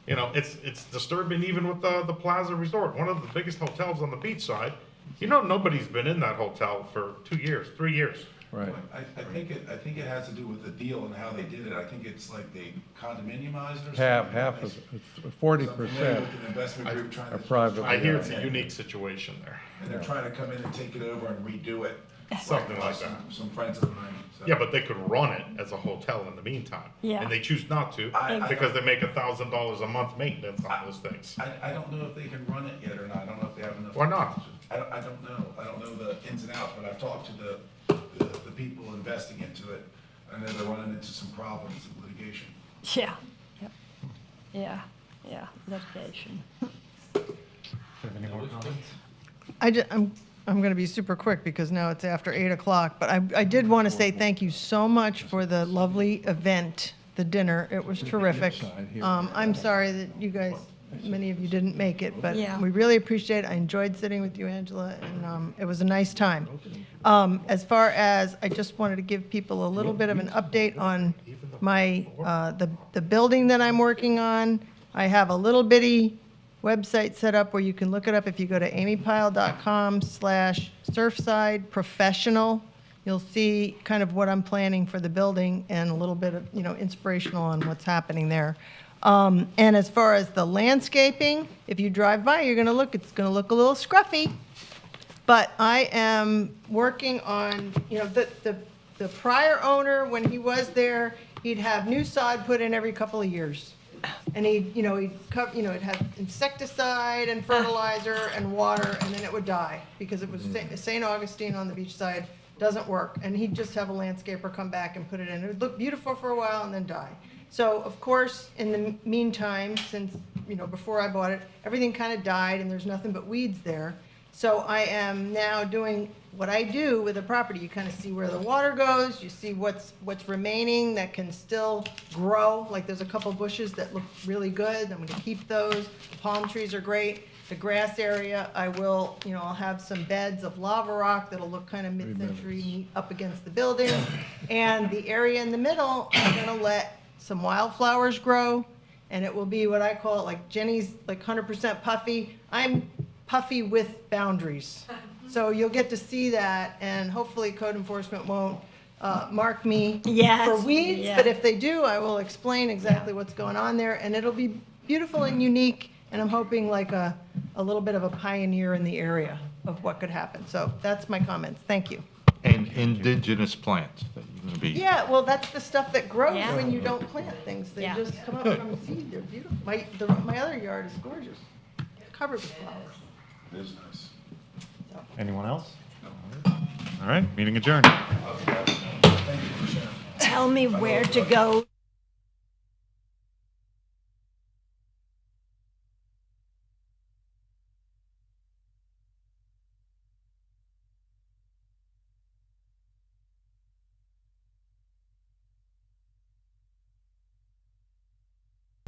It's disturbing even with the Plaza Resort, one of the biggest hotels on the beach side. Nobody's been in that hotel for 2 years, 3 years. Right. I think it has to do with the deal and how they did it. I think it's like they condominiumized or something. Half of, So I'm 40%. familiar with an investment group trying to. are private. I hear it's a unique situation there. And they're trying to come in and take it over and redo it. Something like that. Some friends of mine. so- Yeah, but they could run it as a hotel in the meantime. Yeah. And they choose not to because they make $1,000 a month maintenance on those things. I don't know if they can run it yet or not. I don't know if they have enough. Why not? I don't know. I don't know the ins and outs, but I've talked to the people investing into it. I know they're running into some problems in litigation. Yeah, yep. Yeah, litigation. Any more comments? I'm going to be super quick because now it's after 8 o'clock, but I did want to say thank you so much for the lovely event, the dinner. It was terrific. Beachside here. I'm sorry that you guys, many of you didn't make it, but Yeah. we really appreciate it. I enjoyed sitting with you, Angela, and it was a nice time. As far as, I just wanted to give people a little bit of an update on my, the building that I'm working on. I have a little bitty website set up where you can look it up. If you go to amypile.com/Surfside Professional, you'll see kind of what I'm planning for the building and a little bit of, inspirational on what's happening there. And as far as the landscaping, if you drive by, it's going to look a little scruffy. But I am working on, the prior owner, when he was there, he'd have new sod put in every couple of years. And it'd have insecticide and fertilizer and water, and then it would die because it was St. Augustine on the Beachside, doesn't work. And he'd just have a landscaper come back and put it in. It would look beautiful for a while and then die. So, of course, in the meantime, since, before I bought it, everything kind of died and there's nothing but weeds there. So I am now doing what I do with a property. You kind of see where the water goes, you see what's remaining that can still grow. Like there's a couple bushes that look really good. I'm going to keep those. The palm trees are great. The grass area, I will, I'll have some beds of lava rock that'll look kind of mid-century neat up against the building. And the area in the middle, I'm going to let some wildflowers grow. And it will be what I call it, like Jenny's like 100% puffy. I'm puffy with boundaries. So you'll get to see that, and hopefully code enforcement won't mark me for weeds, yeah. but if they do, I will explain exactly what's going on there, and it'll be beautiful and unique, and I'm hoping like a little bit of a pioneer in the area of what could happen. So that's my comments. Thank you. And indigenous plants that you can be. Yeah, well, that's the stuff that grows when you don't plant things. They just come up from seed. They're beautiful. My other yard is gorgeous, covered with flowers. It is nice. Anyone else? All right, meeting adjourned. Tell me where to go.